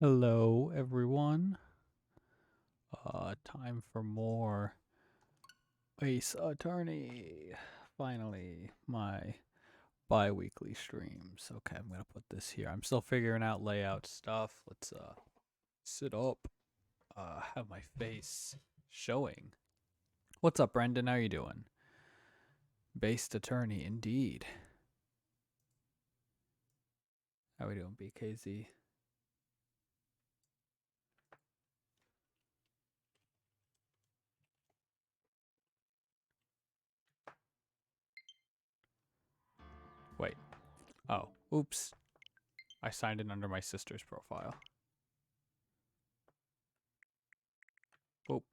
Hello, everyone. Time for more Ace Attorney. Finally, my bi-weekly streams. Okay, I'm gonna put this here. I'm still figuring out layout stuff. Let's sit up. Have my face showing. What's up, Brendan? How you doing? Based Attorney, indeed. How we doing, BKZ? Wait. Oh, oops. I signed in under my sister's profile. Oh.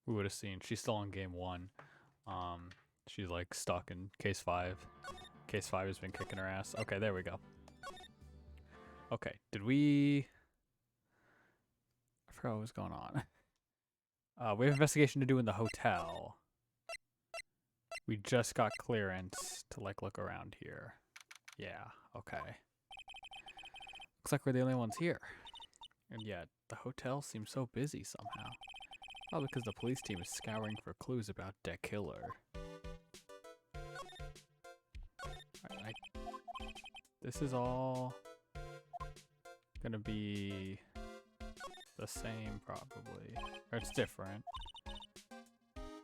Who would have seen? She's still on game 1. Um, she's like stuck in case 5. Case 5 has been kicking her ass. Okay, there we go. Okay, did we... I forgot what was going on. We have investigation to do in the hotel. We just got clearance to like look around here. Yeah, okay. Looks like we're the only ones here. And yet, the hotel seems so busy somehow. Probably because the police team is scouring for clues about the killer. Alright, this is all gonna be the same probably. Or it's different.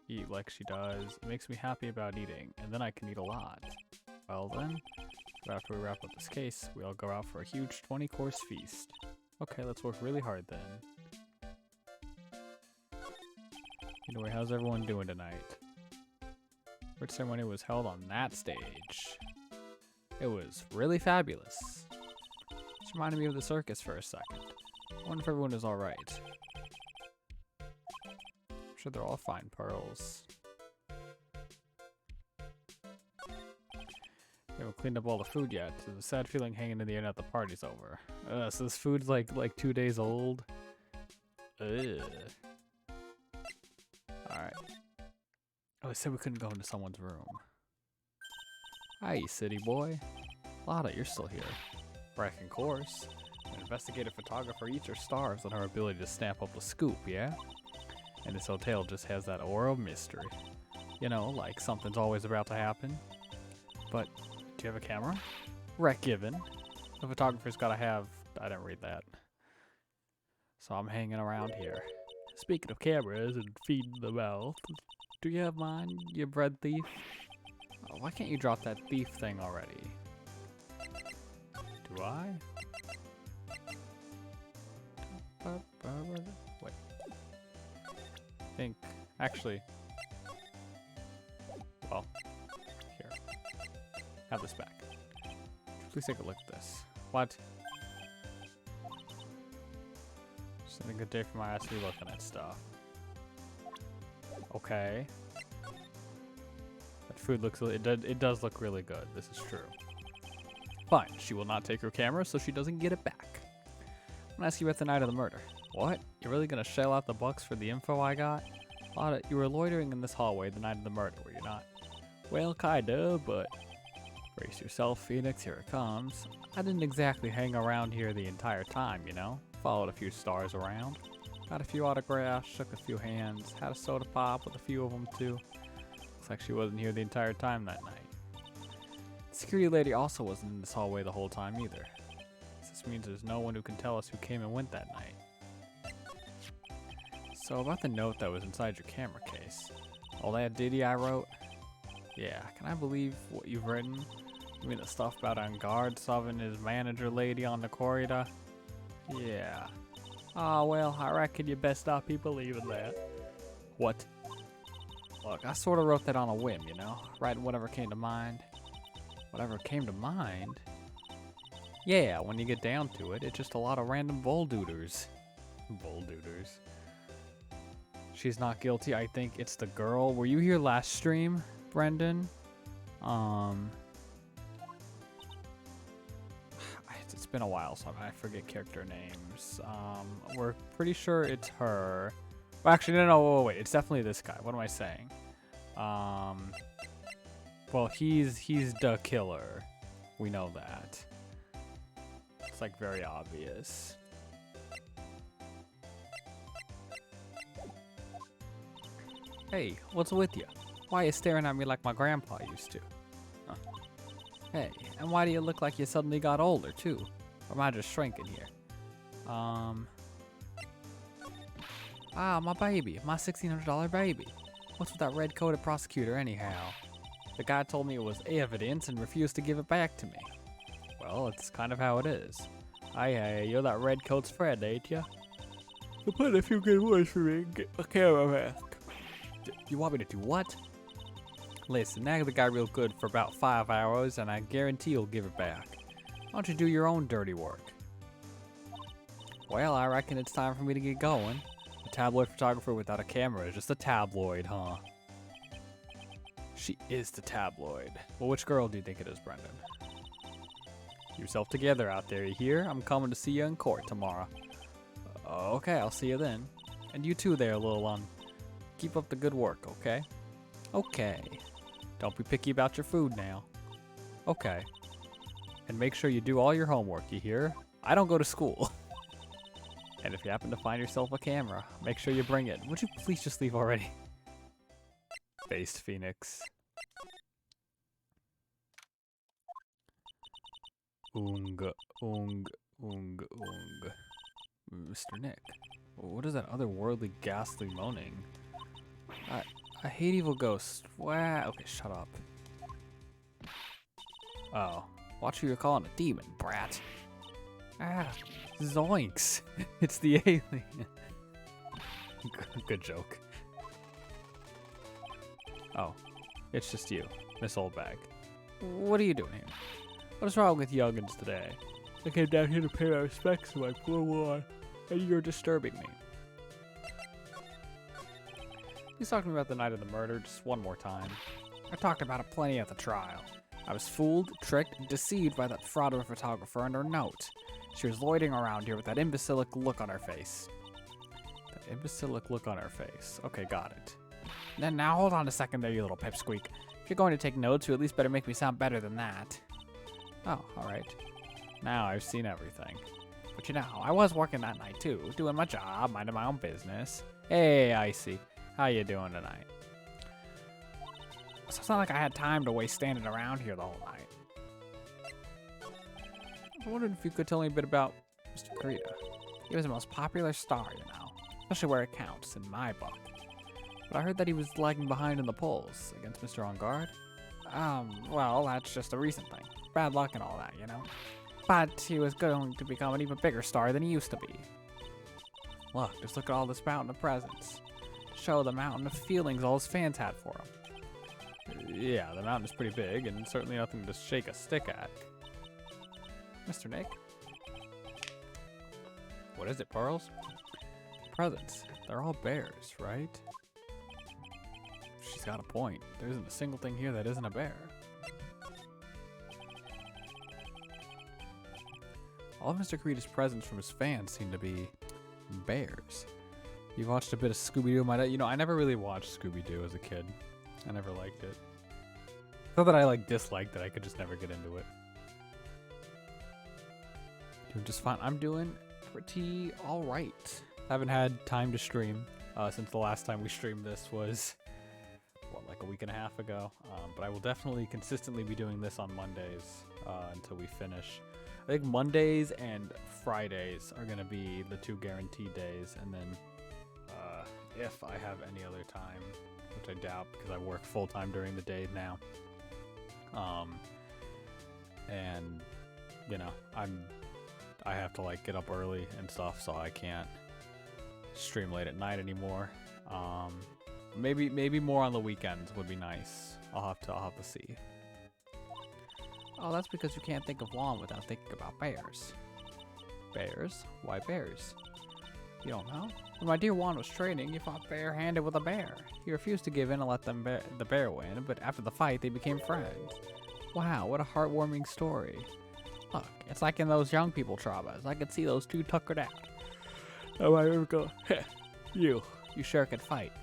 Eat like she does. It makes me happy about eating, and then I can eat a lot. Well then, after we wrap up this case, we all go out for a huge 20-course feast. Okay, let's work really hard then. Anyway, how's everyone doing tonight? First ceremony was held on that stage. It was really fabulous. Just reminded me of the circus for a second. I wonder if everyone is alright. I'm sure they're all fine pearls. We haven't cleaned up all the food yet. There's a sad feeling hanging in the air now that the party's over. So this food's like 2 days old. Ugh. Alright. Oh, they said we couldn't go into someone's room. Hi, city boy. Lada, you're still here. Bracken course. An investigative photographer eats her stars on her ability to snap up the scoop, yeah? And this hotel just has that aura of mystery. You know, like something's always about to happen. But, do you have a camera? Rec given. The photographer's gotta have... I didn't read that. So I'm hanging around here. Speaking of cameras and feeding the mouth, do you have mine, you bread thief? Oh, why can't you drop that thief thing already? Do I? Wait. I think... Actually... Well... Here. Have this back. Please take a look at this. What? Just a good day for my ass to be looking at stuff. Okay. That food looks... It does look really good. This is true. Fine. She will not take her camera, so she doesn't get it back. I'm gonna ask you about the night of the murder. What? You're really gonna shell out the bucks for the info I got? Lada, you were loitering in this hallway the night of the murder, were you not? Well, kinda, but... Brace yourself, Phoenix, here it comes. I didn't exactly hang around here the entire time, you know? Followed a few stars around. Got a few autographs, shook a few hands, had a soda pop with a few of them too. Looks like she wasn't here the entire time that night. The security lady also wasn't in this hallway the whole time either. This means there's no one who can tell us who came and went that night. So about the note that was inside your camera case. All that ditty I wrote? Yeah, can I believe what you've written? You mean the stuff about on guard subbing his manager lady on the corridor? Yeah. Ah, well, I reckon you best not be believing that. What? Look, I sort of wrote that on a whim, you know? Writing whatever came to mind. Whatever came to mind? Yeah, when you get down to it, it's just a lot of random bulldooders. Bulldooders. She's not guilty, I think it's the girl. Were you here last stream, Brendan? It's been a while, so I forget character names. We're pretty sure it's her. Well, actually, no, wait. It's definitely this guy. What am I saying? Well, he's the killer. We know that. It's like very obvious. Hey, what's with you? Why are you staring at me like my grandpa used to? Huh. Hey, and why do you look like you suddenly got older too? Or am I just shrinking here? Ah, my baby, my $1,600 baby. What's with that red-coated prosecutor anyhow? The guy told me it was evidence and refused to give it back to me. Well, it's kind of how it is. Hey, you're that redcoat's friend, ain't ya? So put in a few good words for me and get a camera back. You want me to do what? Listen, nag the guy real good for about 5 hours and I guarantee you'll give it back. Why don't you do your own dirty work? Well, I reckon it's time for me to get going. A tabloid photographer without a camera is just a tabloid, huh? She is the tabloid. Well, which girl do you think it is, Brendan? Keep yourself together out there, you hear? I'm coming to see you in court tomorrow. Okay, I'll see you then. And you too there, little one. Keep up the good work, okay? Okay. Don't be picky about your food now. Okay. And make sure you do all your homework, you hear? I don't go to school. And if you happen to find yourself a camera, make sure you bring it. Would you please just leave already? Based Phoenix. Ung. Mr. Nick. What is that otherworldly, ghastly moaning? I hate evil ghosts. Wow. Okay, shut up. Oh. Watch who you're calling a demon, brat. Ah, zoinks. It's the alien. Good joke. Oh, it's just you, Miss Oldbag. What are you doing here? What's wrong with youngins today? I came down here to pay my respects to my poor war, and you're disturbing me. Please talk to me about the night of the murder just one more time. I talked about it plenty at the trial. I was fooled, tricked, and deceived by that fraud of a photographer and her note. She was loitering around here with that imbecilic look on her face. That imbecilic look on her face. Okay, got it. Then now hold on a second there, you little pipsqueak. If you're going to take notes, you at least better make me sound better than that. Oh, alright. Now I've seen everything. But you know, I was working that night too, doing my job, minding my own business. Hey, Icy. How you doing tonight? So it's not like I had time to waste standing around here the whole night. I wondered if you could tell me a bit about Mr. Kirita. He was the most popular star, you know. Especially where it counts, in my book. But I heard that he was lagging behind in the polls against Mr. On Guard. Well, that's just a recent thing. Bad luck and all that, you know. But he was going to become an even bigger star than he used to be. Look, just look at all this mountain of presents. Show the mountain of feelings all his fans had for him. Yeah, the mountain is pretty big and certainly nothing to shake a stick at. Mr. Nick? What is it, Pearls? Presents. They're all bears, right? She's got a point. There isn't a single thing here that isn't a bear. All of Mr. Kirita's presents from his fans seem to be bears. You watched a bit of Scooby-Doo? You know, I never really watched Scooby-Doo as a kid. I never liked it. Not that I disliked it, I could just never get into it. Doing just fine. I'm doing pretty alright. Haven't had time to stream since the last time we streamed this was, what, like a week and a half ago. But I will definitely consistently be doing this on Mondays until we finish. I think Mondays and Fridays are going to be the 2 guaranteed days, and then if I have any other time, which I doubt because I work full-time during the day now, and you know, I have to get up early and stuff, so I can't stream late at night anymore. Maybe more on the weekends would be nice. I'll have to see. Oh, that's because you can't think of lawn without thinking about bears. Bears? Why bears? You don't know? When my dear Juan was training, he fought bare-handed with a bear. He refused to give in and let the bear win, but after the fight, they became friends. Wow, what a heartwarming story. Look, it's like in those young people traumas. I could see those two tuckered out. Oh, I remember go, you sure can fight.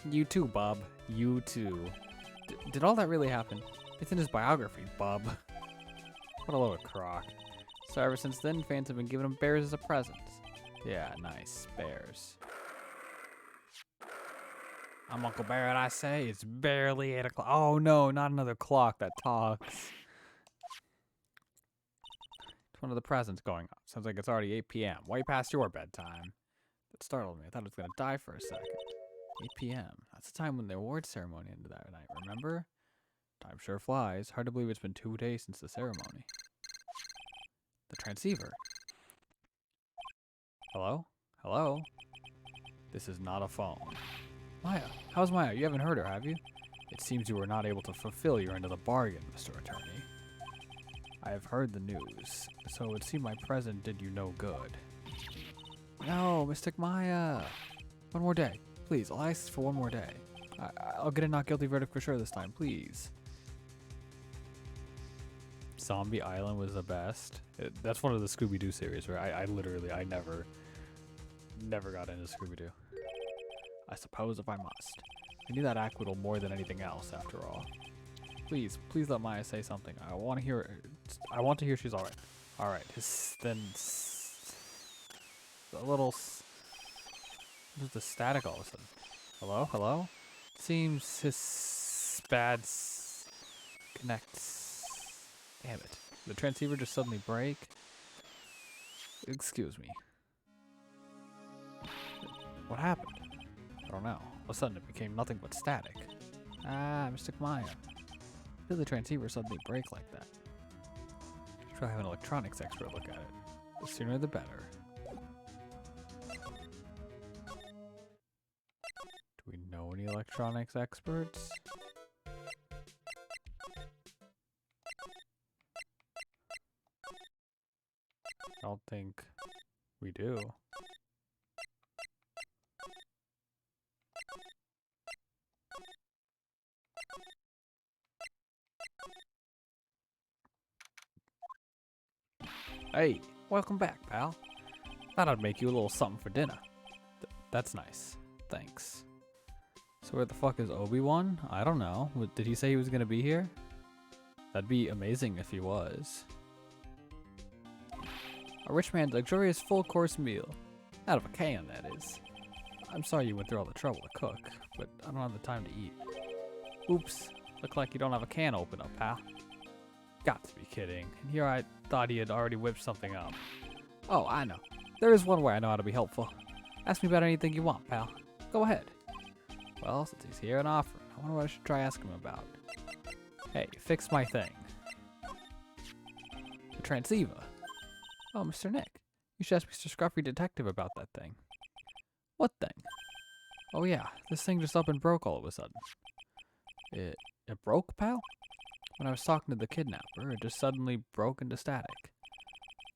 You too, bub. You too. Did all that really happen? It's in his biography, bub. What a load of crock. So ever since then, fans have been giving him bears as a present. Yeah, nice. Bears. I'm Uncle Bear and I say it's barely 8 o'clock. Oh no, not another clock that talks. It's one of the presents going off. Sounds like it's already 8 p.m. Way past your bedtime. That startled me. I thought it was going to die for a second. 8 p.m. That's the time when the award ceremony ended that night, remember? Time sure flies. Hard to believe it's been 2 days since the ceremony. The transceiver. Hello? Hello? This is not a phone. Maya. How's Maya? You haven't heard her, have you? It seems you were not able to fulfill your end of the bargain, Mr. Attorney. I have heard the news, so it seemed my present did you no good. No, Mystic Maya. One more day. Please, I'll ask for one more day. I'll get a not guilty verdict for sure this time, please. Zombie Island was the best. That's one of the Scooby-Doo series where I never got into Scooby-Doo. I suppose if I must. I need that Aquidal more than anything else, after all. Please let Maya say something. I want to hear she's alright. Alright, then a little. There's the static all of a sudden. Hello? Hello? Seems his bad connects. Damn it. Did the transceiver just suddenly break? Excuse me. What happened? I don't know. All of a sudden it became nothing but static. Ah, Mystic Maya. Did the transceiver suddenly break like that? Try have an electronics expert look at it. The sooner the better. Do we know any electronics experts? I don't think we do. Hey, welcome back, pal. Thought I'd make you a little something for dinner. That's nice. Thanks. So where the fuck is Obi-Wan? I don't know. Did he say he was gonna be here? That'd be amazing if he was. A rich man's luxurious full-course meal. Out of a can, that is. I'm sorry you went through all the trouble to cook, but I don't have the time to eat. Oops. Look like you don't have a can open up, pal. Got to be kidding. And here I thought he had already whipped something up. Oh, I know. There is one way I know how to be helpful. Ask me about anything you want, pal. Go ahead. Well, since he's here and offering, I wonder what I should try asking him about. Hey, fix my thing. The transceiver. Oh, Mr. Nick. You should ask Mr. Scruffy Detective about that thing. What thing? Oh yeah, this thing just up and broke all of a sudden. It broke, pal? When I was talking to the kidnapper, it just suddenly broke into static.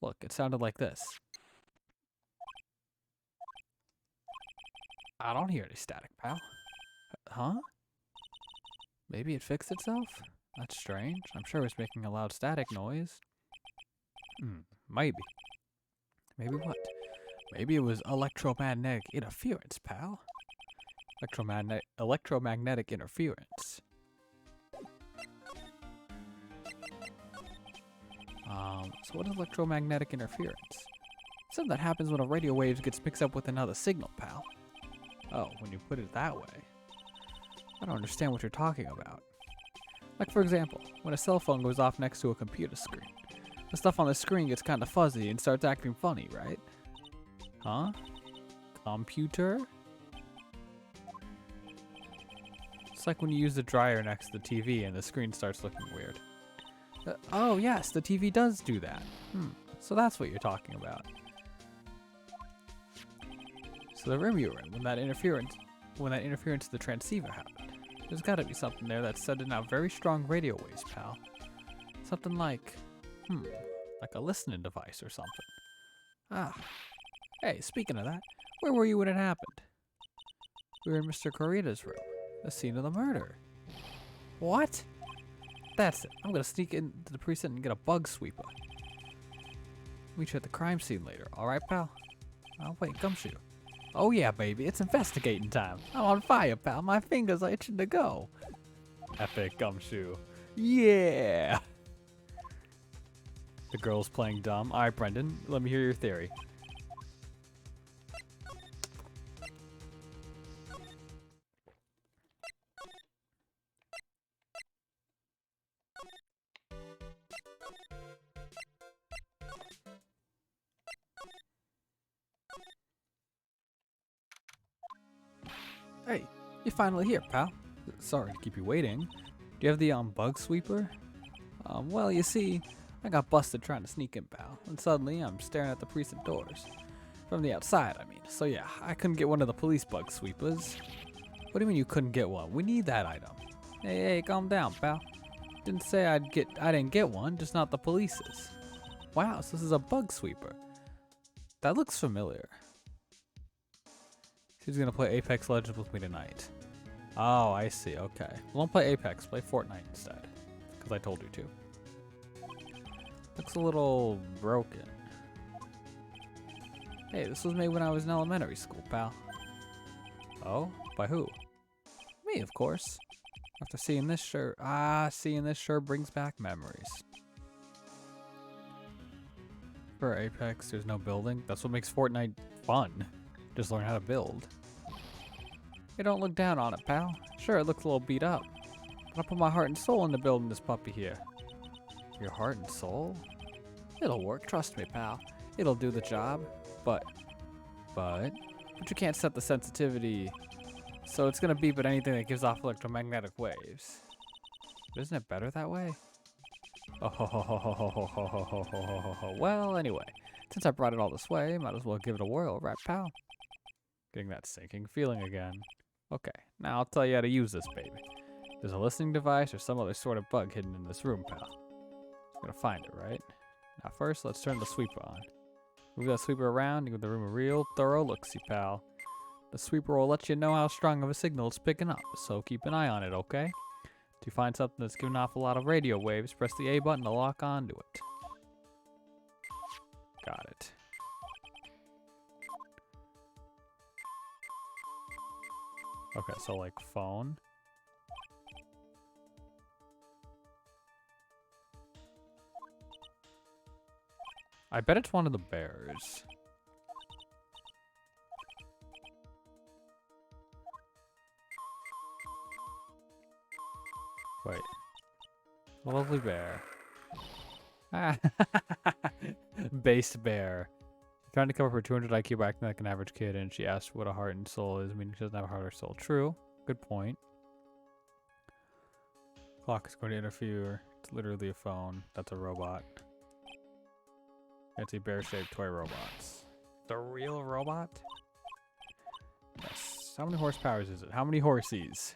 Look, it sounded like this. I don't hear any static, pal. Huh? Maybe it fixed itself? That's strange. I'm sure it's making a loud static noise. Maybe. Maybe what? Maybe it was electromagnetic interference, pal. Electromagnetic interference. So what is electromagnetic interference? Something that happens when a radio wave gets mixed up with another signal, pal. Oh, when you put it that way. I don't understand what you're talking about. Like, for example, when a cell phone goes off next to a computer screen. The stuff on the screen gets kind of fuzzy and starts acting funny, right? Huh? Computer? It's like when you use the dryer next to the TV and the screen starts looking weird. Oh yes, the TV does do that. So that's what you're talking about. So the room you were in, when that interference to the transceiver happened, there's gotta be something there that's sending out very strong radio waves, pal. Something like, like a listening device or something. Ah. Hey, speaking of that, where were you when it happened? We were in Mr. Corrida's room, the scene of the murder. What? That's it. I'm gonna sneak into the precinct and get a bug sweeper. Meet you at the crime scene later, alright, pal? Oh, wait, Gumshoe. Oh yeah, baby, it's investigating time. I'm on fire, pal. My fingers are itching to go. Epic gumshoe. Yeah! The girl's playing dumb. Alright, Brendan, let me hear your theory. Hey, you're finally here, pal. Sorry to keep you waiting. Do you have the bug sweeper? Well, you see, I got busted trying to sneak in, pal, and suddenly I'm staring at the precinct doors. From the outside, I mean. So yeah, I couldn't get one of the police bug sweepers. What do you mean you couldn't get one? We need that item. Hey, calm down, pal. Didn't say I didn't get one, just not the police's. Wow, so this is a bug sweeper. That looks familiar. She's gonna play Apex Legends with me tonight. Oh, I see. Okay. Well, don't play Apex. Play Fortnite instead. Because I told you to. Looks a little broken. Hey, this was made when I was in elementary school, pal. Oh? By who? Me, of course. After seeing this shirt. Seeing this shirt brings back memories. For Apex, there's no building. That's what makes Fortnite fun. Just learn how to build. Hey, don't look down on it, pal. Sure, it looks a little beat up. But I put my heart and soul into building this puppy here. Your heart and soul? It'll work, trust me, pal. It'll do the job. But you can't set the sensitivity. So it's gonna beep at anything that gives off electromagnetic waves. But isn't it better that way? Well, anyway, since I brought it all this way, might as well give it a whirl, right, pal? Getting that sinking feeling again. Okay, now I'll tell you how to use this baby. There's a listening device or some other sort of bug hidden in this room, pal. I'm gonna find it, right? Now first, let's turn the sweeper on. Move that sweeper around and give the room a real thorough look-see, pal. The sweeper will let you know how strong of a signal it's picking up, so keep an eye on it, okay? If you find something that's giving off a lot of radio waves, press the A button to lock onto it. Got it. Okay, so like phone. I bet it's one of the bears. Wait. A lovely bear. Ah. Based bear. Trying to come up for 200 IQ by acting like an average kid, and she asked what a heart and soul is, meaning she doesn't have a heart or soul. True. Good point. Clock is going to interfere. It's literally a phone. That's a robot. Fancy bear-shaped toy robots. The real robot? Yes. How many horsepowers is it? How many horsies?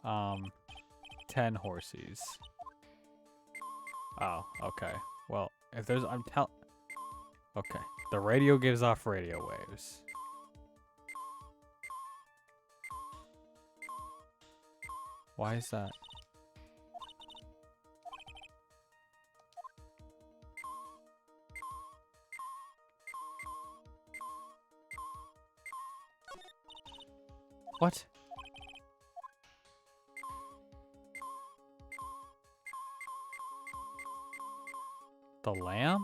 10 horsies. Oh, okay. Well, if there's, okay. The radio gives off radio waves. Why is that? What? The lamp?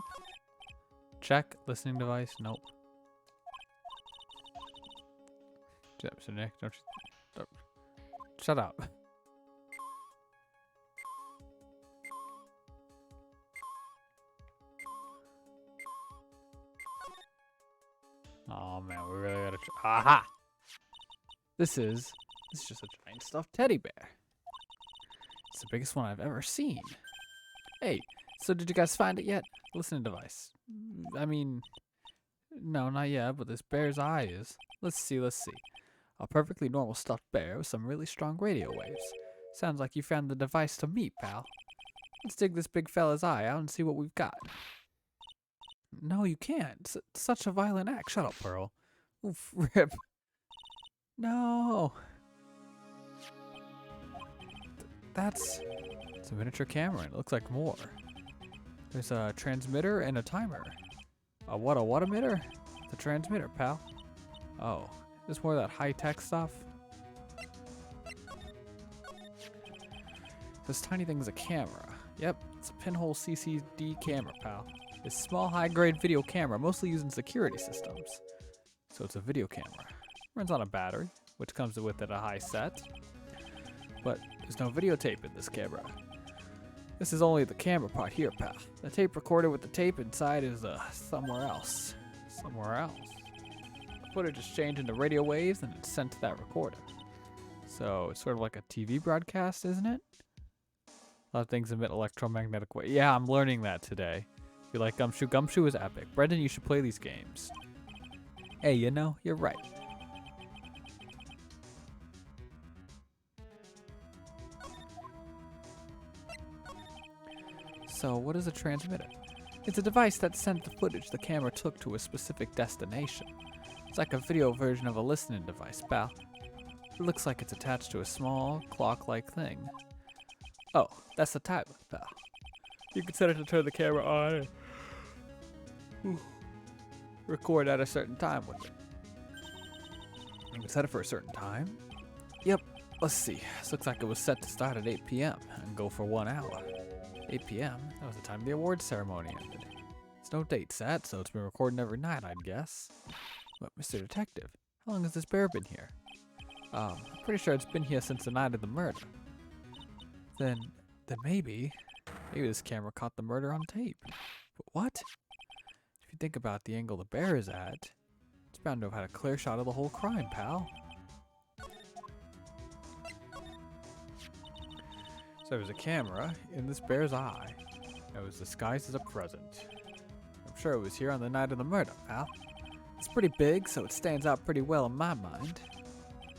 Check. Listening device? Nope. So Nick, don't you... Shut up. Oh man, we really gotta... Aha! This is just a giant stuffed teddy bear. It's the biggest one I've ever seen. Hey, so did you guys find it yet? Listening device. I mean, no, not yet, but this bear's eye is. Let's see. A perfectly normal stuffed bear with some really strong radio waves. Sounds like you found the device to meet, pal. Let's dig this big fella's eye out and see what we've got. No, you can't. Such a violent act. Shut up, Pearl. Oof, rip. No. It's a miniature camera. It looks like more. There's a transmitter and a timer. What emitter? The transmitter, pal. Oh, is this more of that high-tech stuff? This tiny thing is a camera. Yep, it's a pinhole CCD camera, pal. It's a small, high-grade video camera, mostly used in security systems. So it's a video camera. Runs on a battery, which comes with it a high set. But there's no videotape in this camera. This is only the camera part here, pal. The tape recorder with the tape inside is somewhere else. Somewhere else. The footage is changed into radio waves and it's sent to that recorder. So it's sort of like a TV broadcast, isn't it? A lot of things emit electromagnetic waves. Yeah, I'm learning that today. You like Gumshoe? Gumshoe is epic. Brendan, you should play these games. Hey, you know, you're right. So, what is a transmitter? It's a device that sent the footage the camera took to a specific destination. It's like a video version of a listening device, pal. It looks like it's attached to a small, clock-like thing. Oh, that's the timer, pal. You can set it to turn the camera on and record at a certain time with it. You can set it for a certain time? Yep, let's see. This looks like it was set to start at 8 p.m. and go for 1 hour. 8 p.m.? That was the time the awards ceremony ended. There's no date set, so it's been recording every night, I'd guess. But, Mr. Detective, how long has this bear been here? I'm pretty sure it's been here since the night of the murder. Then maybe this camera caught the murder on tape. But what? If you think about the angle the bear is at, it's bound to have had a clear shot of the whole crime, pal. So there was a camera in this bear's eye that was disguised as a present. I'm sure it was here on the night of the murder, pal. It's pretty big, so it stands out pretty well in my mind.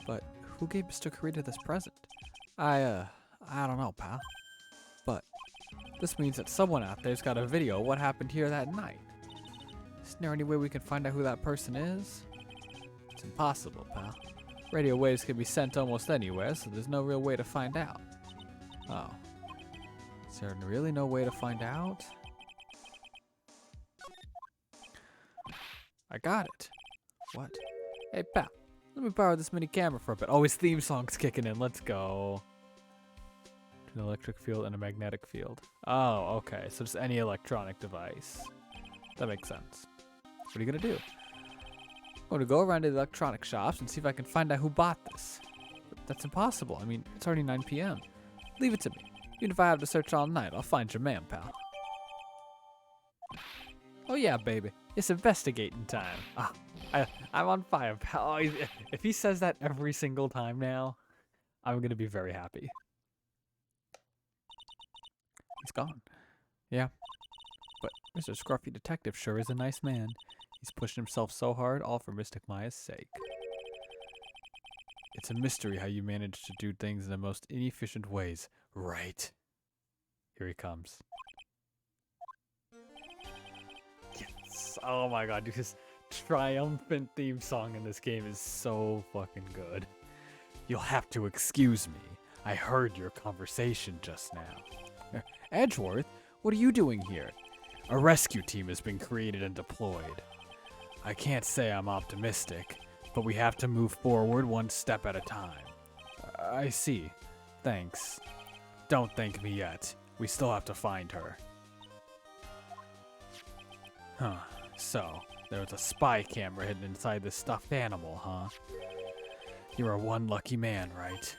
But who gave Mr. Kurita this present? I don't know, pal. But this means that someone out there's got a video of what happened here that night. Isn't there any way we can find out who that person is? It's impossible, pal. Radio waves can be sent almost anywhere, so there's no real way to find out. Oh. Is there really no way to find out? I got it. What? Hey, pal. Let me borrow this mini camera for a bit. Oh, his theme song's kicking in. Let's go. An electric field and a magnetic field. Oh, okay. So just any electronic device. That makes sense. What are you going to do? I'm going to go around to the electronic shops and see if I can find out who bought this. But that's impossible. I mean, it's already 9 p.m. Leave it to me. Even if I have to search all night, I'll find your man, pal. Oh yeah, baby. It's investigating time. I'm on fire, pal. Oh, if he says that every single time now, I'm going to be very happy. He's gone. Yeah. But Mr. Scruffy Detective sure is a nice man. He's pushed himself so hard, all for Mystic Maya's sake. It's a mystery how you manage to do things in the most inefficient ways, right? Here he comes. Yes! Oh my god, dude, this triumphant theme song in this game is so fucking good. You'll have to excuse me. I heard your conversation just now. Edgeworth, what are you doing here? A rescue team has been created and deployed. I can't say I'm optimistic, but we have to move forward one step at a time. I see. Thanks. Don't thank me yet. We still have to find her. Huh. So, there was a spy camera hidden inside this stuffed animal, huh? You're a one lucky man, right?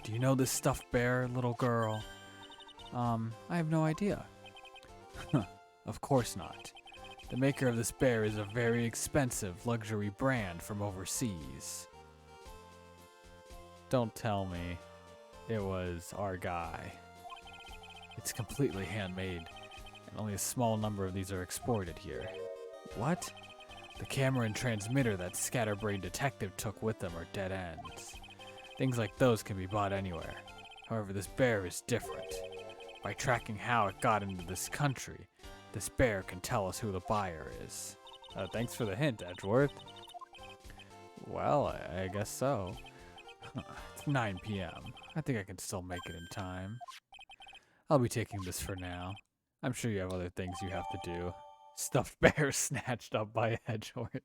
Do you know this stuffed bear, little girl? I have no idea. Of course not. The maker of this bear is a very expensive luxury brand from overseas. Don't tell me it was our guy. It's completely handmade, and only a small number of these are exported here. What? The camera and transmitter that Scatterbrain Detective took with them are dead ends. Things like those can be bought anywhere. However, this bear is different. By tracking how it got into this country, this bear can tell us who the buyer is. Thanks for the hint, Edgeworth. Well, I guess so. It's 9 p.m. I think I can still make it in time. I'll be taking this for now. I'm sure you have other things you have to do. Stuffed bear snatched up by Edgeworth.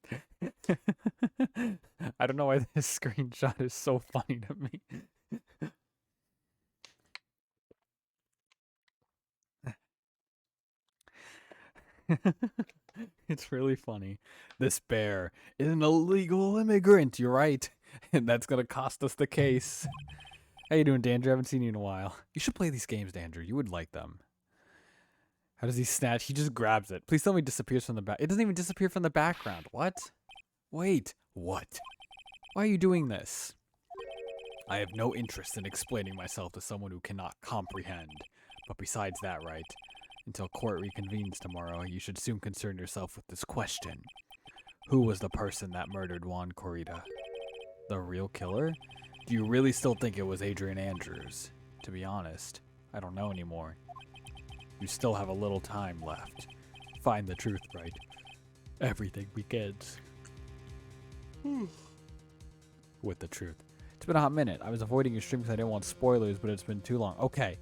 I don't know why this screenshot is so funny to me. It's really funny. This bear is an illegal immigrant, you're right. And that's gonna cost us the case. How you doing, Dandrew? I haven't seen you in a while. You should play these games, Dandrew. You would like them. How does he snatch? He just grabs it. Please tell me it disappears from the back. It doesn't even disappear from the background. What? Wait. What? Why are you doing this? I have no interest in explaining myself to someone who cannot comprehend. But besides that, right? Until court reconvenes tomorrow, you should soon concern yourself with this question. Who was the person that murdered Juan Corrida? The real killer? Do you really still think it was Adrian Andrews? To be honest, I don't know anymore. You still have a little time left. Find the truth, right? Everything begins with the truth. It's been a hot minute. I was avoiding your stream because I didn't want spoilers, but it's been too long. Okay.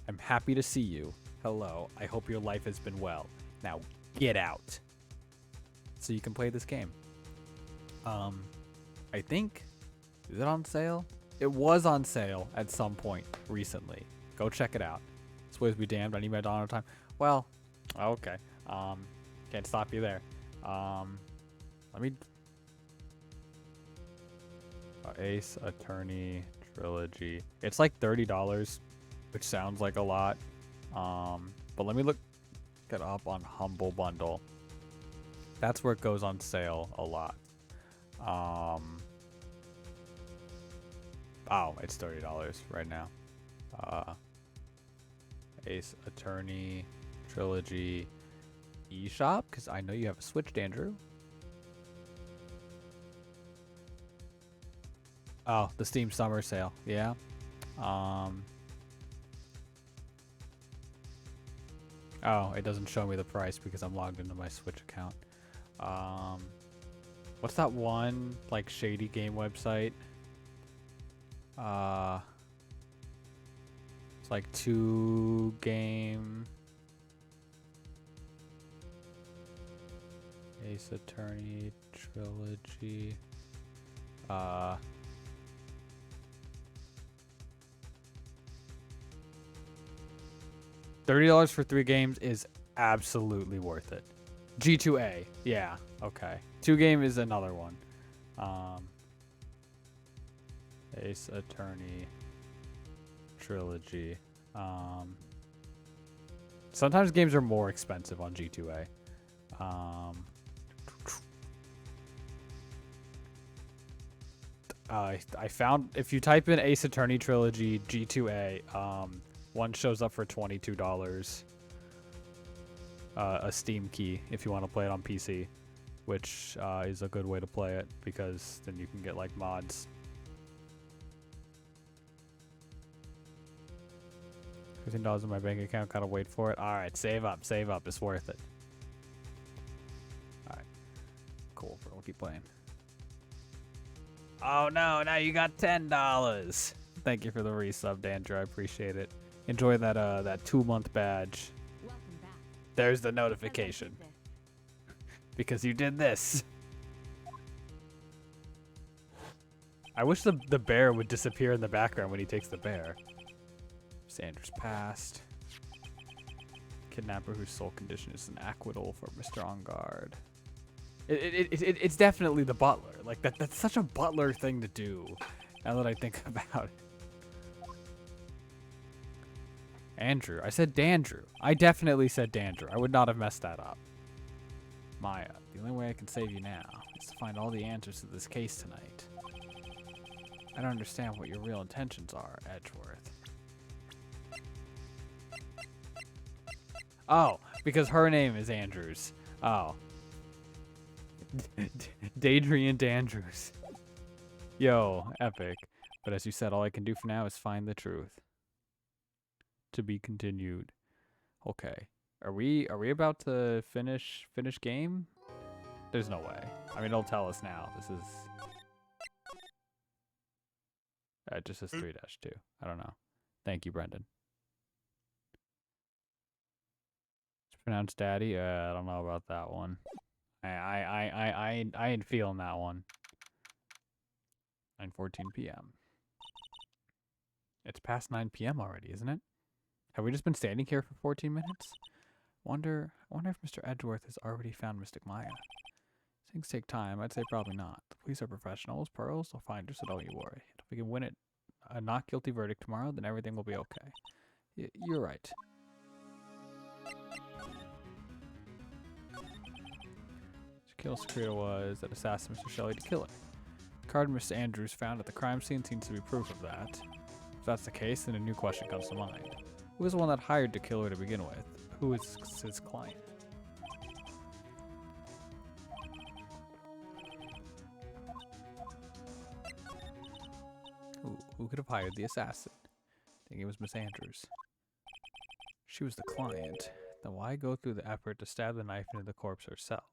I'm happy to see you. Hello. I hope your life has been well. Now, get out. So you can play this game. I think... Is it on sale? It was on sale at some point recently. Go check it out. Supposed to be damned. I need my dollar time. Well, okay. Can't stop you there. Let me... Ace Attorney Trilogy. It's like $30, which sounds like a lot. But let me look it up on Humble Bundle. That's where it goes on sale a lot. Oh, it's $30 right now. Ace Attorney Trilogy eShop, because I know you have a Switch, Andrew. Oh, the Steam Summer Sale. Yeah. Oh, it doesn't show me the price because I'm logged into my Switch account. What's that one, like, shady game website? It's like 2Game... Ace Attorney Trilogy... $30 for 3 games is absolutely worth it. G2A, yeah, okay. 2Game is another one. Ace Attorney Trilogy. Sometimes games are more expensive on G2A. I found, if you type in Ace Attorney Trilogy G2A, one shows up for $22. A Steam key if you want to play it on PC, which is a good way to play it because then you can get like mods. $15 in my bank account. Gotta wait for it. All right, save up, save up. It's worth it. All right, cool. We'll keep playing. Oh no! Now you got $10. Thank you for the resub, Dandrew. I appreciate it. Enjoy that that 2-month badge. There's the notification. Because you did this. I wish the bear would disappear in the background when he takes the bear. Sanders passed. Kidnapper whose sole condition is an acquittal for Mr. On Guard. It's definitely the butler. Like that's such a butler thing to do. Now that I think about it. Andrew. I said Dandrew. I definitely said Dandrew. I would not have messed that up. Maya. The only way I can save you now is to find all the answers to this case tonight. I don't understand what your real intentions are, Edgeworth. Oh, because her name is Andrews. Oh. Daedrian Dandrews. Yo, epic. But as you said, all I can do for now is find the truth. To be continued. Okay. Are we about to finish game? There's no way. I mean, it'll tell us now. This is... it just says 3-2. I don't know. Thank you, Brendan. It's pronounced daddy? I don't know about that one. I ain't feeling that one. 9:14 p.m. It's past 9 p.m. already, isn't it? Have we just been standing here for 14 minutes? I wonder if Mr. Edgeworth has already found Mystic Maya. Things take time. I'd say probably not. The police are professionals. Pearls, they'll find her, so don't you worry. If we can win it, a not guilty verdict tomorrow, then everything will be okay. You're right. To kill Secreto was that assassin Mr. Shelley to kill her. The card Mr. Andrews found at the crime scene seems to be proof of that. If that's the case, then a new question comes to mind. Who was the one that hired to kill her to begin with? Who is his client? Who could have hired the assassin? I think it was Miss Andrews. She was the client. Then why go through the effort to stab the knife into the corpse herself?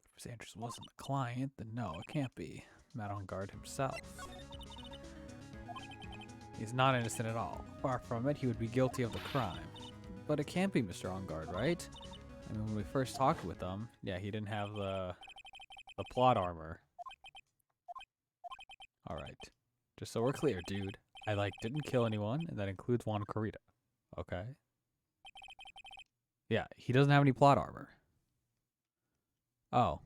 If Miss Andrews wasn't the client, then no, it can't be. Matt Engarde himself. He's not innocent at all. Far from it, he would be guilty of the crime. But it can't be Mr. Engarde, right? I mean, when we first talked with him, yeah, he didn't have the plot armor. Alright. Just so we're clear, dude. I, didn't kill anyone, and that includes Juan Corrida. Okay? Yeah, he doesn't have any plot armor. Oh.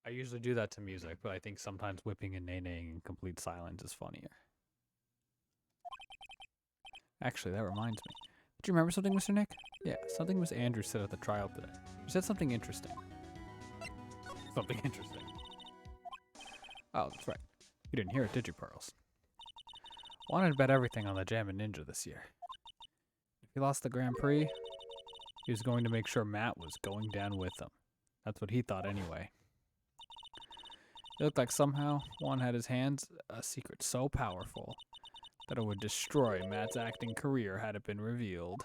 I usually do that to music, but I think sometimes whipping and neighing in complete silence is funnier. Actually, that reminds me. Did you remember something, Mr. Nick? Yeah, something Miss Andrews said at the trial today. She said something interesting. Something interesting. Oh, that's right. You didn't hear it, did you, Pearls? Wanted to bet everything on the Jammin' Ninja this year. If he lost the Grand Prix, he was going to make sure Matt was going down with him. That's what he thought anyway. It looked like somehow Juan had his hands a secret so powerful that it would destroy Matt's acting career had it been revealed.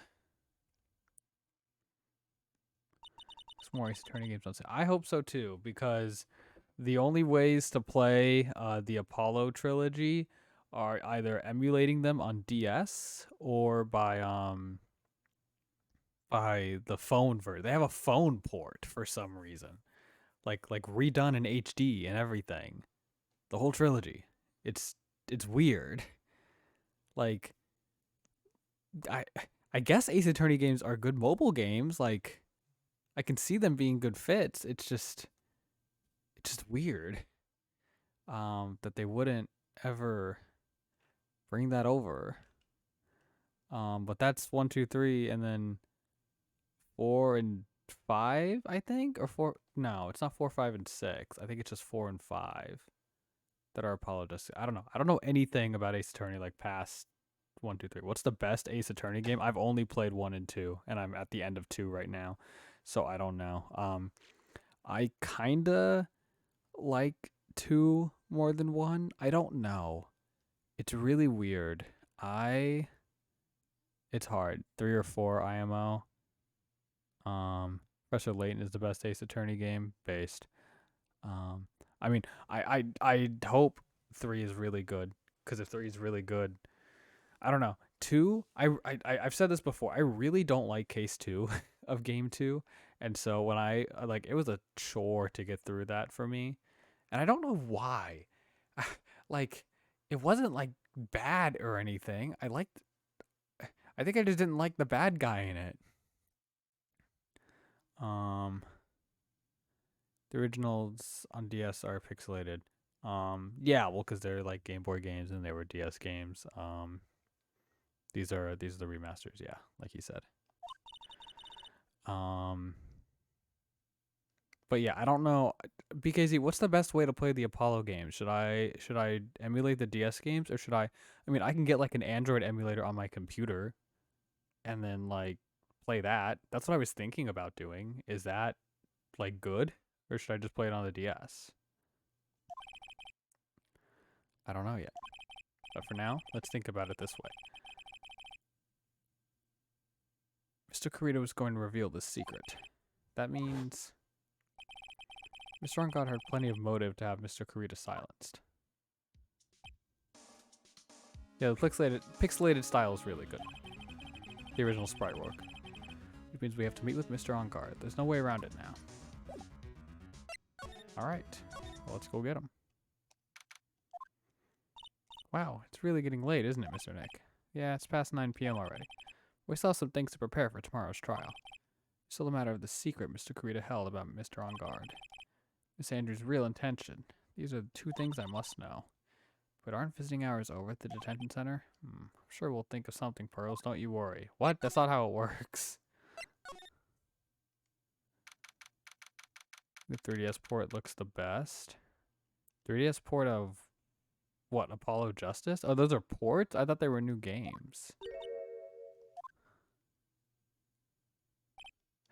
Some more Ace Attorney games on sale. I hope so too, because the only ways to play the Apollo trilogy are either emulating them on DS or by the phone version. They have a phone port for some reason, like redone in HD and everything. The whole trilogy. It's weird. Like, I guess Ace Attorney games are good mobile games. Like, I can see them being good fits. It's just weird that they wouldn't ever bring that over. But that's 1, 2, 3, and then 4 and 5, I think, or 4. No, it's not 4, 5, and 6. I think it's just 4 and 5 that are Apollo just. I don't know. I don't know anything about Ace Attorney past 1, 2, 3. What's the best Ace Attorney game? I've only played 1 and 2, and I'm at the end of 2 right now, so I don't know. I kinda like 2 more than 1. I don't know. It's really weird. It's hard. 3 or 4 IMO. Professor Layton is the best Ace Attorney game based. I mean, I hope 3 is really good, because if 3 is really good, I don't know. 2, I've said this before. I really don't like Case 2 of Game 2, and so when it was a chore to get through that for me, and I don't know why. It wasn't bad or anything. I think I just didn't like the bad guy in it. The originals on DS are pixelated. Yeah, well, because they're Game Boy games and they were DS games. These are the remasters, yeah, like you said. But yeah, I don't know. BKZ, what's the best way to play the Apollo games? Should I emulate the DS games, or should I mean, I can get an Android emulator on my computer and then play that. That's what I was thinking about doing. Is that good, or should I just play it on the DS? I don't know yet. But for now, let's think about it this way. Mr. Corrida is going to reveal this secret. That means Mr. Engarde had plenty of motive to have Mr. Corrida silenced. Yeah, the pixelated style is really good. The original sprite work. Which means we have to meet with Mr. Engarde. There's no way around it now. Alright, well, let's go get him. Wow, it's really getting late, isn't it, Mr. Nick? Yeah, it's past 9 p.m. already. We still have some things to prepare for tomorrow's trial. Still a matter of the secret Mr. Kurita held about Mr. On Guard. Miss Andrews' real intention. These are the two things I must know. But aren't visiting hours over at the detention center? I'm sure we'll think of something, Pearls. Don't you worry. What? That's not how it works. The 3DS port looks the best. 3DS port of what? Apollo Justice? Oh, those are ports? I thought they were new games.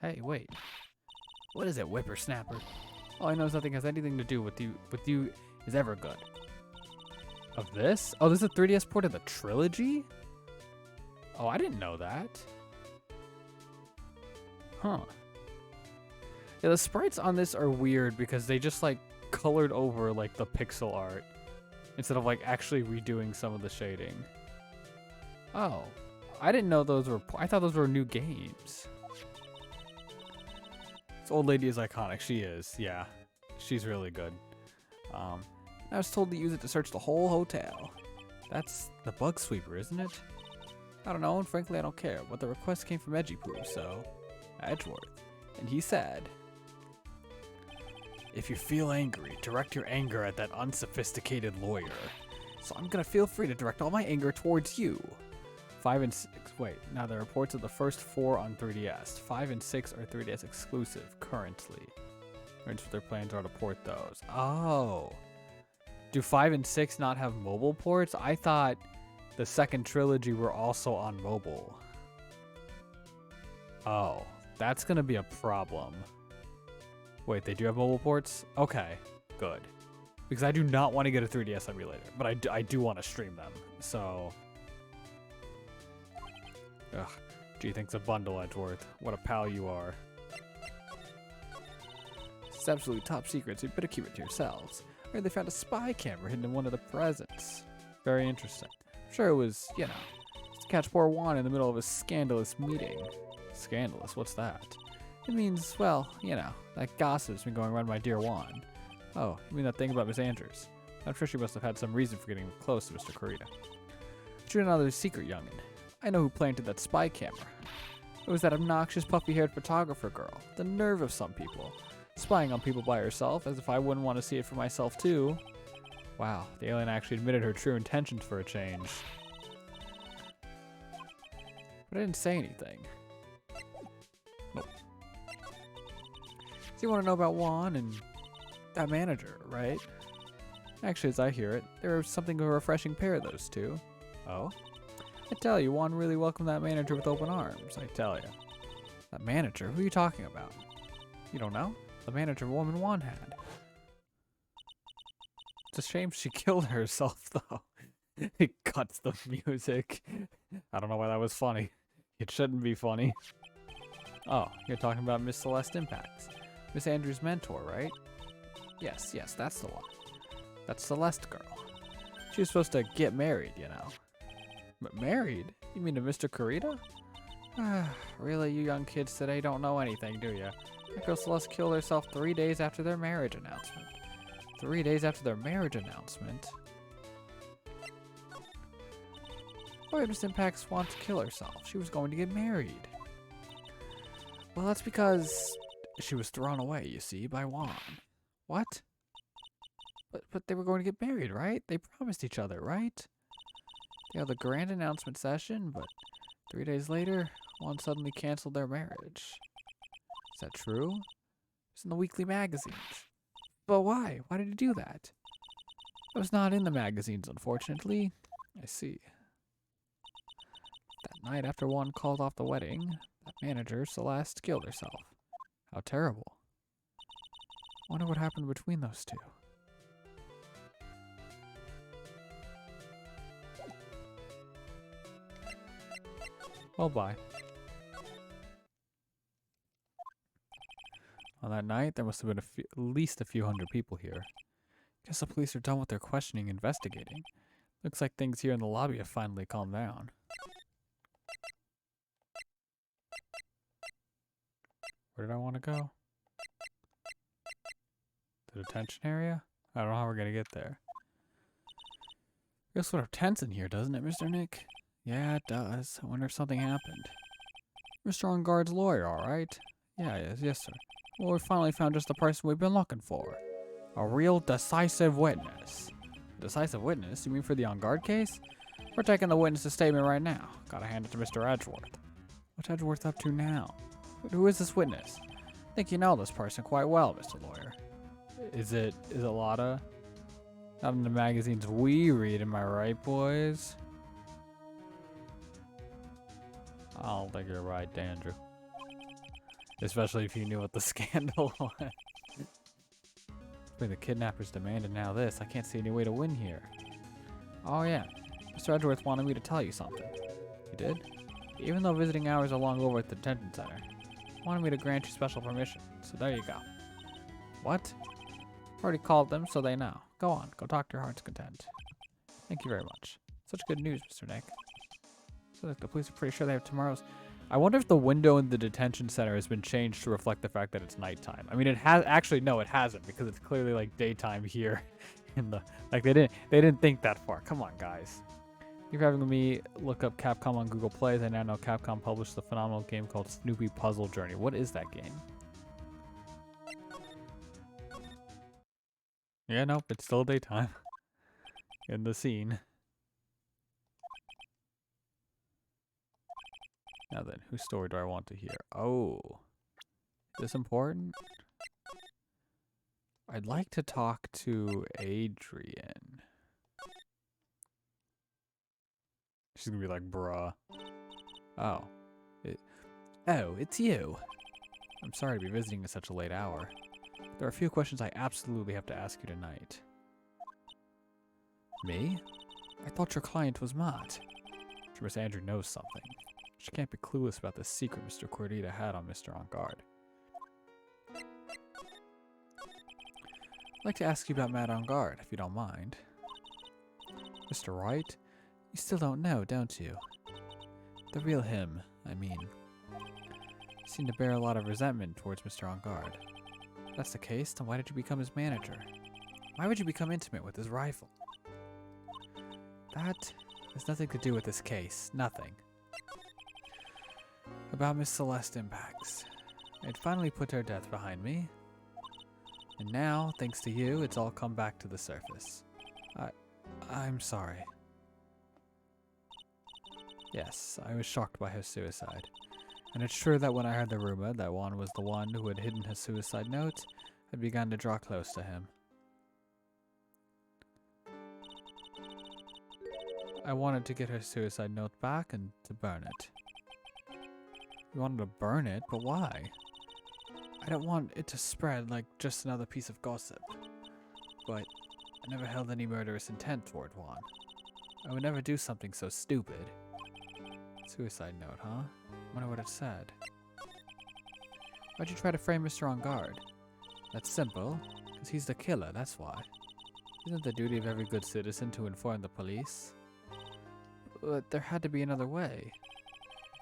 Hey, wait. What is it, whippersnapper? All I know is nothing has anything to do with you is ever good. Of this? Oh, this is a 3DS port of the trilogy? Oh, I didn't know that. Huh. Yeah, the sprites on this are weird because they just like colored over like the pixel art instead of like actually redoing some of the shading. Oh, I didn't know those were, I thought those were new games. This old lady is iconic. She is, yeah. She's really good. I was told to use it to search the whole hotel. That's the bug sweeper, isn't it? I don't know, and frankly I don't care, but the request came from Edgepoo, so Edgeworth. And he said, if you feel angry, direct your anger at that unsophisticated lawyer. So I'm gonna feel free to direct all my anger towards you. 5 and 6, wait, now the reports of the first 4 on 3DS. 5 and 6 are 3DS exclusive currently. That's what their plans are to port those. Oh. Do 5 and 6 not have mobile ports? I thought the second trilogy were also on mobile. Oh, that's gonna be a problem. Wait, they do have mobile ports? Okay, good. Because I do not want to get a 3DS emulator, but I do want to stream them, so... Ugh, gee, thanks a bundle, Edgeworth. What a pal you are. It's absolutely top secret, so you better keep it to yourselves. I heard they found a spy camera hidden in one of the presents. Very interesting. I'm sure it was, you know, just to catch poor Juan in the middle of a scandalous meeting. Scandalous? What's that? It means, well, you know, that gossip's been going around my dear Juan. Oh, you mean that thing about Miss Andrews? I'm sure she must have had some reason for getting close to Mr. Kurita. Shoot another secret, youngin'. I know who planted that spy camera. It was that obnoxious puffy-haired photographer girl. The nerve of some people. Spying on people by herself, as if I wouldn't want to see it for myself too. Wow, the alien actually admitted her true intentions for a change. But I didn't say anything. Nope. So you want to know about Juan and that manager, right? Actually, as I hear it, there was something of a refreshing pair of those two. Oh? I tell you, Juan really welcomed that manager with open arms, I tell you. That manager? Who are you talking about? You don't know? The manager woman Juan had. It's a shame she killed herself, though. It cuts the music. I don't know why that was funny. It shouldn't be funny. Oh, you're talking about Miss Celeste Impacts. Miss Andrews' mentor, right? Yes, that's the one. That's Celeste girl. She was supposed to get married, you know. But married? You mean to Mr. Kurita? Really, you young kids today don't know anything, do you? That girl Celeste killed herself 3 days after their marriage announcement. 3 days after their marriage announcement? Why did Miss Impacts want to kill herself? She was going to get married. Well, that's because she was thrown away, you see, by Juan. What? But they were going to get married, right? They promised each other, right? They had the grand announcement session, but 3 days later, Juan suddenly canceled their marriage. Is that true? It's in the weekly magazines. But why? Why did he do that? It was not in the magazines, unfortunately. I see. That night after Juan called off the wedding, that manager, Celeste, killed herself. How terrible. Wonder what happened between those two. Well, bye. On that night, there must have been at least a few hundred people here. Guess the police are done with their questioning and investigating. Looks like things here in the lobby have finally calmed down. Where did I want to go? The detention area? I don't know how we're gonna get there. Feels sort of tense in here, doesn't it, Mr. Nick? Yeah, it does. I wonder if something happened. Mr. On-Guard's lawyer, all right? Yeah, yes, sir. Well, we finally found just the person we've been looking for. A real decisive witness. Decisive witness? You mean for the On-Guard case? We're taking the witness's statement right now. Gotta hand it to Mr. Edgeworth. What's Edgeworth up to now? Who is this witness? I think you know this person quite well, Mr. Lawyer. Is it Lotta? Not in the magazines we read, am I right, boys? I don't think you're right, Andrew. Especially if you knew what the scandal was. The kidnappers demanded now this. I can't see any way to win here. Oh yeah, Mr. Edgeworth wanted me to tell you something. You did? Even though visiting hours are long over at the detention center, he wanted me to grant you special permission. So there you go. What? Already called them, so they know. Go on, go talk to your heart's content. Thank you very much. Such good news, Mr. Nick. So like the police are pretty sure they have tomorrow's. I wonder if the window in the detention center has been changed to reflect the fact that it's nighttime. I mean, it has actually no, it hasn't because it's clearly like daytime here. In the like they didn't think that far. Come on, guys. You're having me look up Capcom on Google Play. I now know Capcom published the phenomenal game called Snoopy Puzzle Journey. What is that game? Yeah, nope, it's still daytime in the scene. Now then, whose story do I want to hear? Oh, is this important? I'd like to talk to Adrian. She's gonna be like, bruh. Oh. Oh, it's you. I'm sorry to be visiting at such a late hour. There are a few questions I absolutely have to ask you tonight. Me? I thought your client was Matt. Sure, Miss Andrew knows something. She can't be clueless about the secret Mr. Cordita had on Mr. On-Guard. I'd like to ask you about Matt On-Guard, if you don't mind. Mr. Wright? You still don't know, don't you? The real him, I mean. You seem to bear a lot of resentment towards Mr. On-Guard. If that's the case, then why did you become his manager? Why would you become intimate with his rival? That has nothing to do with this case. Nothing. About Miss Celeste Impacts. I'd finally put her death behind me. And now, thanks to you, it's all come back to the surface. I'm sorry. Yes, I was shocked by her suicide. And it's true that when I heard the rumor that Juan was the one who had hidden his suicide note, I began to draw close to him. I wanted to get her suicide note back and to burn it. You wanted to burn it, but why? I don't want it to spread like just another piece of gossip. But I never held any murderous intent toward Juan. I would never do something so stupid. Suicide note, huh? Wonder what it said. Why'd you try to frame Mr. On-Guard? That's simple, because he's the killer, that's why. Isn't it the duty of every good citizen to inform the police? But there had to be another way.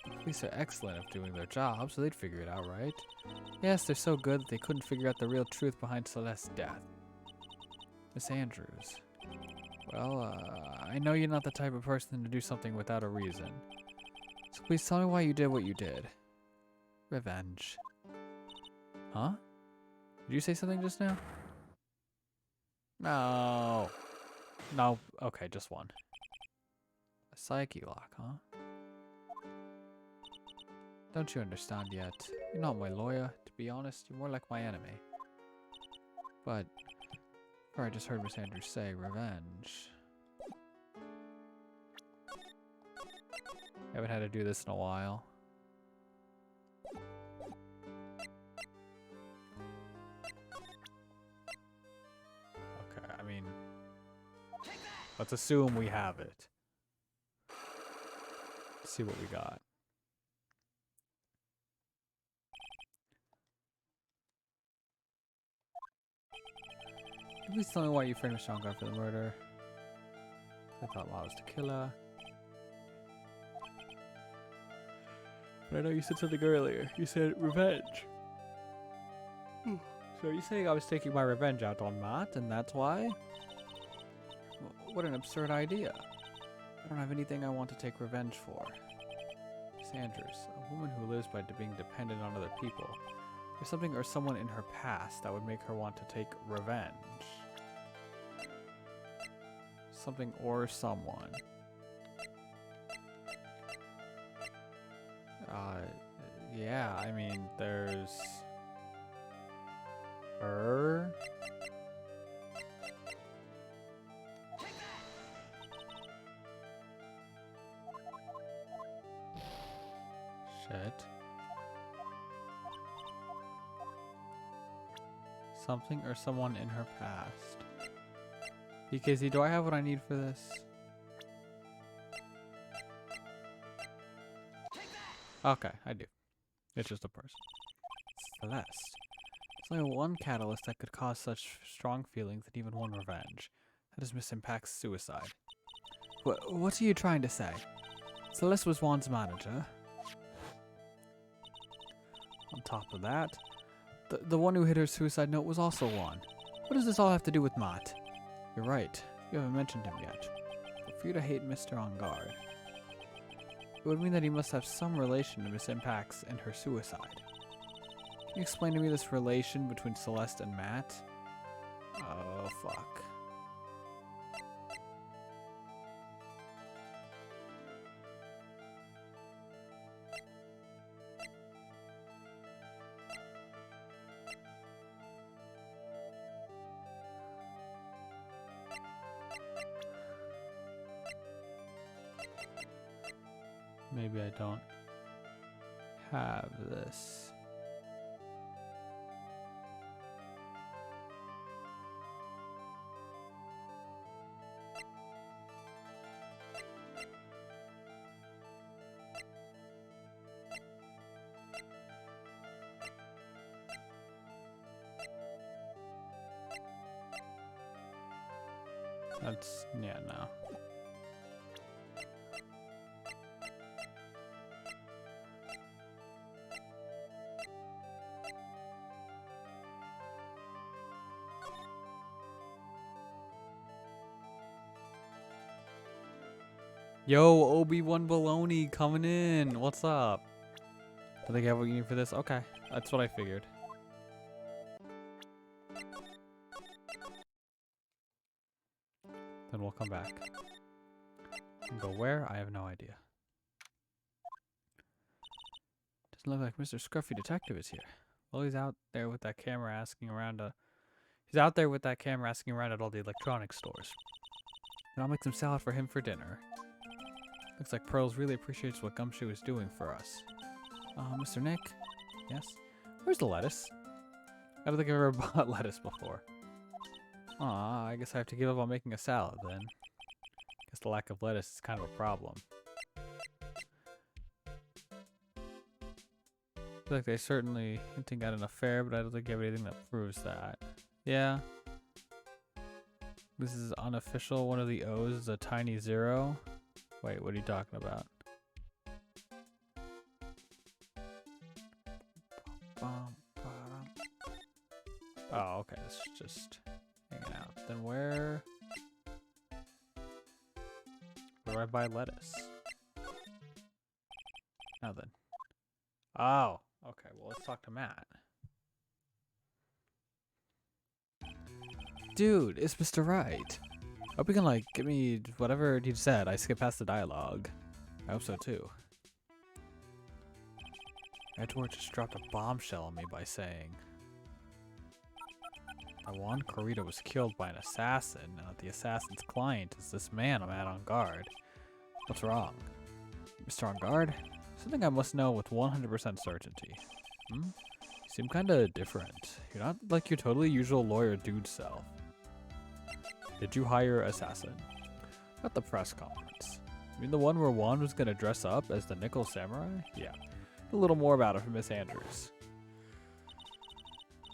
The police are excellent at doing their job, so they'd figure it out, right? Yes, they're so good that they couldn't figure out the real truth behind Celeste's death. Miss Andrews. Well, I know you're not the type of person to do something without a reason. So please tell me why you did what you did. Revenge. Huh? Did you say something just now? No. No. Okay, just one. A psyche lock, huh? Don't you understand yet? You're not my lawyer. To be honest, you're more like my enemy. But, or I just heard Miss Andrews say revenge. I haven't had to do this in a while. Okay, I mean, let's assume we have it. Let's see what we got. Please tell me why you framed Mr. On-Guard for the murder. I thought Law was the killer. But I know you said something earlier. You said revenge. So are you saying I was taking my revenge out on Matt, and that's why? What an absurd idea. I don't have anything I want to take revenge for. Miss Andrews, a woman who lives by being dependent on other people. There's something or someone in her past that would make her want to take revenge. Something or someone. Yeah, I mean, there's her. Shit. Something or someone in her past. BKZ, do I have what I need for this? Okay, I do. It's just a person. Celeste. There's only one catalyst that could cause such strong feelings and even one revenge. That is Miss Impact's suicide. What are you trying to say? Celeste was Juan's manager. On top of that, the one who hit her suicide note was also Juan. What does this all have to do with Matt? You're right. You haven't mentioned him yet. But for you to hate Mr. Enguarde, it would mean that he must have some relation to Miss Impact's and her suicide. Can you explain to me this relation between Celeste and Matt? Oh, fuck. Maybe I don't have this. That's, yeah, no. Yo, Obi-Wan Baloney coming in. What's up? I think I have what you need for this. Okay, that's what I figured. Then we'll come back. And go where? I have no idea. Doesn't look like Mr. Scruffy Detective is here. Well, he's out there with that camera asking around. He's out there with that camera asking around at all the electronics stores. And I'll make some salad for him for dinner. Looks like Pearls really appreciates what Gumshoe is doing for us. Mr. Nick? Yes? Where's the lettuce? I don't think I've ever bought lettuce before. Aw, I guess I have to give up on making a salad then. Guess the lack of lettuce is kind of a problem. I feel like they're certainly hinting at an affair, but I don't think they have anything that proves that. Yeah. This is unofficial. One of the O's is a tiny 0. Wait, what are you talking about? Oh, okay. This is just hanging out. Then where do I buy lettuce? Nothing. Oh, okay. Well, let's talk to Matt. Dude, it's Mr. Right. Hope you can, like, give me whatever he said. I skipped past the dialogue. I hope so, too. Edward just dropped a bombshell on me by saying that Juan Corrida was killed by an assassin, and that the assassin's client is this man I'm at on guard. What's wrong? Mr. Enguarde? Something I must know with 100% certainty. You seem kinda different. You're not like your totally usual lawyer dude self. Did you hire assassin? At the press conference. You mean the one where Juan was gonna dress up as the Nickel Samurai? Yeah. A little more about it from Miss Andrews.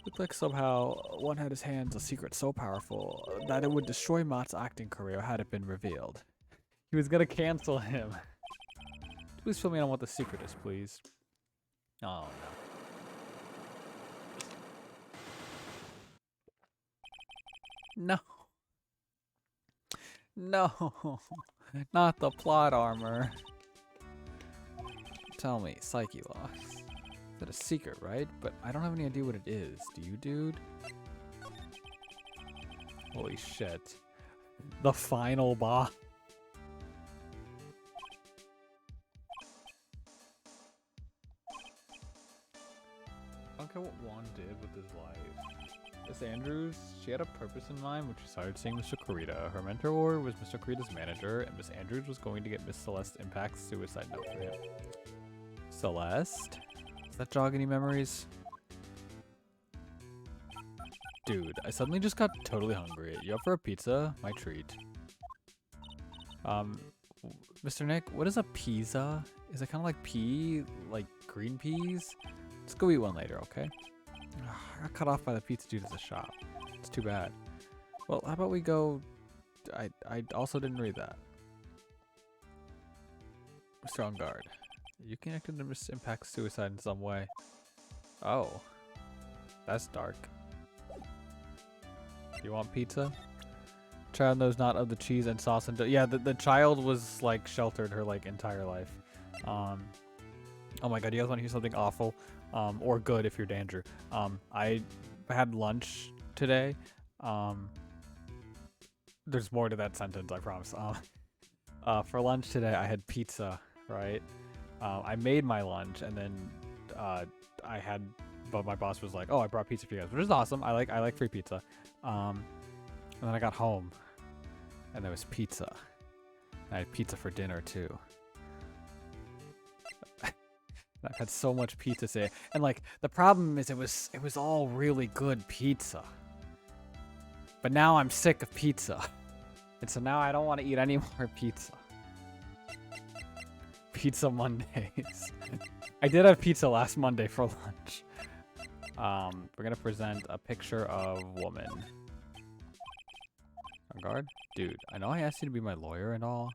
Looked like somehow Juan had his hands a secret so powerful that it would destroy Mott's acting career had it been revealed. He was gonna cancel him. Please fill me in on what the secret is, please. Oh no. No. No. Not the plot armor. Tell me, Psyche Locks. Is that a secret, right? But I don't have any idea what it is. Do you, dude? Holy shit. The final boss. I don't care what Juan did with his life. Miss Andrews, she had a purpose in mind when she started seeing Mr. Kurita. Her mentor was Mr. Kurita's manager, and Miss Andrews was going to get Miss Celeste Impact's suicide note for him. Celeste? Does that jog any memories? Dude, I suddenly just got totally hungry. You up for a pizza? My treat. Mr. Nick, what is a pizza? Is it kind of like pea? Like green peas? Let's go eat one later, okay? I got cut off by the pizza dude at the shop. It's too bad. Well, how about we go... I also didn't read that. Mr. On guard. You connected to Miss Impact's suicide in some way. Oh. That's dark. You want pizza? Child knows not of the cheese and sauce and... Yeah, the child was, like, sheltered her, like, entire life. Oh my god, you guys want to hear something awful? Or good if you're Danger. I had lunch today. There's more to that sentence, I promise. For lunch today, I had pizza, right? I made my lunch, and then but my boss was like, "Oh, I brought pizza for you guys," which is awesome. I like free pizza. And then I got home, and there was pizza. I had pizza for dinner too. I've had so much pizza today, and like the problem is it was all really good pizza. But now I'm sick of pizza, and so now I don't want to eat any more pizza. Pizza Mondays. I did have pizza last Monday for lunch. We're gonna present a picture of woman. On guard? Dude, I know I asked you to be my lawyer and all,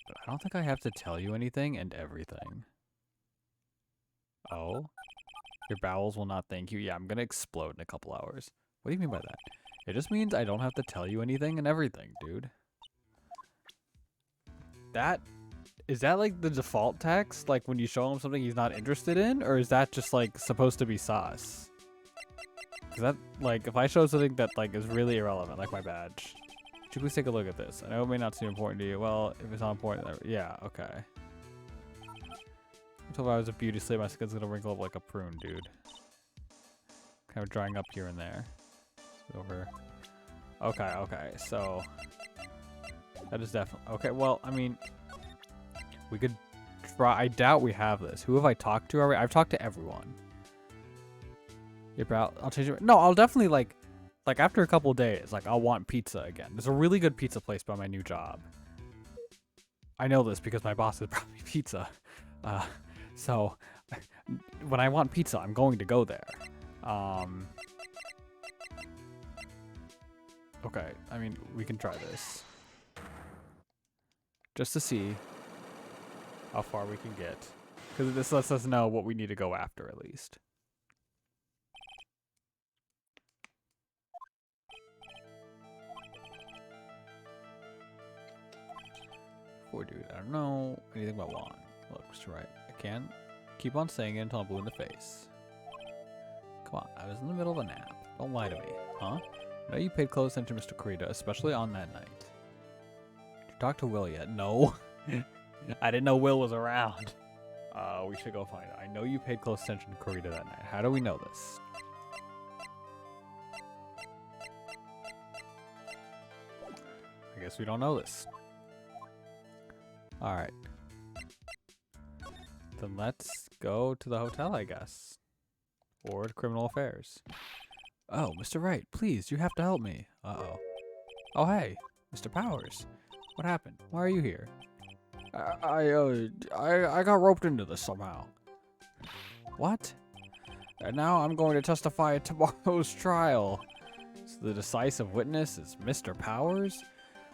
but I don't think I have to tell you anything and everything. Oh? Your bowels will not thank you? Yeah, I'm gonna explode in a couple hours. What do you mean by that? It just means I don't have to tell you anything and everything, dude. Is that like the default text? Like when you show him something he's not interested in? Or is that just like supposed to be sauce? Is that like, if I show something that like is really irrelevant, like my badge. Could you please take a look at this? I know it may not seem important to you. Well, if it's not important, yeah, okay. Until I was a beauty sleep, my skin's gonna wrinkle up like a prune, dude. Kind of drying up here and there. Over. Okay, so that is definitely okay. Well, I mean, we could try. I doubt we have this. Who have I talked to already? I've talked to everyone. I'll change it. No, I'll definitely like after a couple of days, like I'll want pizza again. There's a really good pizza place by my new job. I know this because my boss has brought me pizza. So when I want pizza, I'm going to go there. Okay, I mean, we can try this. Just to see how far we can get. Because this lets us know what we need to go after, at least. Poor dude, I don't know anything about Juan. Look, Mr. Right, I can't keep on saying it until I'm blue in the face. Come on, I was in the middle of a nap. Don't lie to me, huh? I know you paid close attention to Mr. Kurita, especially on that night. Did you talk to Will yet? No. I didn't know Will was around. We should go find it. I know you paid close attention to Kurita that night. How do we know this? I guess we don't know this. Alright. Then let's go to the hotel, I guess. Or to Criminal Affairs. Oh, Mr. Wright, please, you have to help me. Uh-oh. Oh, hey, Mr. Powers. What happened? Why are you here? I got roped into this somehow. What? And now I'm going to testify at tomorrow's trial. So the decisive witness is Mr. Powers?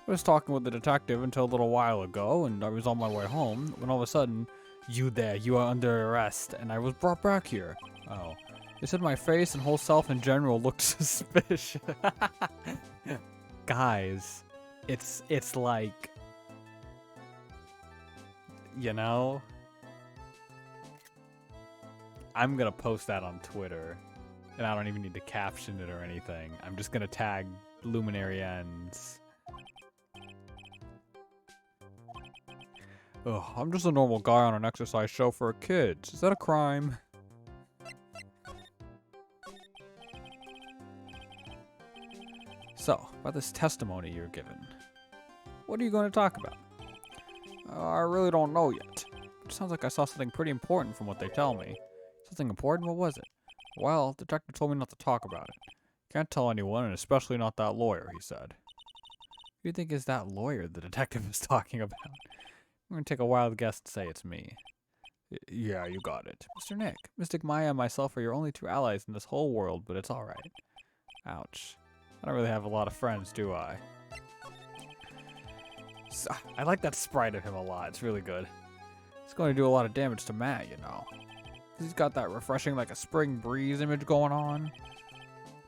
I was talking with the detective until a little while ago, and I was on my way home, when all of a sudden, you are under arrest, and I was brought back here. Oh. They said my face and whole self in general looked suspicious. Guys, it's like You know? I'm gonna post that on Twitter. And I don't even need to caption it or anything. I'm just gonna tag Luminary Ends. Ugh, I'm just a normal guy on an exercise show for kids. Is that a crime? So, about this testimony you're given. What are you going to talk about? I really don't know yet. It sounds like I saw something pretty important from what they tell me. Something important? What was it? Well, the detective told me not to talk about it. Can't tell anyone, and especially not that lawyer, he said. Who do you think is that lawyer the detective is talking about? I'm going to take a wild guess and say it's me. Yeah, you got it. Mr. Nick, Mystic Maya and myself are your only two allies in this whole world, but it's alright. Ouch. I don't really have a lot of friends, do I? So, I like that sprite of him a lot. It's really good. It's going to do a lot of damage to Matt, you know. He's got that refreshing like a spring breeze image going on.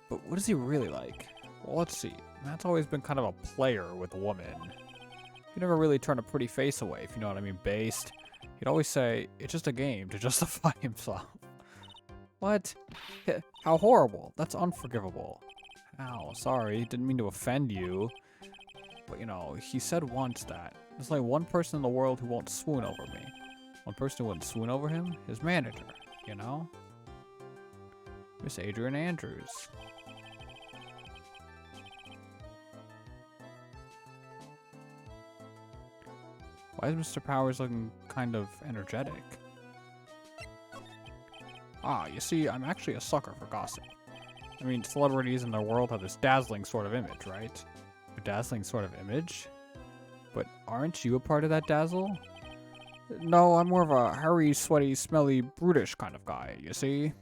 But what is he really like? Well, let's see. Matt's always been kind of a player with women. He never really turned a pretty face away, if you know what I mean, based. He'd always say, it's just a game, to justify himself. What? How horrible. That's unforgivable. Ow, sorry, didn't mean to offend you. But you know, he said once that there's only one person in the world who won't swoon over me. One person who wouldn't swoon over him? His manager, you know? Miss Adrian Andrews. Why is Mr. Powers looking kind of energetic? Ah, you see, I'm actually a sucker for gossip. I mean, celebrities in their world have this dazzling sort of image, right? A dazzling sort of image? But aren't you a part of that dazzle? No, I'm more of a hairy, sweaty, smelly, brutish kind of guy, you see?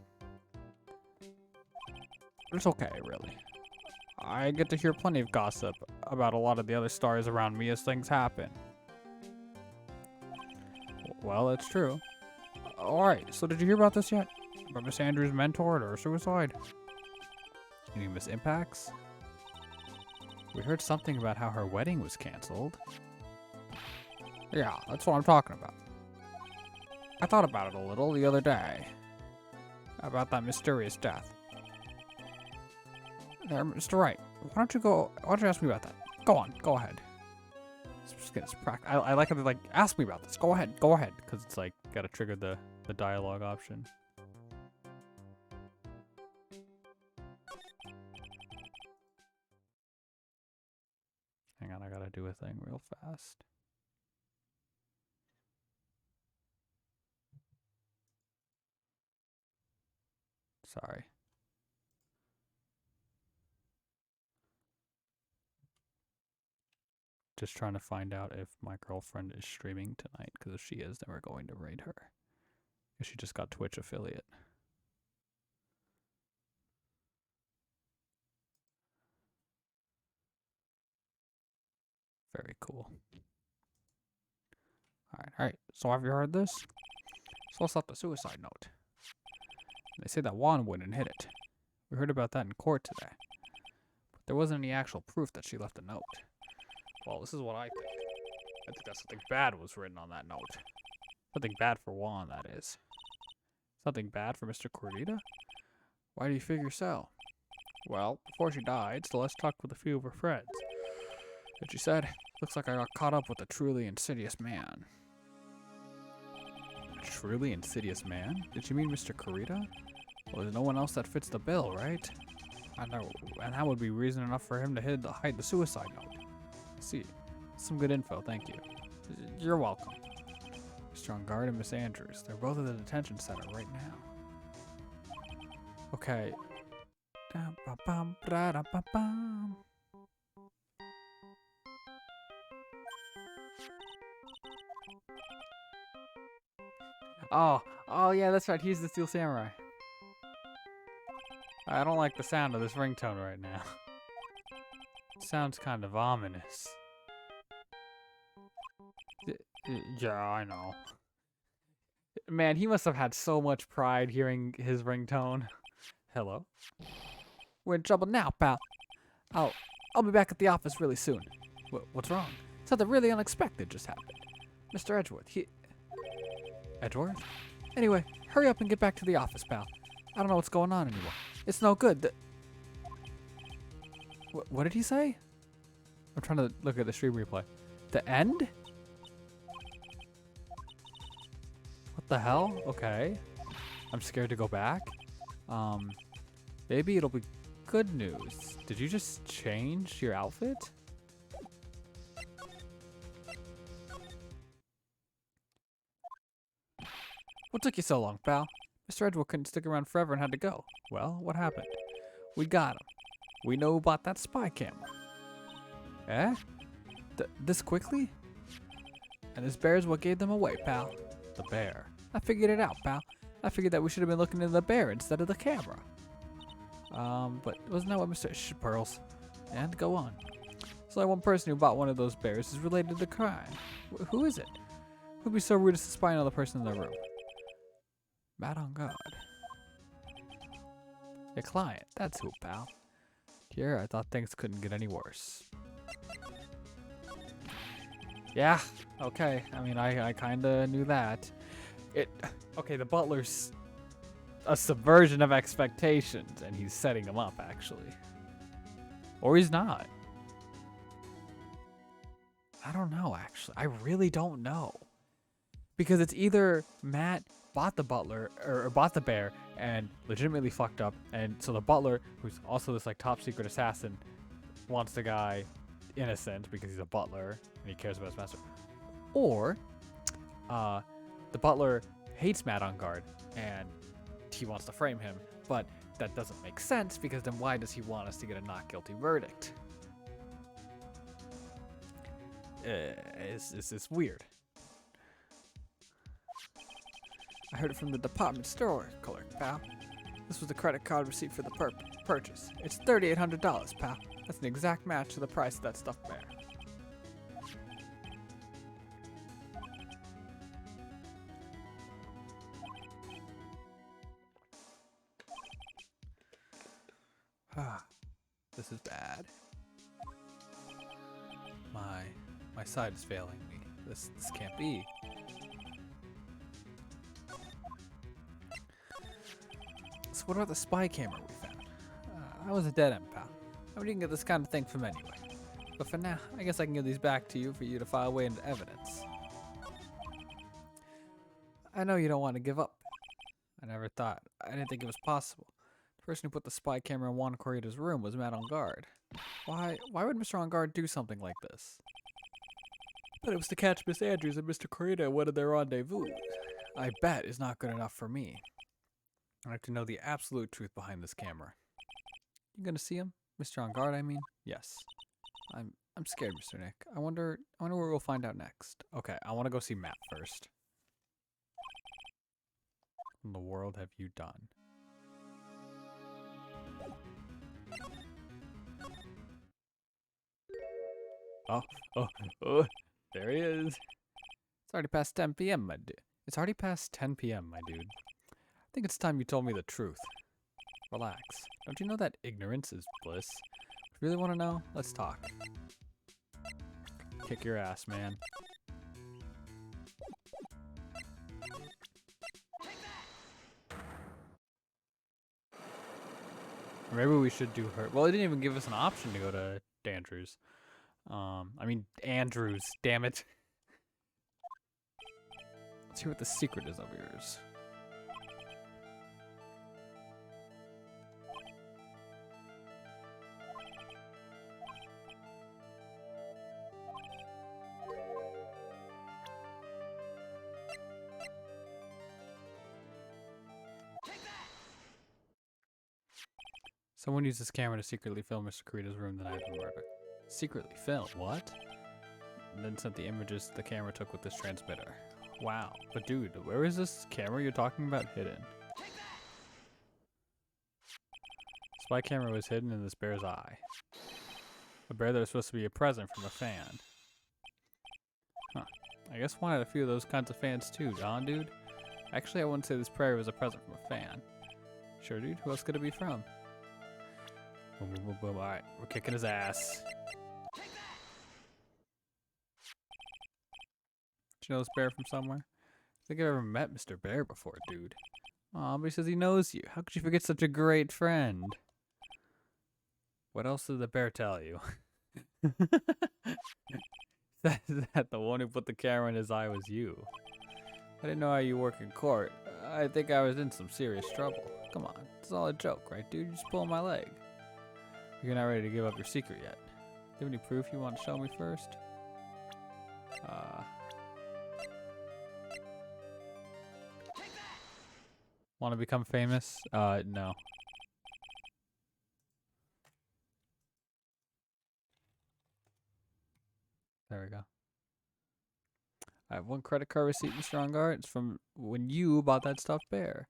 It's okay, really. I get to hear plenty of gossip about a lot of the other stars around me as things happen. Well, that's true. Alright, so did you hear about this yet? About Miss Andrews' mentor or suicide? You mean Miss Impacts? We heard something about how her wedding was canceled. Yeah, that's what I'm talking about. I thought about it a little the other day. About that mysterious death. There, Mr. Wright, why don't you ask me about that? Go on, go ahead. Just get I like how they're like, ask me about this. Go ahead, because it's like gotta trigger the dialogue option. Hang on, I gotta do a thing real fast. Sorry. Just trying to find out if my girlfriend is streaming tonight, because if she is, then we're going to raid her. Because she just got Twitch affiliate. Very cool. Alright. So have you heard this? So let's the suicide note. They say that Juan went and hid it. We heard about that in court today. But there wasn't any actual proof that she left a note. Well, this is what I think. I think that something bad was written on that note. Something bad for Juan, that is. Something bad for Mr. Kurita? Why do you figure so? Well, before she died, Celeste talked with a few of her friends. And she said, looks like I got caught up with a truly insidious man. A truly insidious man? Did you mean Mr. Kurita? Well, there's no one else that fits the bill, right? I know, and that would be reason enough for him to hide the suicide note. See, some good info, thank you. You're welcome. Mr. On Guard and Miss Andrews, they're both at the detention center right now. Okay. Oh yeah, that's right. He's the Steel Samurai. I don't like the sound of this ringtone right now. It sounds kind of ominous. Yeah, I know. Man, he must have had so much pride hearing his ringtone. Hello? We're in trouble now, pal. I'll be back at the office really soon. What's wrong? Something really unexpected just happened. Mr. Edgeworth, Edgeworth? Anyway, hurry up and get back to the office, pal. I don't know what's going on anymore. It's no good. What did he say? I'm trying to look at the stream replay. The end? What the hell? Okay. I'm scared to go back. Maybe it'll be good news. Did you just change your outfit? What took you so long, pal? Mr. Edgeworth couldn't stick around forever and had to go. Well, what happened? We got him. We know who bought that spy camera. Eh? This quickly? And this bear's what gave them away, pal. The bear. I figured it out, pal. I figured that we should have been looking into the bear instead of the camera. But wasn't that what Mr. Pearls? And go on. So only one person who bought one of those bears is related to the crime. Who is it? Who'd be so rude as to spy another person in the room? Mad on God. Your client. That's who, pal. Here, I thought things couldn't get any worse. Yeah, okay. I mean, I kinda knew that. Okay, the butler's a subversion of expectations, and he's setting them up, actually. Or he's not. I don't know, actually. I really don't know. Because it's either Matt bought the butler, or bought the bear, and legitimately fucked up, and so the butler, who's also this like top secret assassin, wants the guy innocent because he's a butler and he cares about his master. Or the butler hates Matt on Guard and he wants to frame him, but that doesn't make sense because then why does he want us to get a not guilty verdict? It's weird. I heard it from the department store clerk, pal. This was the credit card receipt for the purchase. It's $3,800, pal. That's an exact match to the price of that stuffed bear. This is bad. My side is failing me. This can't be. So what about the spy camera we found? I was a dead end, pal. We didn't get this kind of thing from anyway. But for now, I guess I can give these back to you for you to file away into evidence. I know you don't want to give up. I didn't think it was possible. The person who put the spy camera in Juan Corrida's room was Matt on Guard. Why would Mr. On Guard do something like this? But it was to catch Miss Andrews and Mr. Corrida at one of their rendezvous. I bet is not good enough for me. I have to know the absolute truth behind this camera. You gonna see him? Mr. On Guard, I mean? Yes. I'm scared, Mr. Nick. I wonder where we'll find out next. Okay, I want to go see Matt first. What in the world have you done? Oh, there he is. It's already past 10 p.m., my dude. It's already past 10 p.m., my dude. I think it's time you told me the truth. Relax. Don't you know that ignorance is bliss? If you really want to know, let's talk. Kick your ass, man. Maybe we should do her. Well, it didn't even give us an option to go to Andrews. I mean, Andrews, damn it. Let's see what the secret is of yours. Someone used this camera to secretly film Mr. Corrida's room the night of the murder. Secretly film? What? And then sent the images the camera took with this transmitter. Wow. But dude, where is this camera you're talking about hidden? Spy camera was hidden in this bear's eye. A bear that was supposed to be a present from a fan. Huh. I guess one had a few of those kinds of fans too, Don, dude. Actually, I wouldn't say this prairie was a present from a fan. Sure, dude. Who else could it be from? Boom, boom, boom, boom. Alright, we're kicking his ass. Did you know this bear from somewhere? think I've ever met Mr. Bear before, dude. Aw, but he says he knows you. How could you forget such a great friend? What else did the bear tell you? that the one who put the camera in his eye was you. I didn't know how you work in court. I think I was in some serious trouble. Come on, it's all a joke, right, dude? You're just pulling my leg. You're not ready to give up your secret yet. Do you have any proof you want to show me first? Want to become famous? No. There we go. I have one credit card receipt in Strongar. It's from when you bought that stuffed bear.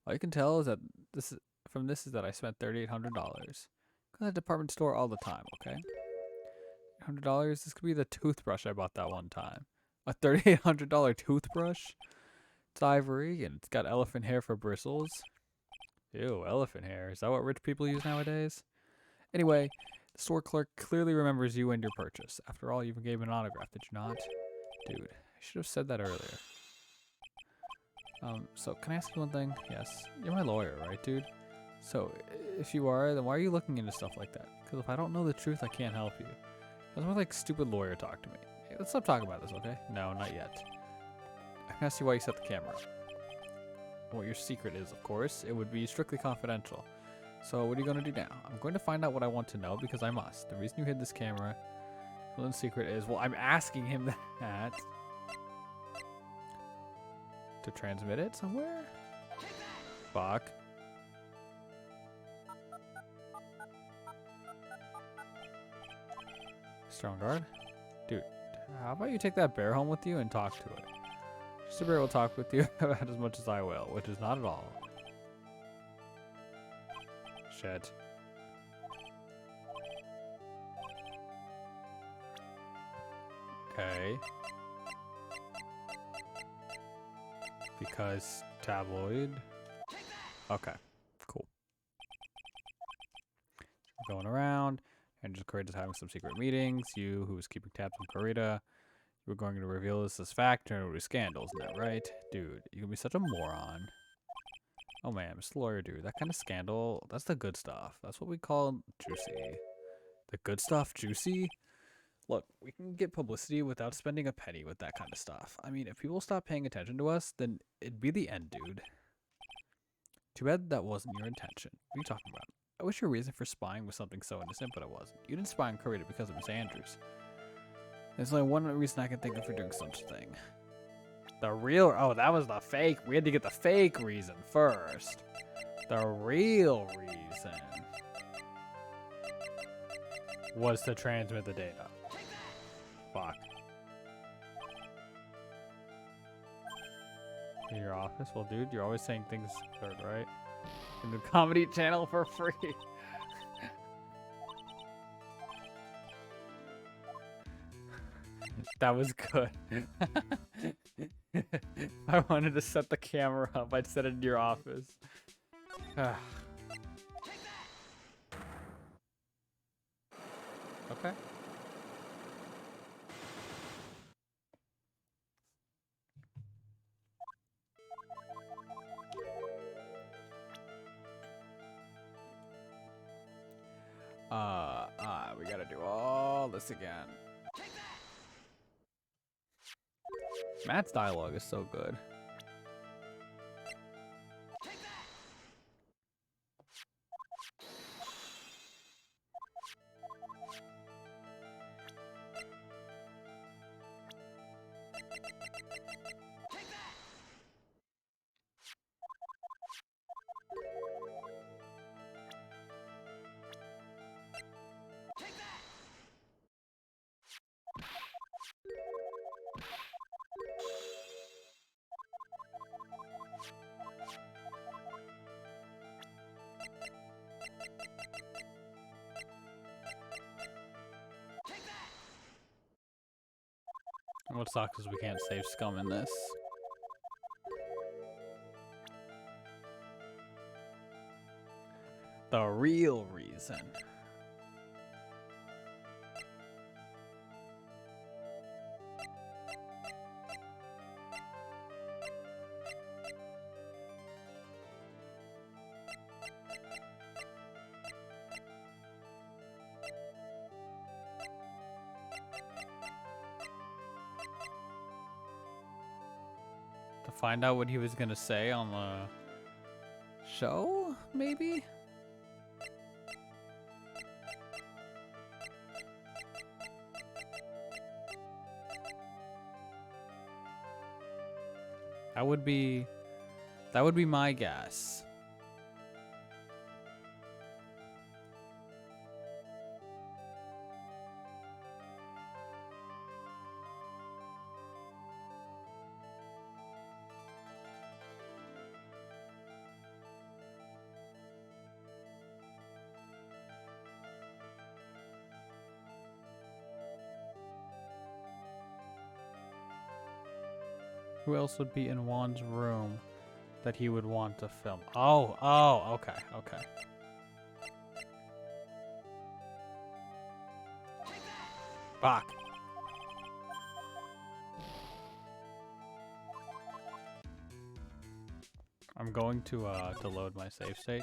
All you can tell is that this is that I spent $3,800. Go to the department store all the time, okay? $100. This could be the toothbrush I bought that one time. A $3,800 toothbrush? It's ivory and it's got elephant hair for bristles. Ew, elephant hair. Is that what rich people use nowadays? Anyway, the store clerk clearly remembers you and your purchase. After all, you even gave him an autograph, did you not? Dude, I should have said that earlier. So can I ask you one thing? Yes. You're my lawyer, right, dude? So, if you are, then why are you looking into stuff like that? Because if I don't know the truth, I can't help you. That's more like stupid lawyer talk to me. Hey, let's stop talking about this, okay? No, not yet. I can ask you why you set the camera up. What your secret is, of course. It would be strictly confidential. So what are you going to do now? I'm going to find out what I want to know because I must. The reason you hid this camera, the secret is, well, I'm asking him that. To transmit it somewhere? Fuck. Strongar? Dude, how about you take that bear home with you and talk to it? Mr. Bear will talk with you about as much as I will, which is not at all. Shit. Okay. Because tabloid. Okay, cool. We're going around, and just Corita's having some secret meetings. You, who was keeping tabs on Corita, you were going to reveal this as fact, and it would be scandals, isn't that right? Dude, you can be such a moron. Oh man, Mr. Lawyer, dude, that kind of scandal, that's the good stuff. That's what we call juicy. The good stuff, juicy? Look, we can get publicity without spending a penny with that kind of stuff. I mean, if people stop paying attention to us, then it'd be the end, dude. Too bad that wasn't your intention. What are you talking about? I wish your reason for spying was something so innocent, but it wasn't. You didn't spy on Corita because of Miss Andrews. There's only one reason I can think of for doing such a thing. The real... Oh, that was the fake. We had to get the fake reason first. The real reason was to transmit the data. Fuck. In your office? Well, dude, you're always saying things third, right? In the comedy channel for free. That was good. I wanted to set the camera up. I'd set it in your office. Okay. We gotta do all this again. Matt's dialogue is so good. What sucks is we can't save scum in this. The real reason. To find out what he was gonna say on the show, maybe? That would be my guess. Who else would be in Juan's room that he would want to film? Oh, okay, okay. Fuck. I'm going to load my save state.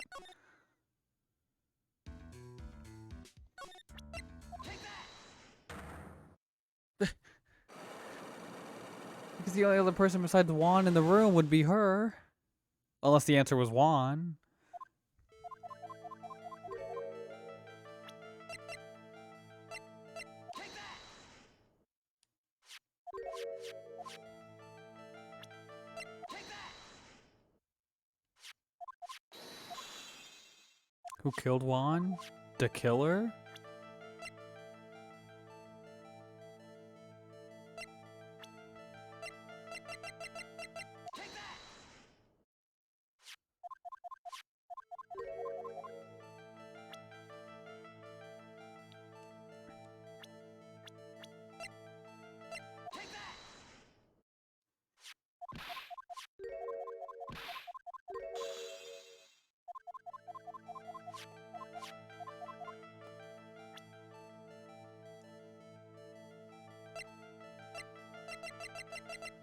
Because the only other person besides Juan in the room would be her. Unless the answer was Juan. Who killed Juan? The killer?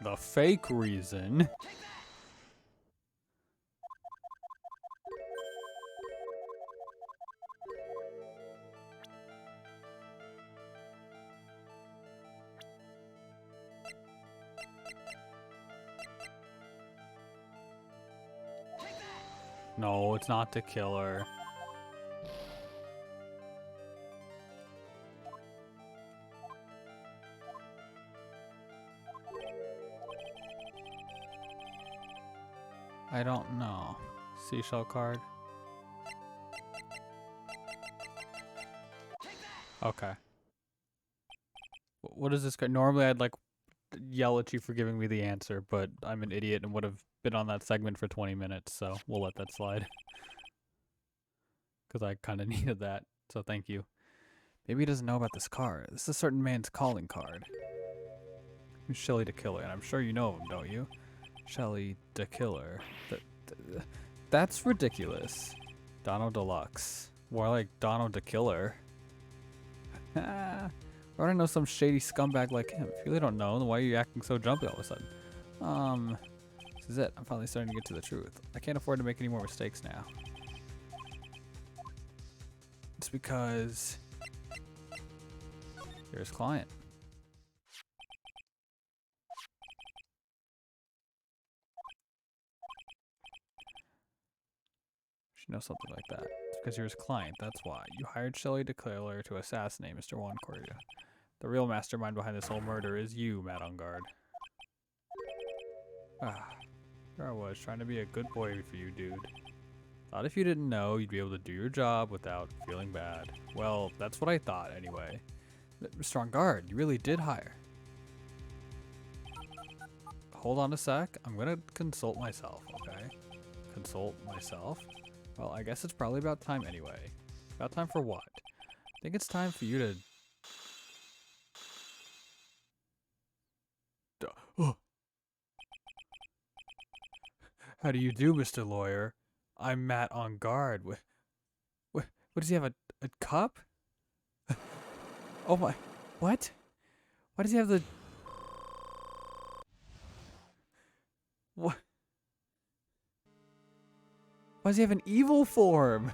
The fake reason. No, it's not the killer. I don't know. Seashell card. Okay. What is this card? Normally I'd like yell at you for giving me the answer, but I'm an idiot and would have been on that segment for 20 minutes, so we'll let that slide. Because I kind of needed that, so thank you. Maybe he doesn't know about this card. This is a certain man's calling card. Who's Shelly the Killer? And I'm sure you know him, don't you? Shelly the Killer. That's ridiculous. Dono Deluxe. More like Dono the Killer. Or I know some shady scumbag like him. If you really don't know, then why are you acting so jumpy all of a sudden? This is it. I'm finally starting to get to the truth. I can't afford to make any more mistakes now. It's because... Here's client. She knows something like that. It's because you're his client, that's why. You hired Shelly the Killer to assassinate Mr. Juan Correa. The real mastermind behind this whole murder is you, Matt on guard. There I was, trying to be a good boy for you, dude. Thought if you didn't know, you'd be able to do your job without feeling bad. Well, that's what I thought, anyway. Mr. on guard, you really did hire. Hold on a sec. I'm gonna consult myself, okay? Consult myself? Well, I guess it's probably about time anyway. About time for what? I think it's time for you to... How do you do, Mr. Lawyer? I'm Matt on guard. What does he have, a cup? Oh my... What? Why does he have the... What? Why does he have an evil form?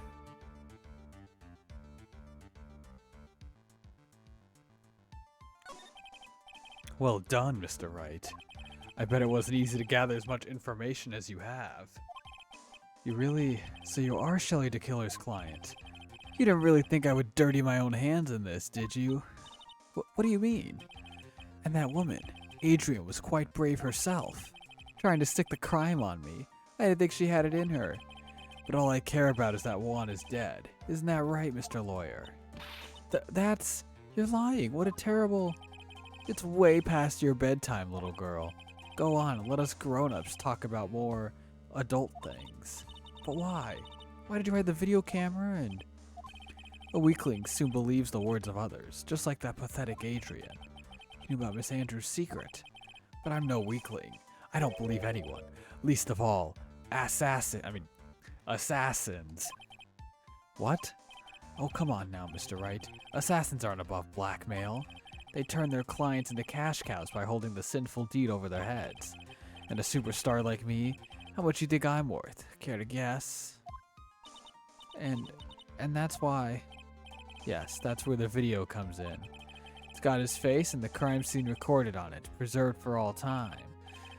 Well done, Mr. Wright. I bet it wasn't easy to gather as much information as you have. So you are Shelly the Killer's client. You didn't really think I would dirty my own hands in this, did you? What do you mean? And that woman, Adrian, was quite brave herself, trying to stick the crime on me. I didn't think she had it in her. But all I care about is that Juan is dead. Isn't that right, Mr. Lawyer? You're lying. What a terrible... It's way past your bedtime, little girl. Go on, let us grown-ups talk about more adult things. But why? Why did you hide the video camera and... A weakling soon believes the words of others, just like that pathetic Adrian. He knew about Miss Andrews' secret. But I'm no weakling. I don't believe anyone. Least of all, assassins. What? Oh, come on now, Mr. Wright. Assassins aren't above blackmail. They turn their clients into cash cows by holding the sinful deed over their heads. And a superstar like me, how much you think I'm worth? Care to guess? And that's why... Yes, that's where the video comes in. It's got his face and the crime scene recorded on it, preserved for all time.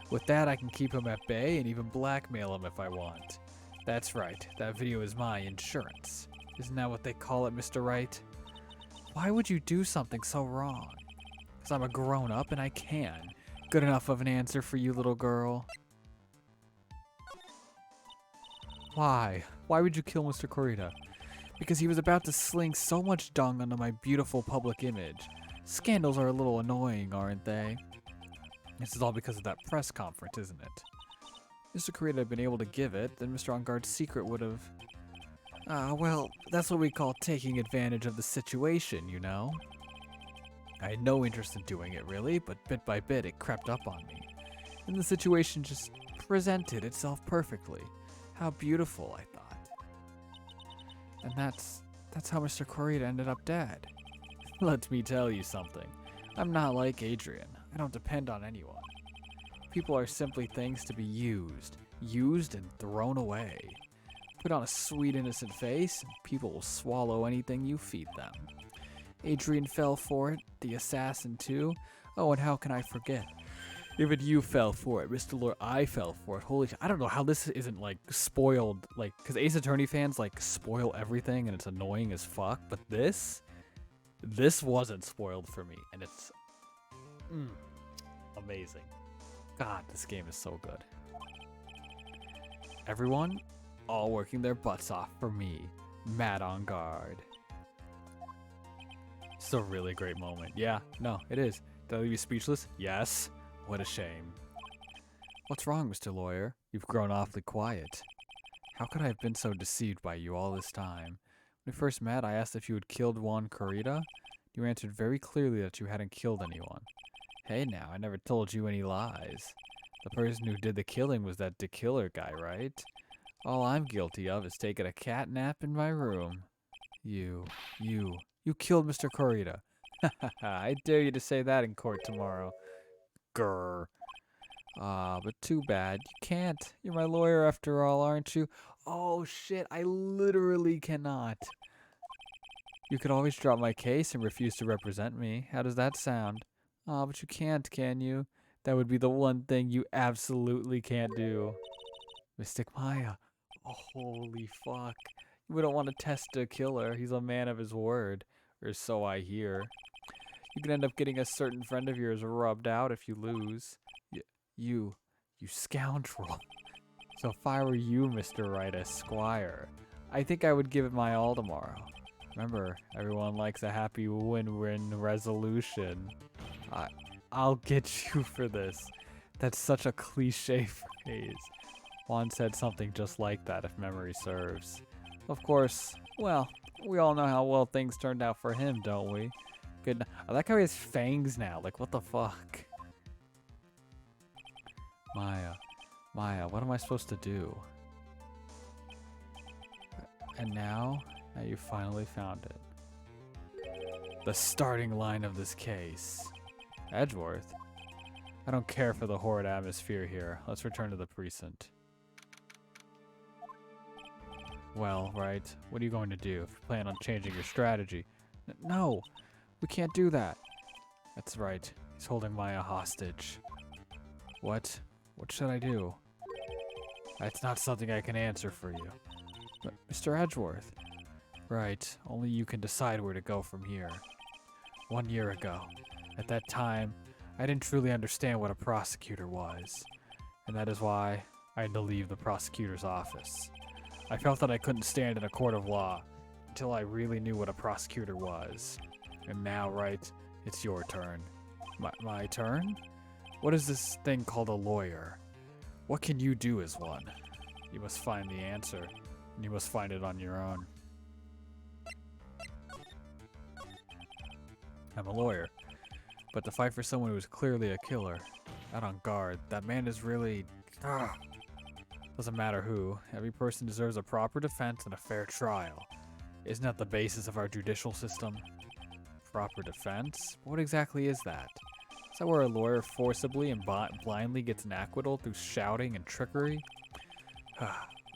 With that, I can keep him at bay and even blackmail him if I want. That's right, that video is my insurance. Isn't that what they call it, Mr. Wright? Why would you do something so wrong? Because I'm a grown-up and I can. Good enough of an answer for you, little girl. Why? Why would you kill Mr. Kurita? Because he was about to sling so much dung onto my beautiful public image. Scandals are a little annoying, aren't they? This is all because of that press conference, isn't it? Mr. Kurita had been able to give it, then Mr. Engarde's secret would have... well, that's what we call taking advantage of the situation, you know? I had no interest in doing it, really, but bit by bit it crept up on me. And the situation just presented itself perfectly. How beautiful, I thought. And that's how Mr. Kurita ended up dead. Let me tell you something. I'm not like Adrian. I don't depend on anyone. People are simply things to be used and thrown away. Put on a sweet innocent face, and people will swallow anything you feed them. Adrian fell for it, the assassin too. Oh, and how can I forget? Even you fell for it, Mr. Lord. I fell for it. Holy shit. I don't know how this isn't, like, spoiled. Like, because Ace Attorney fans, like, spoil everything and it's annoying as fuck. But this wasn't spoiled for me. And it's amazing. God, this game is so good. Everyone, all working their butts off for me, Matt Engarde. It's a really great moment. Yeah, no, it is. Did I leave you speechless? Yes. What a shame. What's wrong, Mr. Lawyer? You've grown awfully quiet. How could I have been so deceived by you all this time? When we first met, I asked if you had killed Juan Kurita. You answered very clearly that you hadn't killed anyone. Hey now, I never told you any lies. The person who did the killing was that killer guy, right? All I'm guilty of is taking a cat nap in my room. You killed Mr. Kurita. I dare you to say that in court tomorrow. Grr. But too bad. You can't. You're my lawyer after all, aren't you? Oh shit, I literally cannot. You could always drop my case and refuse to represent me. How does that sound? But you can't, can you? That would be the one thing you absolutely can't do. Mystic Maya. Oh, holy fuck. You wouldn't want to test a killer. He's a man of his word. Or so I hear. You could end up getting a certain friend of yours rubbed out if you lose. You scoundrel. So if I were you, Mr. Wright Esquire, I think I would give it my all tomorrow. Remember, everyone likes a happy win-win resolution. I'll get you for this. That's such a cliche phrase. Juan said something just like that, if memory serves. Of course, well, we all know how well things turned out for him, don't we? Good. I like how he has fangs now. Like, what the fuck? Maya, what am I supposed to do? And now you finally found it. The starting line of this case. Edgeworth? I don't care for the horrid atmosphere here. Let's return to the precinct. Well, right. What are you going to do if you plan on changing your strategy? No, we can't do that. That's right. He's holding Maya hostage. What? What should I do? That's not something I can answer for you. But Mr. Edgeworth. Right, only you can decide where to go from here. 1 year ago, at that time, I didn't truly understand what a prosecutor was, and that is why I had to leave the prosecutor's office. I felt that I couldn't stand in a court of law until I really knew what a prosecutor was. And now, right, it's your turn. My turn? What is this thing called a lawyer? What can you do as one? You must find the answer, and you must find it on your own. I'm a lawyer, but to fight for someone who is clearly a killer, out on guard, that man is really... Doesn't matter who, every person deserves a proper defense and a fair trial. Isn't that the basis of our judicial system? Proper defense? What exactly is that? Is that where a lawyer forcibly and blindly gets an acquittal through shouting and trickery?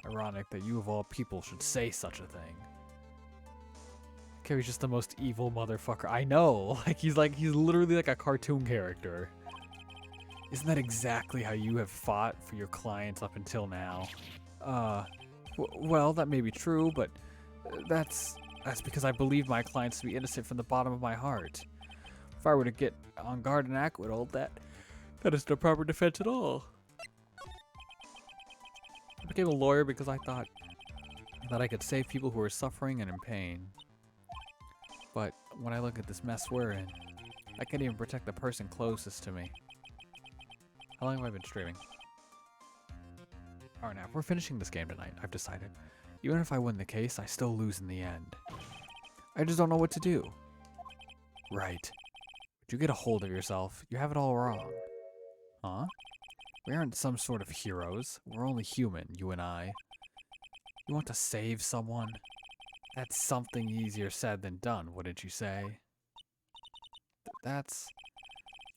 Ironic that you of all people should say such a thing. Carrie's just the most evil motherfucker. I know. He's literally like a cartoon character. Isn't that exactly how you have fought for your clients up until now? Well, that may be true, but that's because I believe my clients to be innocent from the bottom of my heart. If I were to get on guard and acquittal, that is no proper defense at all. I became a lawyer because I thought that I could save people who are suffering and in pain. But when I look at this mess we're in, I can't even protect the person closest to me. How long have I been streaming? Alright, now, if we're finishing this game tonight, I've decided. Even if I win the case, I still lose in the end. I just don't know what to do. Right. Would you get a hold of yourself? You have it all wrong. Huh? We aren't some sort of heroes. We're only human, you and I. You want to save someone? That's something easier said than done, wouldn't you say?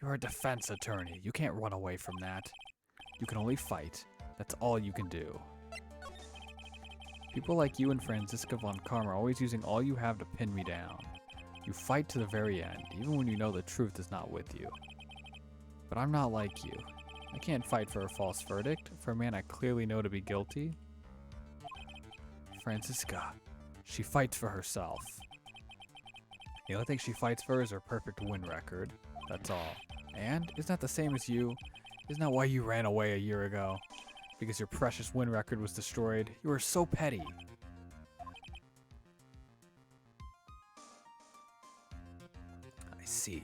You're a defense attorney. You can't run away from that. You can only fight. That's all you can do. People like you and Franziska von Karma are always using all you have to pin me down. You fight to the very end, even when you know the truth is not with you. But I'm not like you. I can't fight for a false verdict, for a man I clearly know to be guilty. Franziska, she fights for herself. The only thing she fights for is her perfect win record. That's all. And isn't that the same as you? Isn't that why you ran away a year ago? Because your precious win record was destroyed? You were so petty. I see.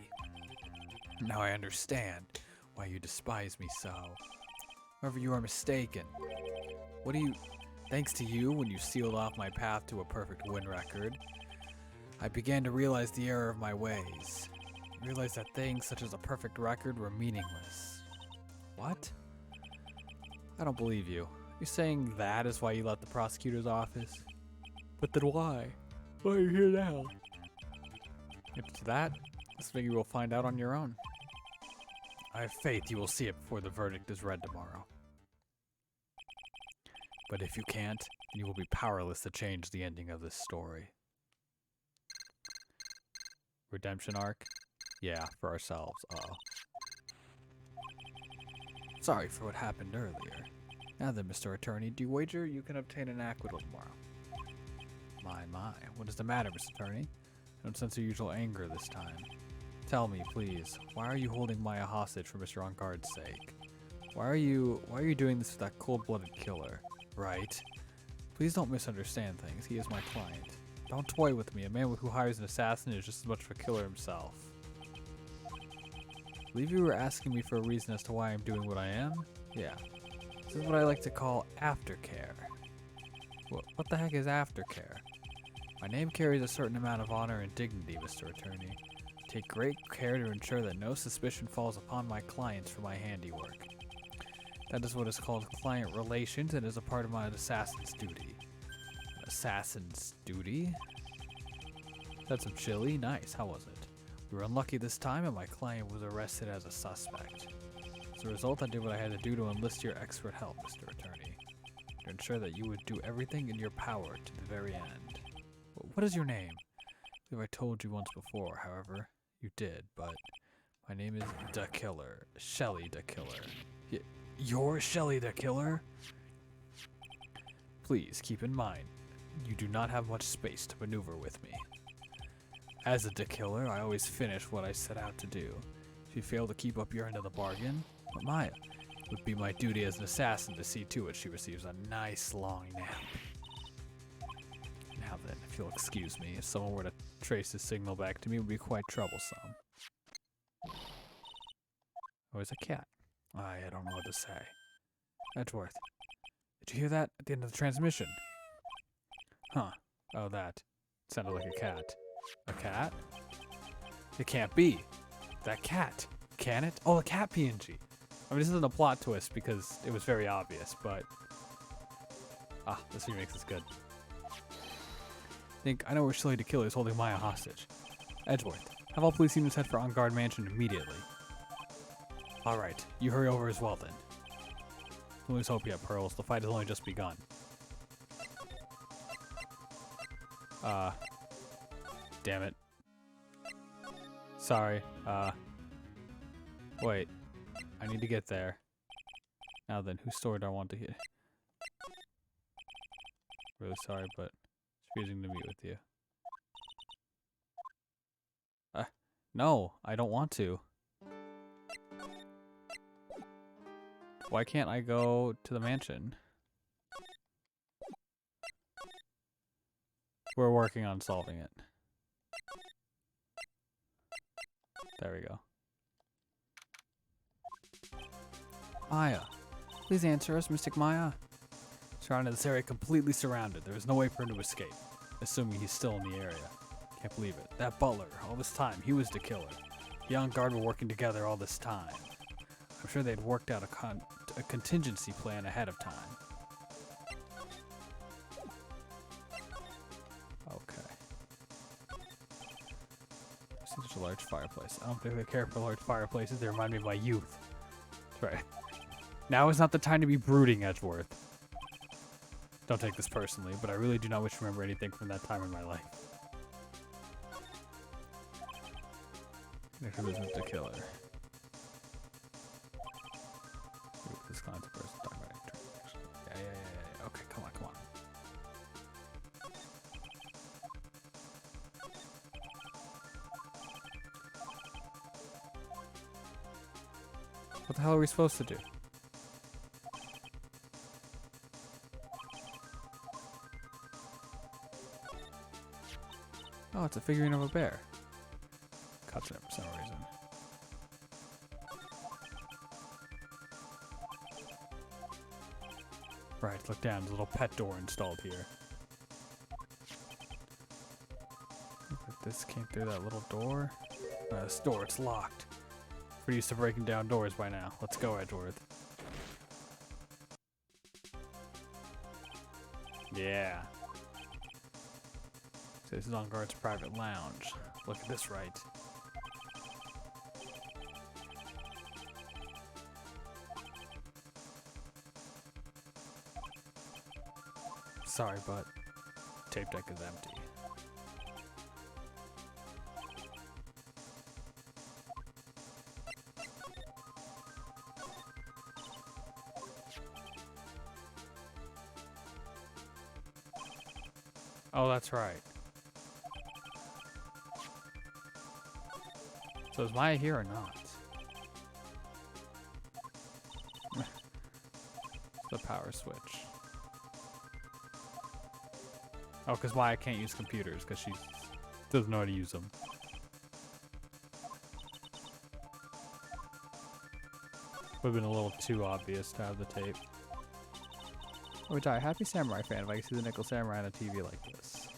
Now I understand why you despise me so. However, you are mistaken. Thanks to you, when you sealed off my path to a perfect win record, I began to realize the error of my ways. I realized that things such as a perfect record were meaningless. What? I don't believe you. You're saying that is why you left the prosecutor's office? But then why? Why are you here now? If it's that, this thing you will find out on your own. I have faith you will see it before the verdict is read tomorrow. But if you can't, then you will be powerless to change the ending of this story. Redemption arc? Yeah, for ourselves. Sorry for what happened earlier. Now then, Mr. Attorney, do you wager you can obtain an acquittal tomorrow? My. What is the matter, Mr. Attorney? I don't sense your usual anger this time. Tell me, please, why are you holding Maya hostage for Mr. Enguarde's sake? Why are you doing this with that cold-blooded killer? Right? Please don't misunderstand things. He is my client. Don't toy with me. A man who hires an assassin is just as much of a killer himself. I believe you were asking me for a reason as to why I'm doing what I am? Yeah. This is what I like to call aftercare. What the heck is aftercare? My name carries a certain amount of honor and dignity, Mr. Attorney. I take great care to ensure that no suspicion falls upon my clients for my handiwork. That is what is called client relations and is a part of my assassin's duty. Assassin's duty? That's some chili. Nice. How was it? We were unlucky this time and my client was arrested as a suspect. As a result, I did what I had to do to enlist your expert help, Mr. Attorney, to ensure that you would do everything in your power to the very end. What is your name? I believe I told you once before, however. You did, but my name is Da Killer. Shelly Da Killer. You're Shelly the killer? Please keep in mind, you do not have much space to maneuver with me. As a killer, I always finish what I set out to do. If you fail to keep up your end of the bargain, but Maya, it would be my duty as an assassin to see to it she receives a nice long nap. Now then, if you'll excuse me, if someone were to trace this signal back to me, it would be quite troublesome. Oh, it's a cat. I don't know what to say. Edgeworth, did you hear that at the end of the transmission? Huh. Oh, that. Sounded like a cat. A cat? It can't be. That cat. Can it? Oh, a cat PNG. I mean, this isn't a plot twist because it was very obvious, but... Ah, this remix is good. I know where Shelly the killer is holding Maya hostage. Edgeworth, have all police units head for On Guard Mansion immediately. Alright, you hurry over as well then. Don't lose hope yet, Pearls. The fight has only just begun. Damn it. Sorry, wait. I need to get there. Now then, whose story do I want to hear? Really sorry, but it's refusing to meet with you. No, I don't want to. Why can't I go to the mansion? We're working on solving it. There we go. Maya, please answer us, Mystic Maya. Surrounded this area, completely surrounded. There is no way for him to escape, assuming he's still in the area. Can't believe it. That butler, all this time, he was the killer. The On Guard were working together all this time. I'm sure they'd worked out a contingency plan ahead of time. Okay. Such a large fireplace. I don't particularly care for large fireplaces. They remind me of my youth. That's right. Now is not the time to be brooding, Edgeworth. Don't take this personally, but I really do not wish to remember anything from that time in my life. Next business to kill her. This client's a person talking about it. Yeah. Okay, come on. What the hell are we supposed to do? Oh, it's a figurine of a bear. Cuts it for some reason. Right, look down. There's a little pet door installed here. Look at this came through that little door. This door, it's locked. We're used to breaking down doors by now. Let's go, Edgeworth. Yeah. So this is On Guard's private lounge. Look at this right. Sorry, but tape deck is empty. Oh, that's right. So is Maya here or not? The power switch. Oh, because Maya can't use computers because she doesn't know how to use them. Would have been a little too obvious to have the tape. I would die a happy samurai fan if I could see the Nickel Samurai on a TV like this.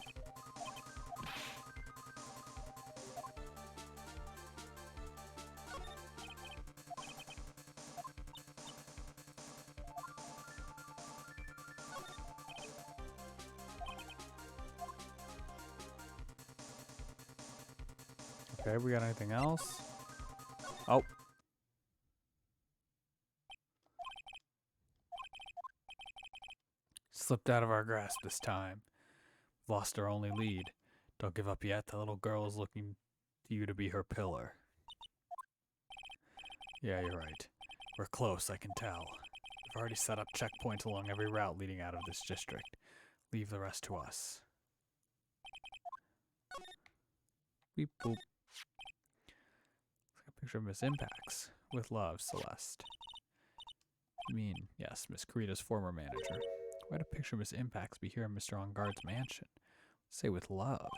Okay, we got anything else? Oh. Slipped out of our grasp this time. Lost our only lead. Don't give up yet. The little girl is looking to you to be her pillar. Yeah, you're right. We're close, I can tell. We've already set up checkpoints along every route leading out of this district. Leave the rest to us. Beep boop. Looks like a picture of Miss Impacts. With love, Celeste. I mean, yes, Miss Karita's former manager. Why'd a picture of Miss Impacts be here in Mr. On Guard's mansion? Say with love.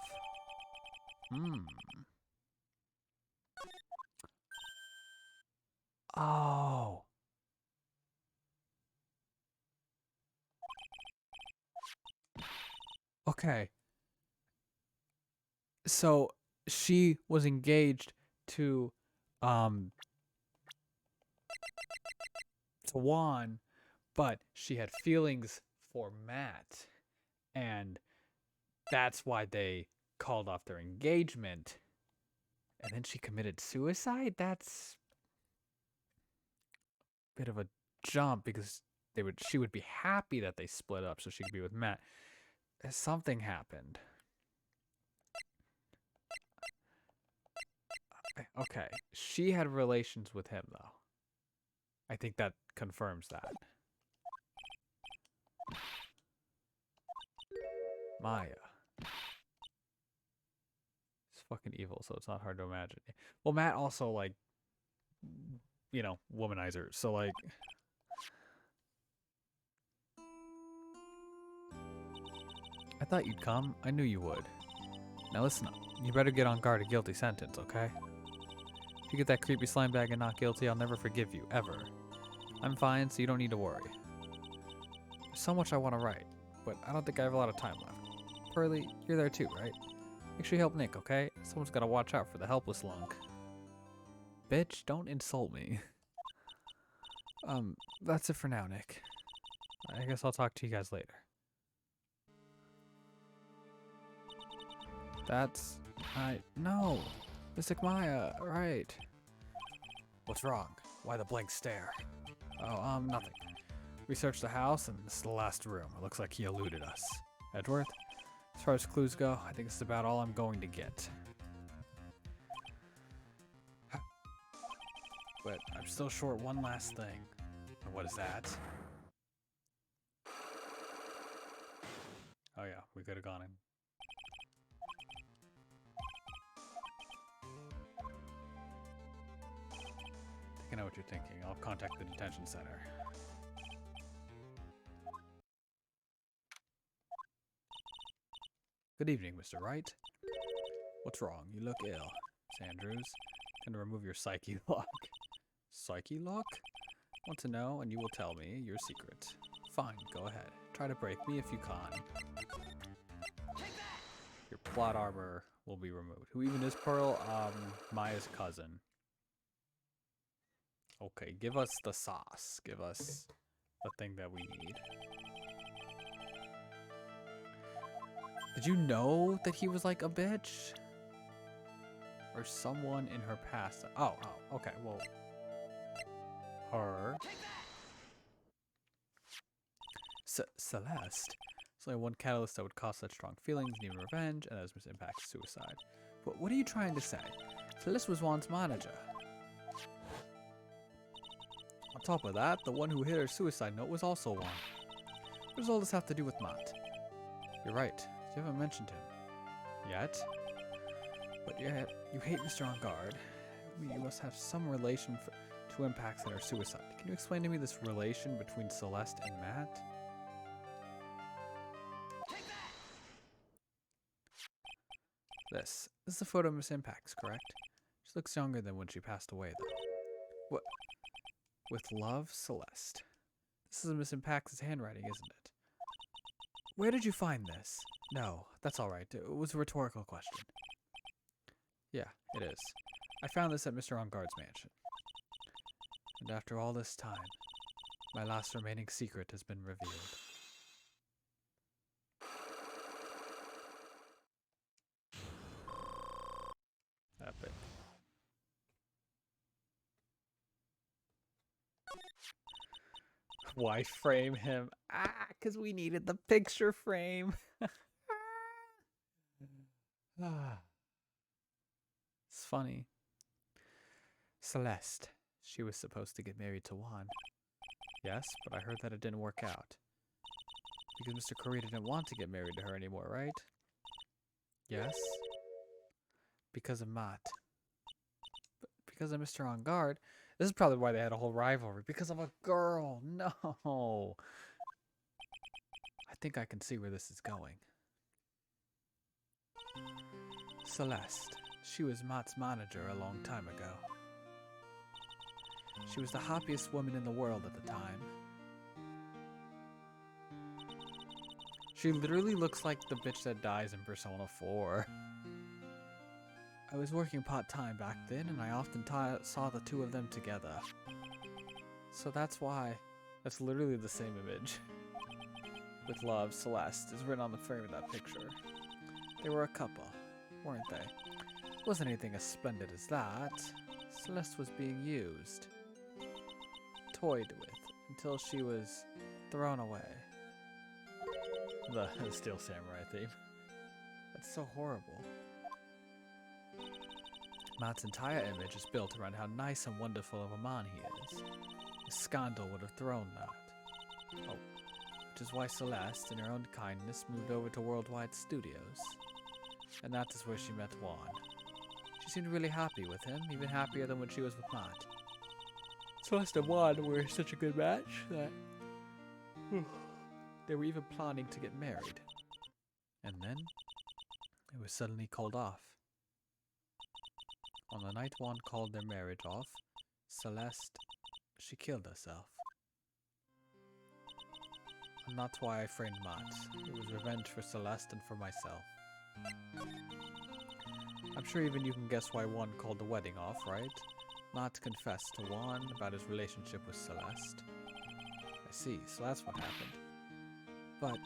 Oh. Okay. So she was engaged to Juan, but she had feelings for Matt, and that's why they called off their engagement. And then she committed suicide? That's a bit of a jump because she would be happy that they split up so she could be with Matt. Something happened. Okay, she had relations with him though. I think that confirms that. Maya. It's fucking evil, so it's not hard to imagine. Well, Matt also, like, you know, womanizer. So, like... I thought you'd come. I knew you would. Now listen up. You better get on guard a guilty sentence, okay? If you get that creepy slime bag and not guilty, I'll never forgive you, ever. I'm fine, so you don't need to worry. There's so much I want to write, but I don't think I have a lot of time left. Pearly, you're there too, right? Make sure you help Nick, okay? Someone's gotta watch out for the helpless lunk. Bitch, don't insult me. That's it for now, Nick. I guess I'll talk to you guys later. That's... No! Mystic Maya, right. What's wrong? Why the blank stare? Oh, nothing. We searched the house, and this is the last room. It looks like he eluded us. Edgeworth? As far as clues go, I think this is about all I'm going to get. But I'm still short one last thing. And what is that? Oh yeah, we could have gone in. I think I know what you're thinking. I'll contact the detention center. Good evening, Mr. Wright. What's wrong? You look ill. Miss Andrews, gonna remove your psyche lock. Psyche lock? Want to know, and you will tell me your secret. Fine, go ahead. Try to break me if you can. Your plot armor will be removed. Who even is Pearl? Maya's cousin. Okay, give us the sauce. Give us the thing that we need. Did you know that he was like a bitch? Or someone in her past? Oh, okay, well. Her. Celeste. There's only one catalyst that would cause such strong feelings, needing revenge, and that is Miss Impact's suicide. But what are you trying to say? Celeste was Juan's manager. On top of that, the one who hit her suicide note was also Juan. What does all this have to do with Matt? You're right. You haven't mentioned him. Yet? But yet, you hate Mr. On Guard. You must have some relation to Impacts and her suicide. Can you explain to me this relation between Celeste and Matt? This is a photo of Miss Impacts, correct? She looks younger than when she passed away, though. What? With love, Celeste. This is Miss Impacts' handwriting, isn't it? Where did you find this? No, that's all right. It was a rhetorical question. Yeah, it is. I found this at Mr. On Guard's mansion. And after all this time, my last remaining secret has been revealed. Epic. Why frame him? Because we needed the picture frame. It's funny. Celeste. She was supposed to get married to Juan. Yes, but I heard that it didn't work out. Because Mr. Korea didn't want to get married to her anymore, right? Yes. Because of Matt. But because of Mr. On Guard. This is probably why they had a whole rivalry. Because of a girl. No. I think I can see where this is going. Celeste. She was Matt's manager a long time ago. She was the happiest woman in the world at the time. She literally looks like the bitch that dies in Persona 4. I was working part-time back then, and I often saw the two of them together. So that's why. That's literally the same image. With love, Celeste is written on the frame of that picture. They were a couple, weren't they? Wasn't anything as splendid as that. Celeste was being used. Toyed with, until she was thrown away. The Steel Samurai theme. That's so horrible. Matt's entire image is built around how nice and wonderful of a man he is. A scandal would have thrown that. Oh, which is why Celeste, in her own kindness, moved over to Worldwide Studios. And that is where she met Juan. She seemed really happy with him, even happier than when she was with Matt. Celeste and Juan were such a good match that they were even planning to get married. And then it was suddenly called off. On the night Juan called their marriage off, Celeste, she killed herself. And that's why I framed Matt. It was revenge for Celeste and for myself. I'm sure even you can guess why Juan called the wedding off, right? Matt confessed to Juan about his relationship with Celeste. I see, so that's what happened. But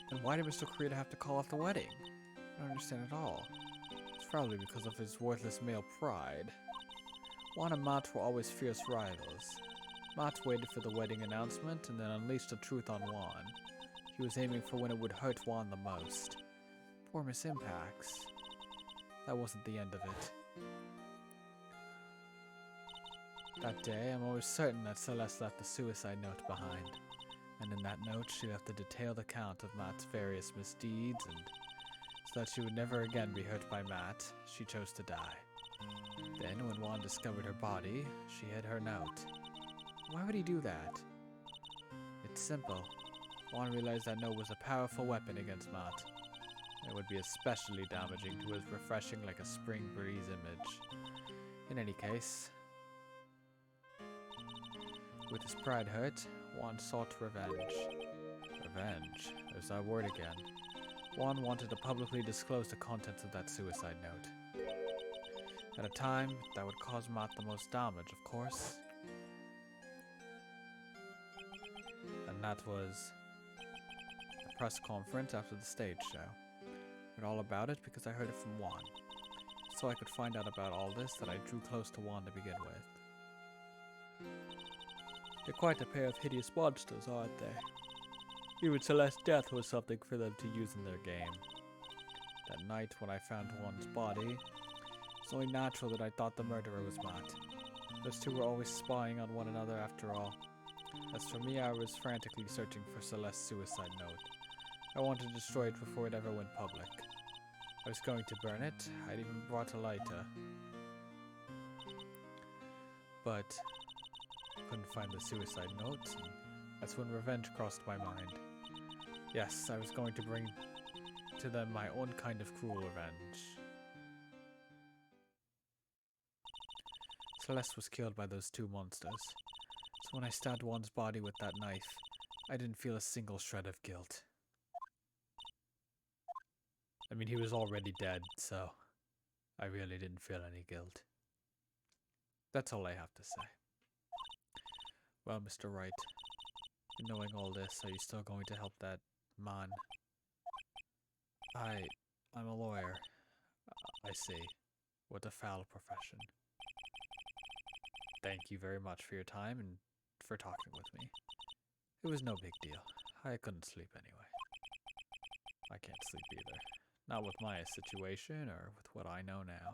then why did Mr. Korea have to call off the wedding? I don't understand at all. It's probably because of his worthless male pride. Juan and Matt were always fierce rivals. Matt waited for the wedding announcement and then unleashed the truth on Juan. He was aiming for when it would hurt Juan the most. Poor Miss Impax. That wasn't the end of it. That day, I'm always certain that Celeste left a suicide note behind. And in that note, she left a detailed account of Matt's various misdeeds, and so that she would never again be hurt by Matt, she chose to die. Then, when Juan discovered her body, she hid her note. Why would he do that? It's simple. Juan realized that note was a powerful weapon against Matt. It would be especially damaging to his refreshing like a spring breeze image. In any case, with his pride hurt, Juan sought revenge. Revenge? There's that word again. Juan wanted to publicly disclose the contents of that suicide note. At a time that would cause Matt the most damage, of course. And that was a press conference after the stage show. I heard all about it because I heard it from Juan. So I could find out about all this that I drew close to Juan to begin with. They're quite a pair of hideous monsters, aren't they? Even Celeste's death was something for them to use in their game. That night when I found Juan's body, it's only natural that I thought the murderer was Matt. Those two were always spying on one another after all. As for me, I was frantically searching for Celeste's suicide note. I wanted to destroy it before it ever went public. I was going to burn it. I'd even brought a lighter. But couldn't find the suicide note, and that's when revenge crossed my mind. Yes, I was going to bring to them my own kind of cruel revenge. Celeste was killed by those two monsters, so when I stabbed Juan's body with that knife, I didn't feel a single shred of guilt. I mean, he was already dead, so I really didn't feel any guilt. That's all I have to say. Well, Mr. Wright, knowing all this, are you still going to help that man? I'm a lawyer. I see. What a foul profession. Thank you very much for your time and for talking with me. It was no big deal. I couldn't sleep anyway. I can't sleep either. Not with my situation or with what I know now.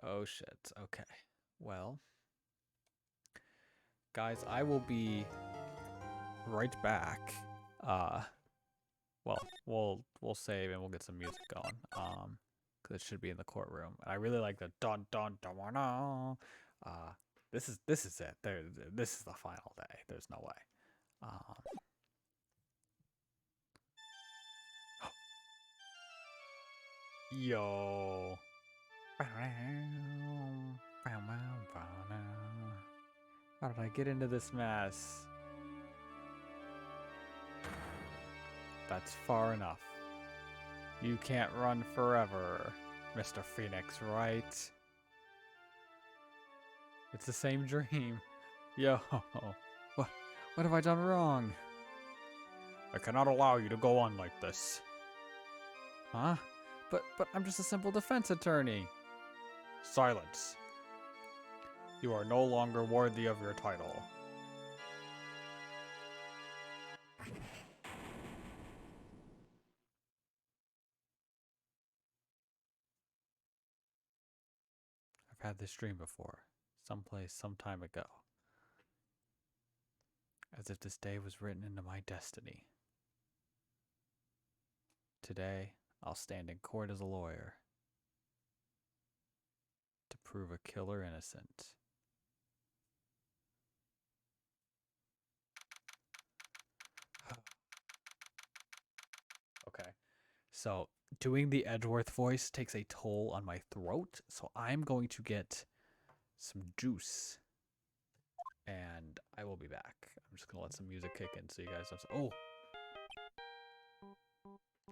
Oh shit. Okay. Well, guys, I will be right back. Uh, well, we'll save and we'll get some music going. Cause it should be in the courtroom. I really like the dun dun dun dun. Dun. This is it. This is the final day. There's no way. Yo. How did I get into this mess? That's far enough. You can't run forever, Mr. Phoenix, right? It's the same dream. Yo, what have I done wrong? I cannot allow you to go on like this. Huh? But I'm just a simple defense attorney. Silence. You are no longer worthy of your title. I've had this dream before, someplace, some time ago. As if this day was written into my destiny. Today, I'll stand in court as a lawyer to prove a killer innocent. Okay. So, doing the Edgeworth voice takes a toll on my throat, so I'm going to get some juice. And I will be back. I'm just going to let some music kick in so you guys don't... Oh!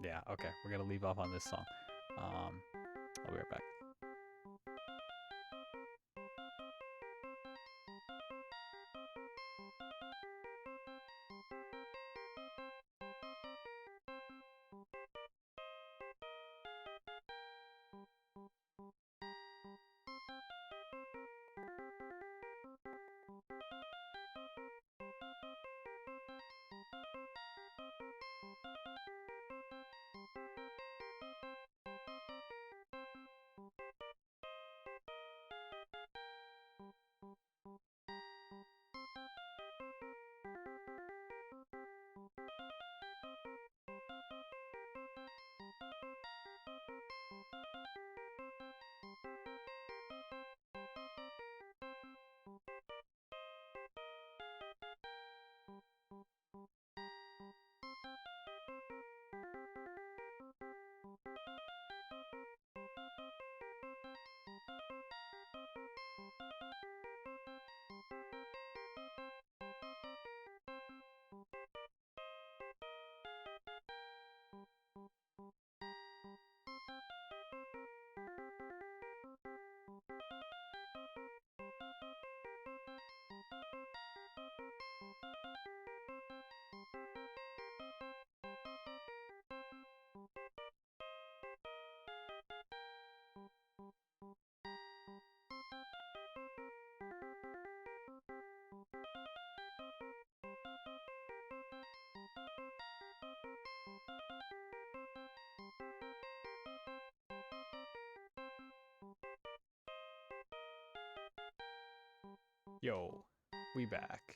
Yeah, okay. We're going to leave off on this song. I'll be right back. Yo, we back.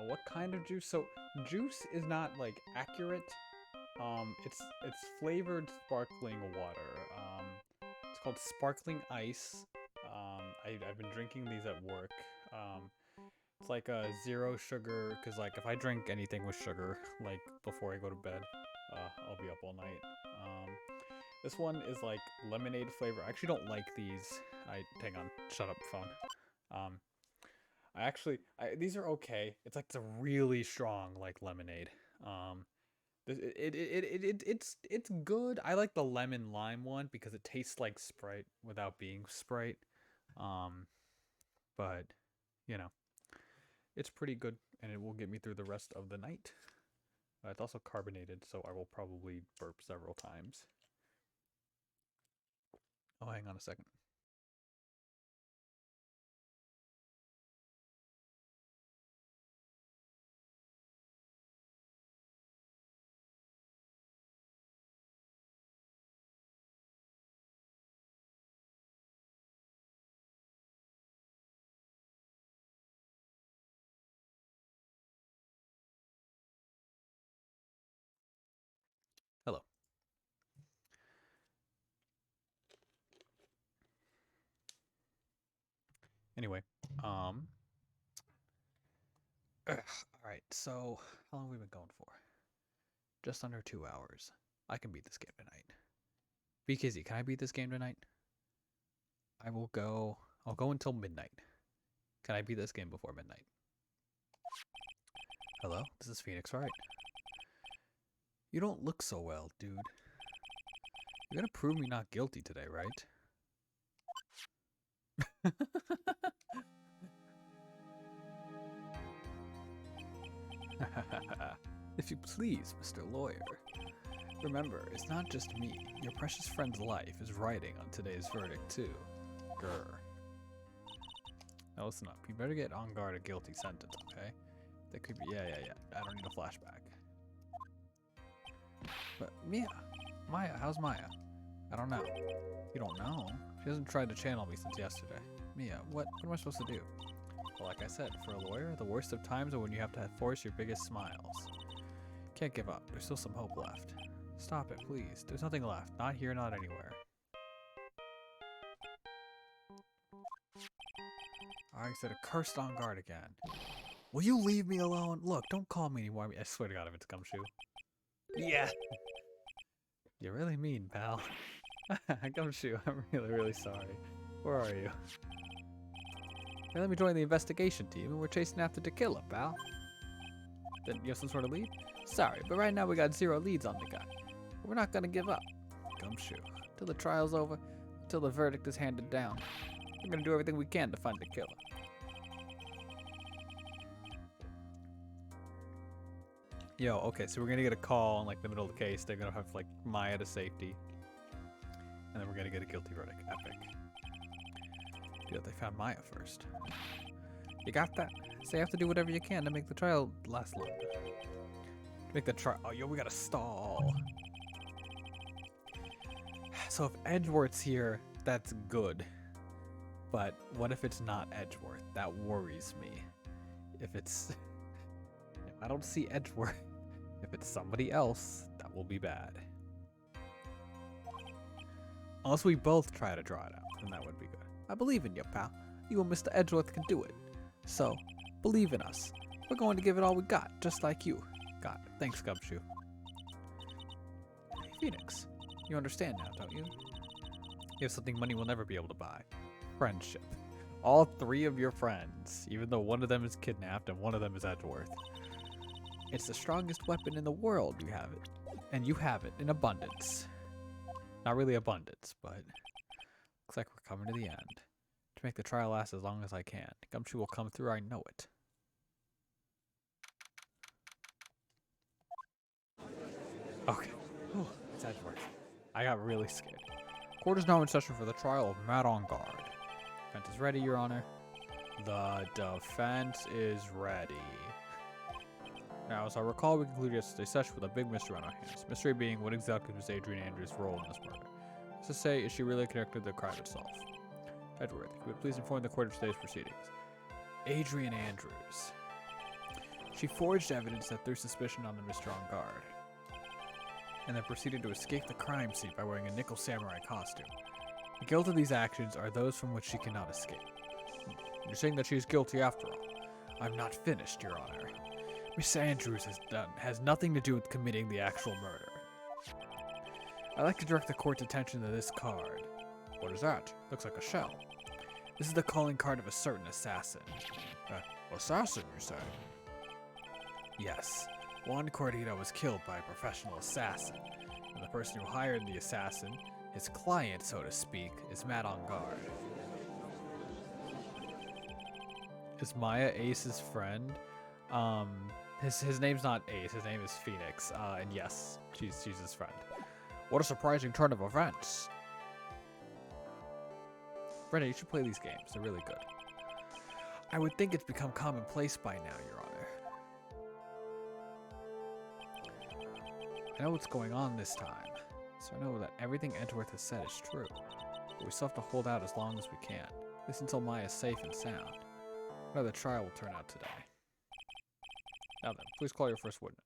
What kind of juice? So, juice is not, like, accurate. It's flavored sparkling water. It's called sparkling ice. I've been drinking these at work. It's like a zero sugar, because, like, if I drink anything with sugar, like, before I go to bed, I'll be up all night. This one is, like, lemonade flavor. I actually don't like these. Hang on. Shut up, phone. These are okay. It's like, it's a really strong, like, lemonade. It's good. I like the lemon lime one because it tastes like Sprite without being Sprite. But you know, it's pretty good and it will get me through the rest of the night. It's also carbonated, so I will probably burp several times. Oh, hang on a second. Anyway, alright, so how long have we been going for? Just under 2 hours. I can beat this game tonight. BKZ, can I beat this game tonight? I'll go until midnight. Can I beat this game before midnight? Hello? This is Phoenix, right? You don't look so well, dude. You're gonna prove me not guilty today, right? If you please, Mr. Lawyer. Remember, it's not just me. Your precious friend's life is riding on today's verdict, too. Grr. Now listen up. You better get on guard a guilty sentence, okay? That could be... Yeah. I don't need a flashback. But Maya, how's Maya? I don't know. You don't know? She hasn't tried to channel me since yesterday. Mia, what am I supposed to do? Well, like I said, for a lawyer, the worst of times are when you have to force your biggest smiles. Can't give up. There's still some hope left. Stop it, please. There's nothing left. Not here, not anywhere. I said cursed on guard again. Will you leave me alone? Look, don't call me anymore. I swear to God, if it's Gumshoe. Yeah. You're really mean, pal. Gumshoe, I'm really sorry. Where are you? Hey, let me join the investigation team, and we're chasing after Tequila, pal. Then you have some sort of lead? Sorry, but right now we got 0 leads on the guy. We're not gonna give up. Gumshoe. Till the trial's over, till the verdict is handed down. We're gonna do everything we can to find Tequila. Yo, okay, so we're gonna get a call in like the middle of the case. They're gonna have like Maya to safety. And then we're gonna get a guilty verdict. Epic. Dude, they found Maya first. You got that? So you have to do whatever you can to make the trial last longer. Make the trial. Oh, yo, we gotta stall. So if Edgeworth's here, that's good. But what if it's not Edgeworth? That worries me. If it's... If I don't see Edgeworth, if it's somebody else, that will be bad. Unless we both try to draw it out, then that would be good. I believe in you, pal. You and Mr. Edgeworth can do it. So, believe in us. We're going to give it all we got, just like you. Got it. Thanks, Gumshoe. Hey, Phoenix. You understand now, don't you? You have something money will never be able to buy. Friendship. All 3 of your friends, even though one of them is kidnapped and one of them is Edgeworth. It's the strongest weapon in the world, you have it. And you have it in abundance. Not really abundance, but looks like we're coming to the end. To make the trial last as long as I can. Gumshoe will come through, I know it. Okay. Whew, it's Edgeworth. I got really scared. Court is now in session for the trial of Matt on guard. Defense is ready, Your Honor. The defense is ready. Now, as I recall, we concluded yesterday's session with a big mystery on our hands. Mystery being, what exactly was Adrian Andrews' role in this murder? As to say, is she really connected to the crime itself? Edgeworth, if you would please inform the court of today's proceedings. Adrian Andrews. She forged evidence that threw suspicion on the Mr. on guard, and then proceeded to escape the crime scene by wearing a nickel samurai costume. The guilt of these actions are those from which she cannot escape. You're saying that she is guilty after all. I'm not finished, Your Honor. Miss Andrews has nothing to do with committing the actual murder. I'd like to direct the court's attention to this card. What is that? Looks like a shell. This is the calling card of a certain assassin. Assassin, you say? Yes. Juan Cordito was killed by a professional assassin, and the person who hired the assassin, his client, so to speak, is Matt on guard. Is Maya Ace's friend? His name's not Ace, his name is Phoenix, and yes, she's his friend. What a surprising turn of events. Brenda, you should play these games, they're really good. I would think it's become commonplace by now, Your Honor. I know what's going on this time, so I know that everything Edgeworth has said is true. But we still have to hold out as long as we can, at least until Maya's safe and sound. How the trial will turn out today. Now then, please call your first witness.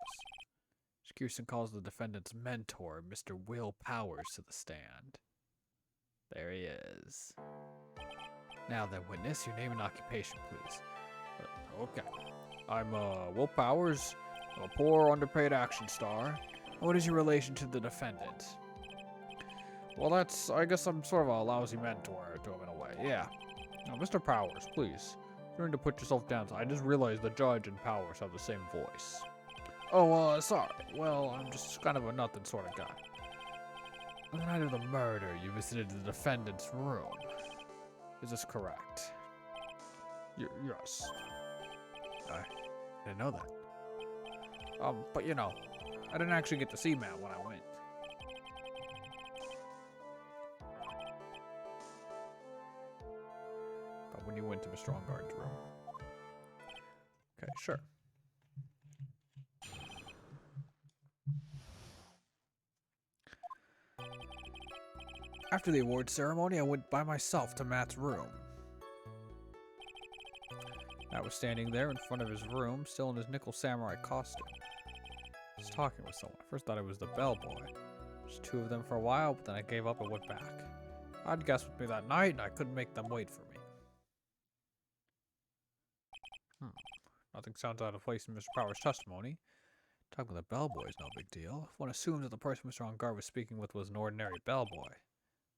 Kirsten calls the defendant's mentor, Mr. Will Powers, to the stand. There he is. Now then, witness, your name and occupation, please. Okay. I'm, Will Powers. I'm a poor, underpaid action star. What is your relation to the defendant? Well, I guess I'm sort of a lousy mentor to him in a way, yeah. Now, Mr. Powers, please. You need to put yourself down. I just realized the judge and Powers have the same voice. Oh, sorry. Well, I'm just kind of a nothing sort of guy. On the night of the murder, you visited the defendant's room. Is this correct? Yes. I didn't know that. But you know, I didn't actually get to see Matt when I went. But when you went to Mr. Enguarde's room. Okay, sure. After the award ceremony, I went by myself to Matt's room. Matt was standing there in front of his room, still in his nickel samurai costume. He was talking with someone. I first thought it was the bellboy. There's two of them for a while, but then I gave up and went back. I'd guess with me that night, and I couldn't make them wait for me. Nothing sounds out of place in Mr. Powers' testimony. Talking with a bellboy is no big deal. One assumes that the person Mr. Enguarde was speaking with was an ordinary bellboy.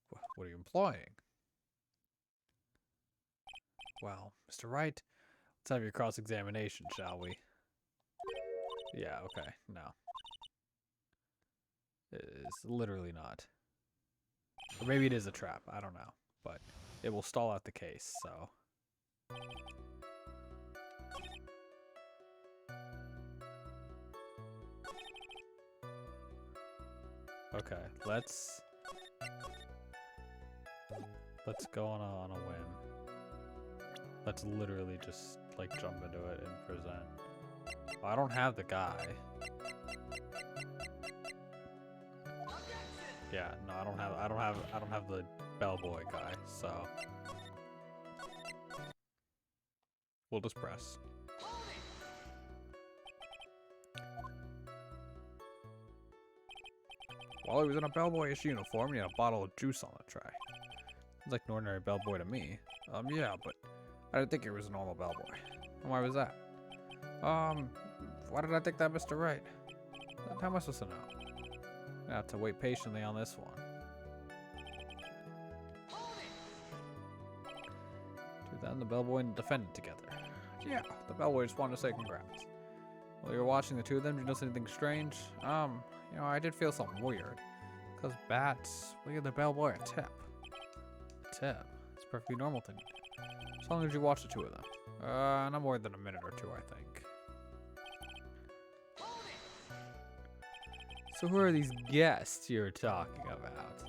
What are you implying? Well, Mr. Wright, let's have your cross-examination, shall we? Yeah, okay, no. It's literally not. Or maybe it is a trap, I don't know. But it will stall out the case, so... Okay, let's go on a whim. Let's literally just like jump into it and present. Oh, I don't have the guy. Yeah, no, I don't have the bellboy guy, so we'll just press. While he was in a bellboyish uniform, he had a bottle of juice on the tray. Sounds like an ordinary bellboy to me. Yeah, but I didn't think he was a normal bellboy. Why was that? Why did I think that, Mr. Wright? How am I supposed to know? I have to wait patiently on this one. Then the bellboy and the defendant together. Yeah, the bellboy just wanted to say congrats. While you were watching the two of them, did you notice anything strange? You know, I did feel something weird. Because bats, we give the bellboy a tip. Tip? It's a perfectly normal thing. As long as you watch the two of them. Not more than a minute or two, I think. So who are these guests you're talking about?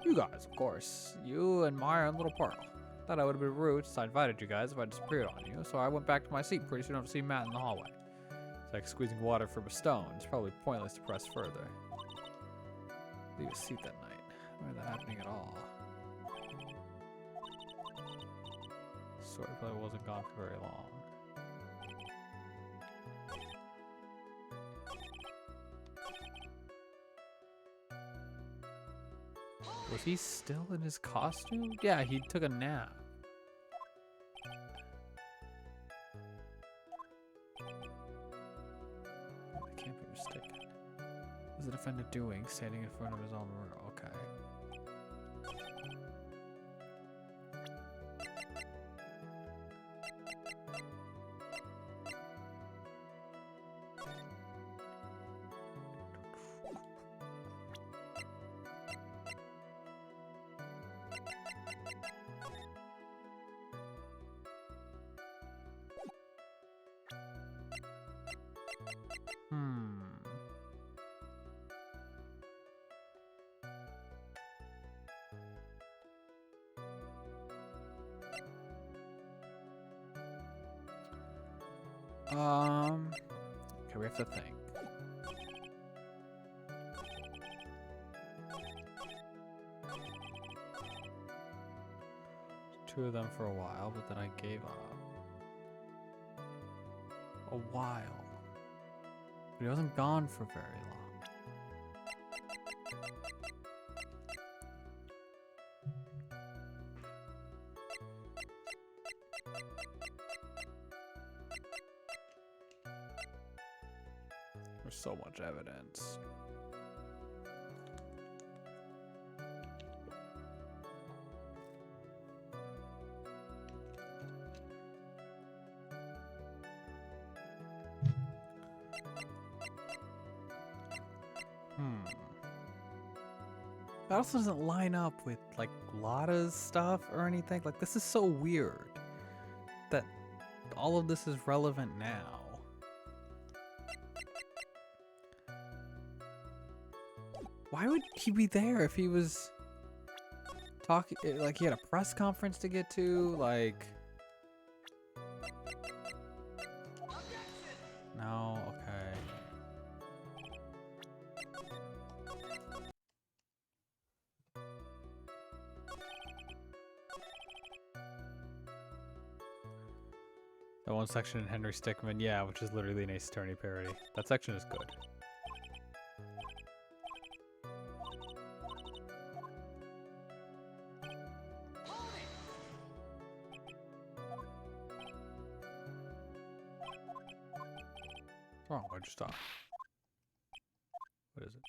You guys, of course. You and Maya and Little Pearl. Thought I would have been rude since I invited you guys if I disappeared on you, so I went back to my seat. Pretty soon I don't see Matt in the hallway. It's like squeezing water from a stone. It's probably pointless to press further. Leave a seat that night. Why is that happening at all? Story probably wasn't gone for very long. Was he still in his costume? Yeah, he took a nap. I can't be mistaken. What is the defendant doing standing in front of his own mirror? Okay. Okay, we have to think. Two of them for a while, but then I gave up. A while. But he wasn't gone for very long. There's so much evidence. That also doesn't line up with like Lotta's stuff or anything. Like, this is so weird that all of this is relevant now. Why would he be there if he was talking, like he had a press conference to get to, like... No, okay. That one section in Henry Stickmin, yeah, which is literally an Ace Attorney parody. That section is good. Oh, why'd you stop? What is it?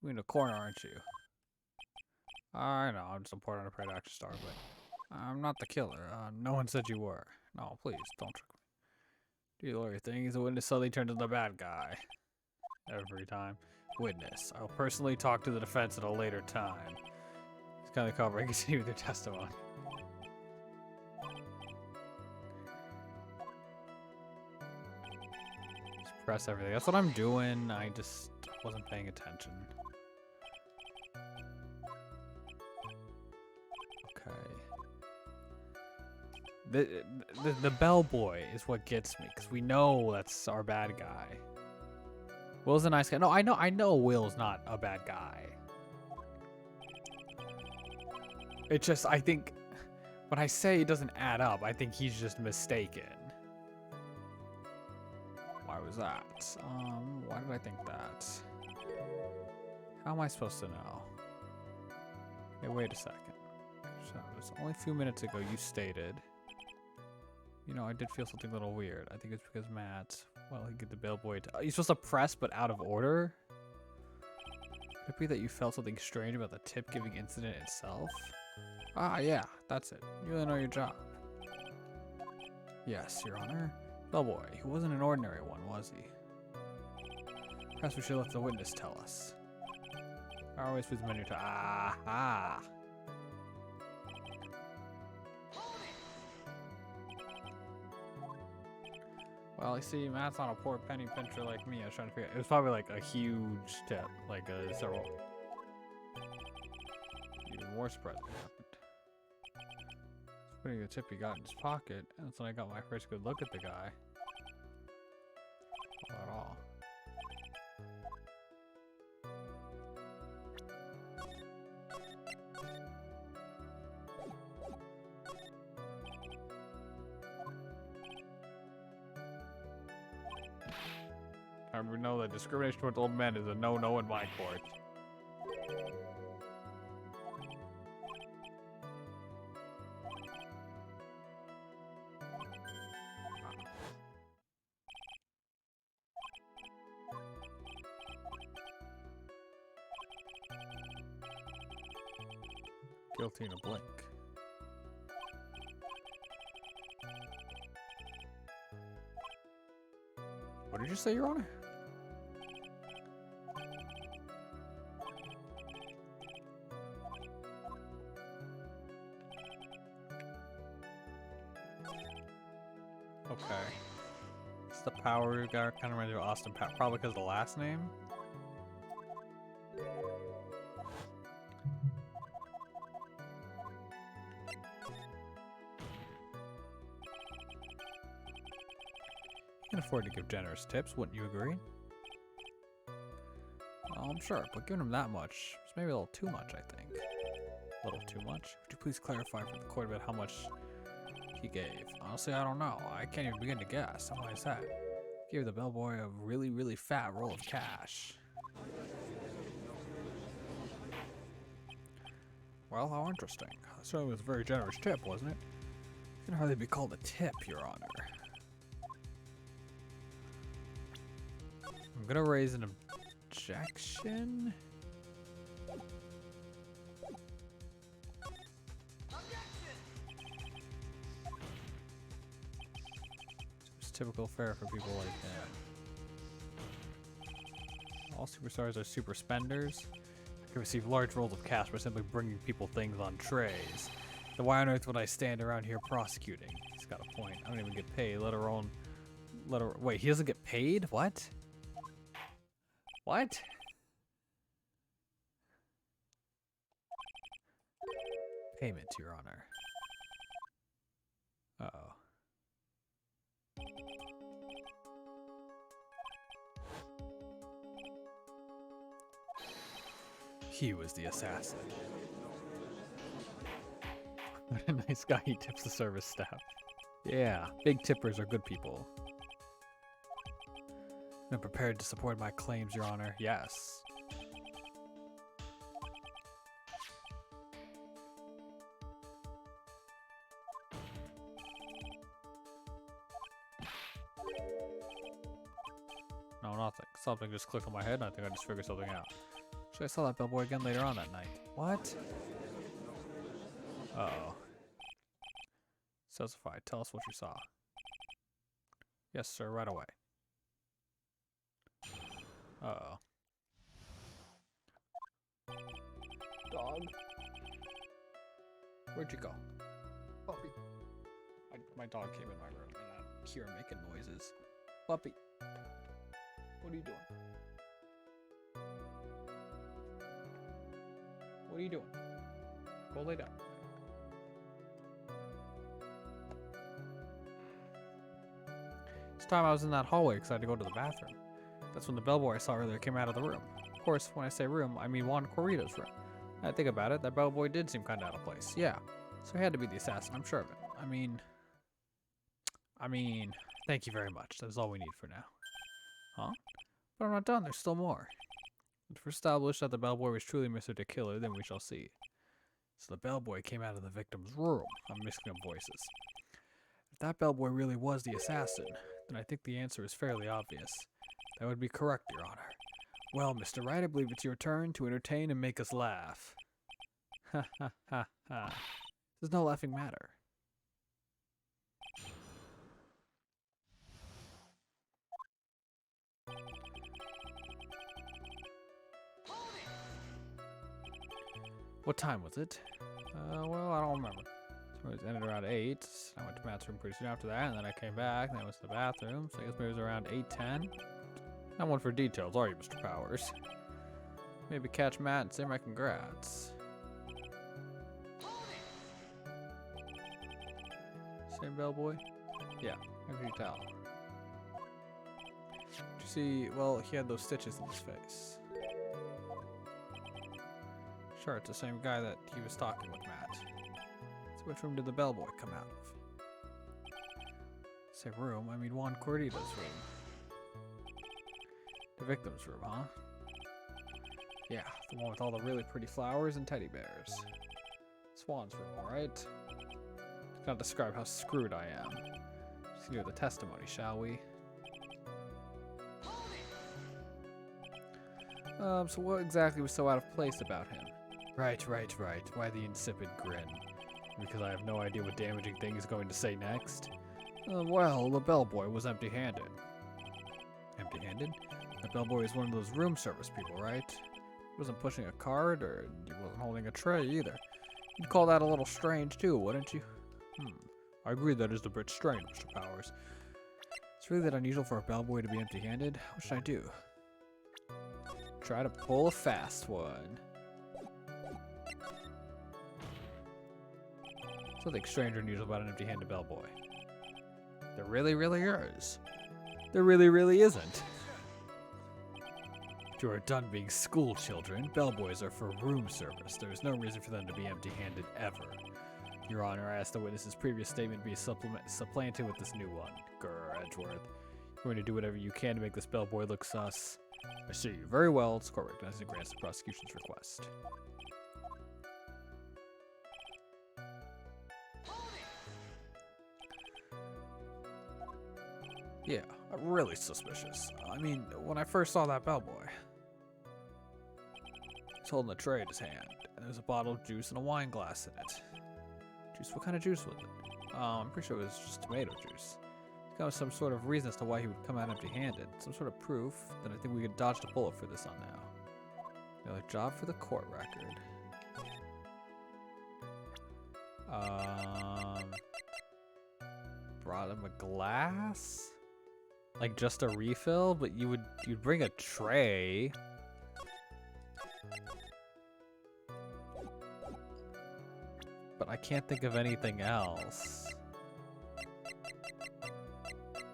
You're in the corner, aren't you? I know, I'm just a port on a Pride Action Star, but I'm not the killer. No one said you were. No, please, don't trick me. Do you lawyer thing? He's a witness, suddenly turns into the bad guy. Every time. Witness. I'll personally talk to the defense at a later time. He's kind of covering, continue their testimony. Press everything. That's what I'm doing. I just wasn't paying attention. Okay. The bellboy is what gets me, because we know that's our bad guy. Will's a nice guy. No, I know Will's not a bad guy. It's just, I think when I say it doesn't add up, I think he's just mistaken. Why was that? Why did I think that? How am I supposed to know? Hey, wait a second. So, it was only a few minutes ago you stated, you know, I did feel something a little weird. I think it's because Matt, well, he get the bellboy to, you're supposed to press but out of order? Could it be that you felt something strange about the tip-giving incident itself? Ah, yeah, that's it. You really know your job. Yes, Your Honor. Bellboy, he wasn't an ordinary one, was he? Perhaps we should let the witness tell us. I always put the menu to aha. Well, you see, Matt's not a poor penny pincher like me. I was trying to figure out. It was probably like a huge tip, like several. Even more surprising happened. He's putting the tip he got in his pocket, and that's when I got my first good look at the guy. Not at all. I know that discrimination towards old men is a no-no in my court. Guilty in a blink. What did you say, Your Honor? Okay. It's the power guy, kind of reminds me of Austin Powers, probably because of the last name. You can afford to give generous tips, wouldn't you agree? Well, I'm sure, but giving him that much is maybe a little too much, I think. A little too much? Would you please clarify for the court about how much he gave? Honestly, I don't know. I can't even begin to guess. Why is that? He gave the bellboy a really, really fat roll of cash. Well, how interesting. That certainly was a very generous tip, wasn't it? It can hardly be called a tip, Your Honor. I'm gonna raise an objection. It's typical fare for people like that. All superstars are super spenders. Can receive large rolls of cash by simply bringing people things on trays. Then why on earth would I stand around here prosecuting? He's got a point. I don't even get paid, let alone... Wait, he doesn't get paid? What? What? Payment, Your Honor. Uh-oh. He was the assassin. What a nice guy, he tips the service staff. Yeah, big tippers are good people. I'm prepared to support my claims, Your Honor. Yes. No, nothing. Something just clicked on my head and I think I just figured something out. Actually, I saw that bellboy again later on that night. What? Uh-oh. Specify. Tell us what you saw. Yes, sir. Right away. Uh-oh. Dog. Where'd you go? Puppy. My dog came in my room and I hear him making noises. Puppy. What are you doing? What are you doing? Go lay down. This time I was in that hallway because I had to go to the bathroom. That's when the bellboy I saw earlier came out of the room. Of course, when I say room, I mean Juan Corrida's room. Now I think about it, that bellboy did seem kind of out of place. Yeah, so he had to be the assassin, I'm sure of it. I mean, thank you very much. That's all we need for now. Huh? But I'm not done, there's still more. If we're established that the bellboy was truly Mr. the Killer, then we shall see. So the bellboy came out of the victim's room. I'm mixing up voices. If that bellboy really was the assassin, then I think the answer is fairly obvious. That would be correct, Your Honor. Well, Mr. Wright, I believe it's your turn to entertain and make us laugh. Ha ha ha ha. There's no laughing matter. What time was it? Well, I don't remember. So it ended around 8. I went to Matt's room pretty soon after that, and then I came back, and I went to the bathroom, so I guess maybe it was around 8:10. Not one for details, are you, Mr. Powers? Maybe catch Matt and say my congrats. Same bellboy? Yeah, how could you tell? Did you see, well, he had those stitches in his face. Sure, it's the same guy that he was talking with Matt. So which room did the bellboy come out of? Say room, I mean Juan Corrida's room. The victim's room, huh? Yeah, the one with all the really pretty flowers and teddy bears. Swan's room, alright? Gotta describe how screwed I am. Let's hear the testimony, shall we? So what exactly was so out of place about him? Right. Why the insipid grin? Because I have no idea what damaging thing he's going to say next? Well, the bellboy was empty-handed. Empty-handed? The bellboy is one of those room service people, right? He wasn't pushing a cart, or he wasn't holding a tray either. You'd call that a little strange too, wouldn't you? I agree that is a bit strange, Mr. Powers. It's really that unusual for a bellboy to be empty-handed. What should I do? Try to pull a fast one. Something strange or unusual about an empty-handed bellboy. There really is. There really isn't. If you are done being school children, bellboys are for room service. There is no reason for them to be empty-handed ever. Your Honor, I ask the witness's previous statement be supplanted with this new one. Grr, Edgeworth. You're going to do whatever you can to make this bellboy look sus. I see you. Very well. This court recognizes and grants the prosecution's request. Yeah, Really suspicious. I mean, when I first saw that bellboy, he's holding a tray in his hand, and there's a bottle of juice and a wine glass in it. Juice? What kind of juice was it? I'm pretty sure it was just tomato juice. There's got some sort of reason as to why he would come out empty-handed. Some sort of proof. Then I think we could dodge the bullet for this on now. Another job for the court record. Brought him a glass? Like just a refill, but you'd bring a tray. But I can't think of anything else.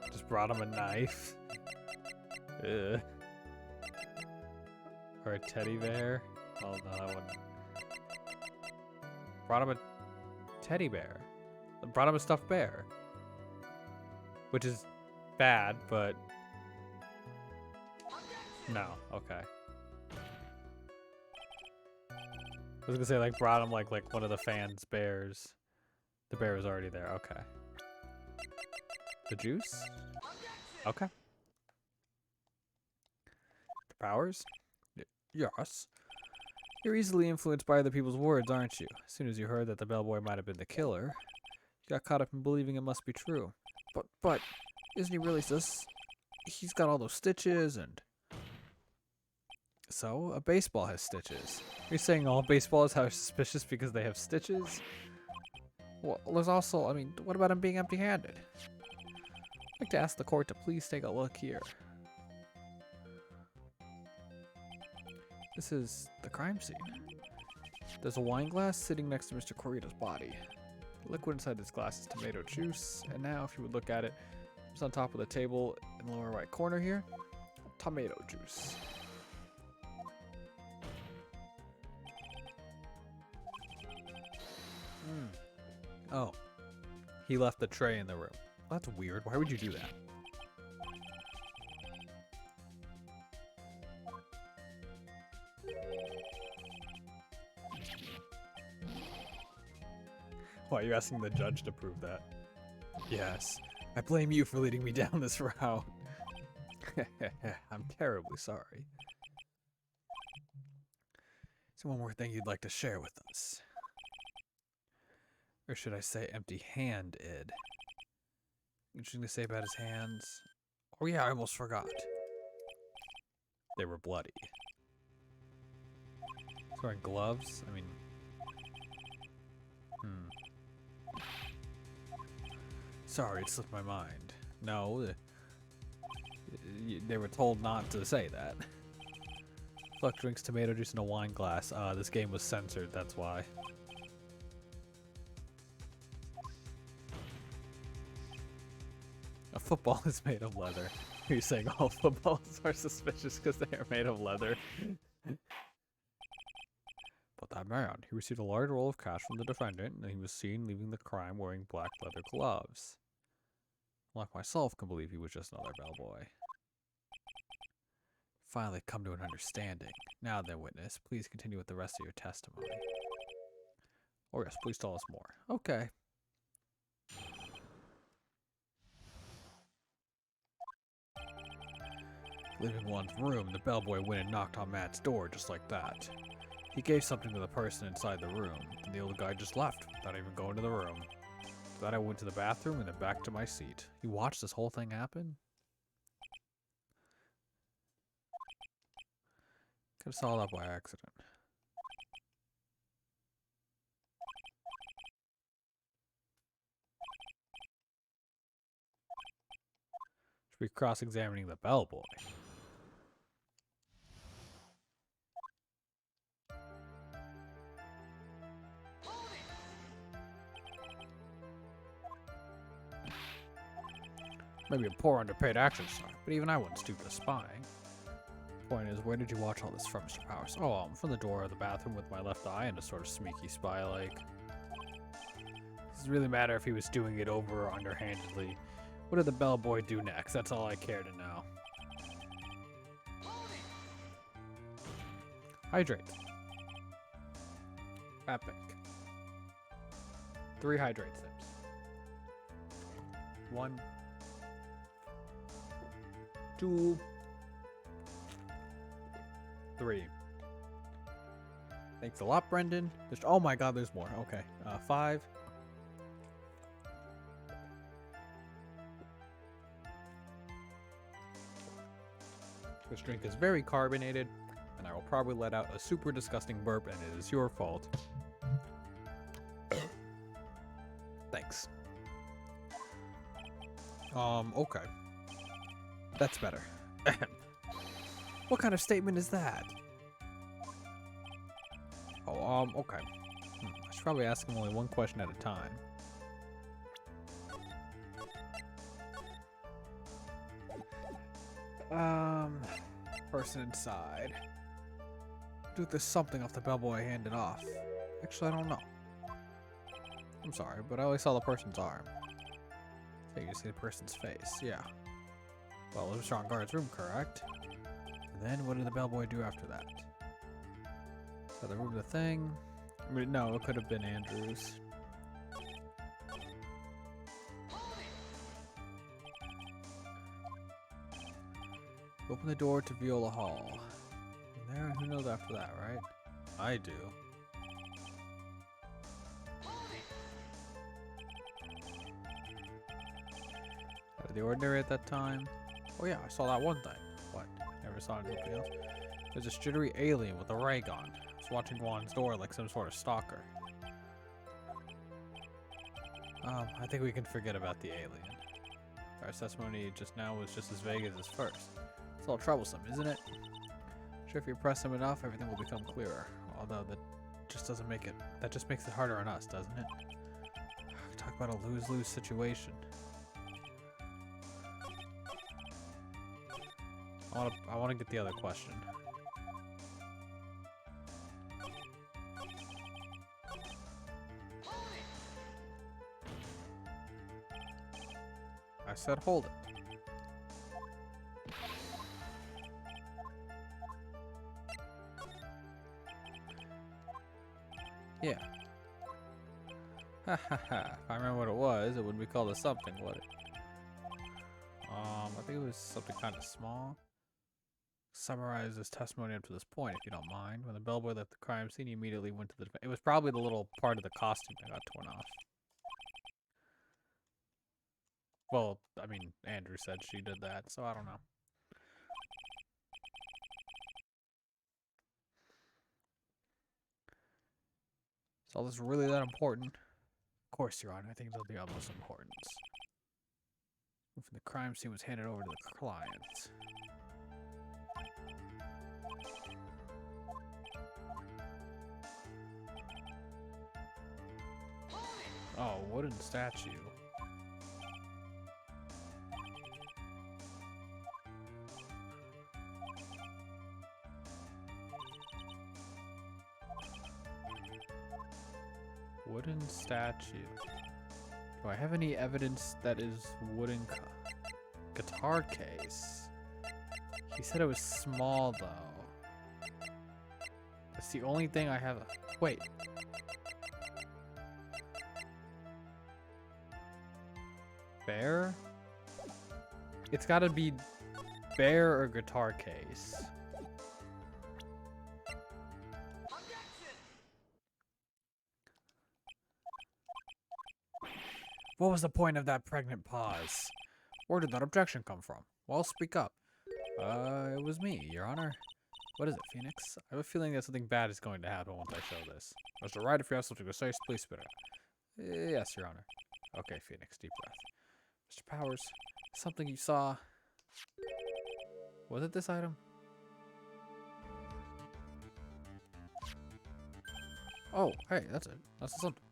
Just brought him a knife. Ugh. Or a teddy bear. Oh no, that one. Brought him a teddy bear. Brought him a stuffed bear. Which is bad, but no, okay. I was gonna say like brought him like one of the fans' bears. The bear was already there, okay. The juice? Okay. The powers? Yes. You're easily influenced by other people's words, aren't you? As soon as you heard that the bellboy might have been the killer, you got caught up in believing it must be true. But isn't he really he's got all those stitches and... So, a baseball has stitches. You're saying all baseballs are suspicious because they have stitches? Well, there's also, I mean, what about him being empty-handed? I'd like to ask the court to please take a look here. This is the crime scene. There's a wine glass sitting next to Mr. Corrida's body. The liquid inside this glass is tomato juice, and now if you would look at it, it's on top of the table in the lower right corner here. Tomato juice. Oh. He left the tray in the room. Well, that's weird. Why would you do that? Why are you asking the judge to prove that? Yes. I blame you for leading me down this route. I'm terribly sorry. Is there one more thing you'd like to share with us? Or should I say empty-handed? Interesting to say about his hands. Oh yeah, I almost forgot. They were bloody. He's wearing gloves? I mean... Sorry, it slipped my mind. No, they were told not to say that. Fluck drinks tomato juice in a wine glass. This game was censored, that's why. A football is made of leather. You're saying all footballs are suspicious because they are made of leather. But that man, he received a large roll of cash from the defendant, and he was seen leaving the crime wearing black leather gloves. Like myself, can believe he was just another bellboy. Finally come to an understanding. Now then, witness, please continue with the rest of your testimony. Oh yes, please tell us more. Okay. Leaving one's room, the bellboy went and knocked on Matt's door just like that. He gave something to the person inside the room, and the old guy just left without even going to the room. Then I went to the bathroom and then back to my seat. You watched this whole thing happen? Could have saw that by accident. Should be cross-examining the bellboy. Maybe a poor underpaid action star, but even I wouldn't stoop to spying. Point is, where did you watch all this from, Mr. Powers? Oh, from the door of the bathroom with my left eye and a sort of sneaky spy-like. Does it really matter if he was doing it over or underhandedly? What did the bellboy do next? That's all I care to know. Hydrate. Epic. 3 hydrate sips. 1. 2, 3. Thanks a lot, Brendan. Oh my god, there's more. Okay. 5. This drink is very carbonated, and I will probably let out a super disgusting burp, and it is your fault. Thanks. Okay. That's better. What kind of statement is that? Oh, okay. I should probably ask him only one question at a time. Person inside. Dude, there's something off the bellboy handed off. Actually, I don't know. I'm sorry, but I only saw the person's arm. So you can see the person's face, yeah. Well, it was Sean Guard's room, correct? And then what did the bellboy do after that? So they removed the thing. I mean, no, it could have been Andrew's. Open the door to Viola Hall. And there, who knows after that, right? I do. Out of the ordinary at that time. Oh yeah, I saw that one thing. What? Never saw anything else. There's a jittery alien with a ray gun. It's watching Juan's door like some sort of stalker. I think we can forget about the alien. Our testimony just now was just as vague as his first. It's a little troublesome, isn't it? Sure, if you press him enough, everything will become clearer. Although that just doesn't make it. That just makes it harder on us, doesn't it? Talk about a lose-lose situation. I want to get the other question. I said hold it. Yeah. Ha ha ha. If I remember what it was, it wouldn't be called a something, would it? I think it was something kind of small. Summarize this testimony up to this point, if you don't mind. When the bellboy left the crime scene, he immediately went to the... It was probably the little part of the costume that got torn off. Well, I mean, Andrew said she did that, so I don't know. Is all this really that important? Of course, Your Honor. I think it's of the utmost importance. When the crime scene was handed over to the client. Oh, wooden statue. Wooden statue. Do I have any evidence that is wooden guitar case? He said it was small though. That's the only thing I have. Wait. Bear? It's gotta be bear or guitar case. What was the point of that pregnant pause? Where did that objection come from? Well, speak up. It was me, Your Honor. What is it, Phoenix? I have a feeling that something bad is going to happen once I show this. Mr. Wright, if you have something to say, please spit it out. Yes, Your Honor. Okay, Phoenix, deep breath. Mr. Powers, something you saw. Was it this item? Oh, hey, that's it. That's something.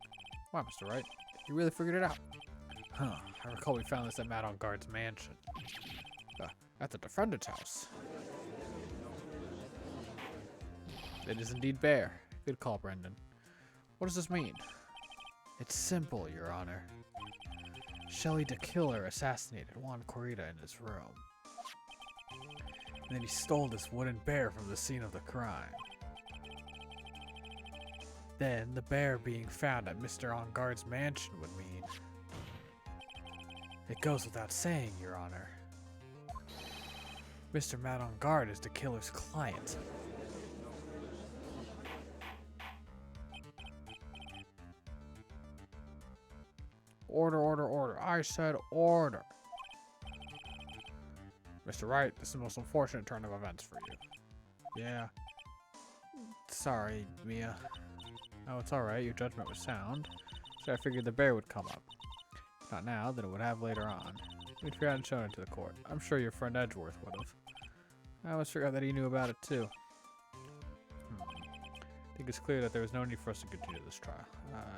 Wow, Mr. Wright. You really figured it out. Huh. I recall we found this at Matt on Guard's mansion. At the defendant's house. It is indeed Bear. Good call, Brendan. What does this mean? It's simple, Your Honor. Shelley the Killer assassinated Juan Corrida in his room. And then he stole this wooden bear from the scene of the crime. Then, the bear being found at Mr. On Guard's mansion would mean... It goes without saying, Your Honor. Mr. Matt on guard is the killer's client. Order, order, order. I said order. Mr. Wright, this is the most unfortunate turn of events for you. Yeah. Sorry, Mia. Oh, it's alright. Your judgment was sound. So I figured the bear would come up. Not now, then it would have later on. We'd figure out and shown it to the court. I'm sure your friend Edgeworth would have. I almost forgot that he knew about it too. I think it's clear that there was no need for us to continue this trial.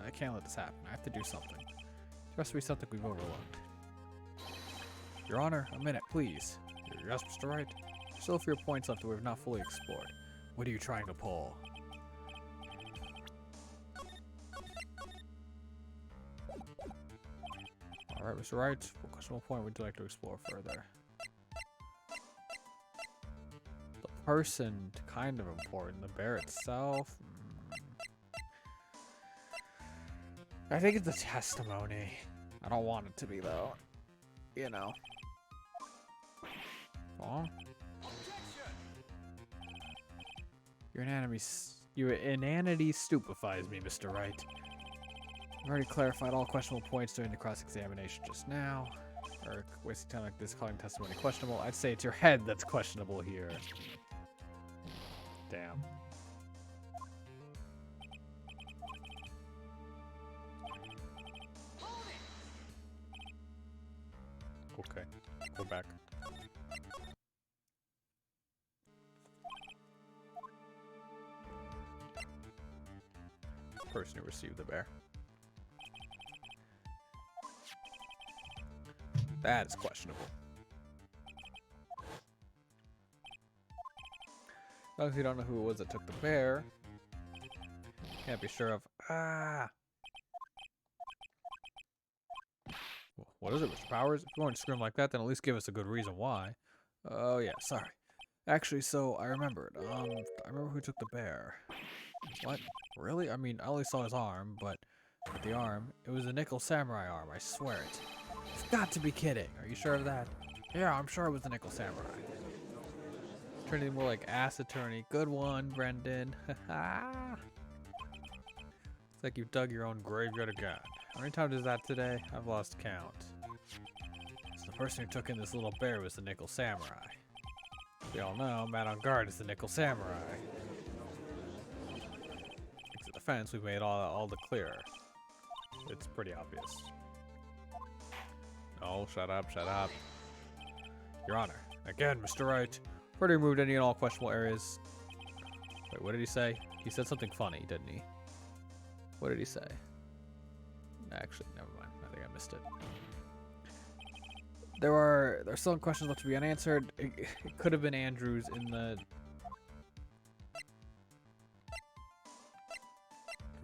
I can't let this happen. I have to do something. There has to be something we've overlooked. Your Honor, a minute, please. Yes, Mr. Wright. There's still a few points left that we have not fully explored. What are you trying to pull? Alright, Mr. Wright. What questionable point would you like to explore further? The person, kind of important. The bear itself? I think it's the testimony. I don't want it to be, though. You know. Oh. Your inanity stupefies me, Mr. Wright. I've already clarified all questionable points during the cross-examination just now. Or wasting time like this calling testimony questionable. I'd say it's your head that's questionable here. Damn. Okay, go back. Person who received the bear. That is questionable. As long as you don't know who it was that took the bear, can't be sure of. What is it, Mr. Powers? If you want to scream like that, then at least give us a good reason why. Oh yeah, sorry. Actually, so I remembered. I remember who took the bear. What? Really? I mean, I only saw his arm, but with the arm, it was a Nickel Samurai arm. I swear it. You've got to be kidding. Are you sure of that? Yeah, I'm sure it was the Nickel Samurai. Turning more like Ass Attorney. Good one, Brendan. It's like you've dug your own grave yet again. How many times is that today? I've lost count. So the person who took in this little bear was the Nickel Samurai. We all know Matt on guard is the Nickel Samurai. Thanks to defense, we've made all the clearer. It's pretty obvious. Oh, shut up, shut up. Your Honor. Again, Mr. Wright. Already removed any and all questionable areas. Wait, what did he say? He said something funny, didn't he? What did he say? Actually, never mind. I think I missed it. There's still questions left to be unanswered. It could have been Andrews in the...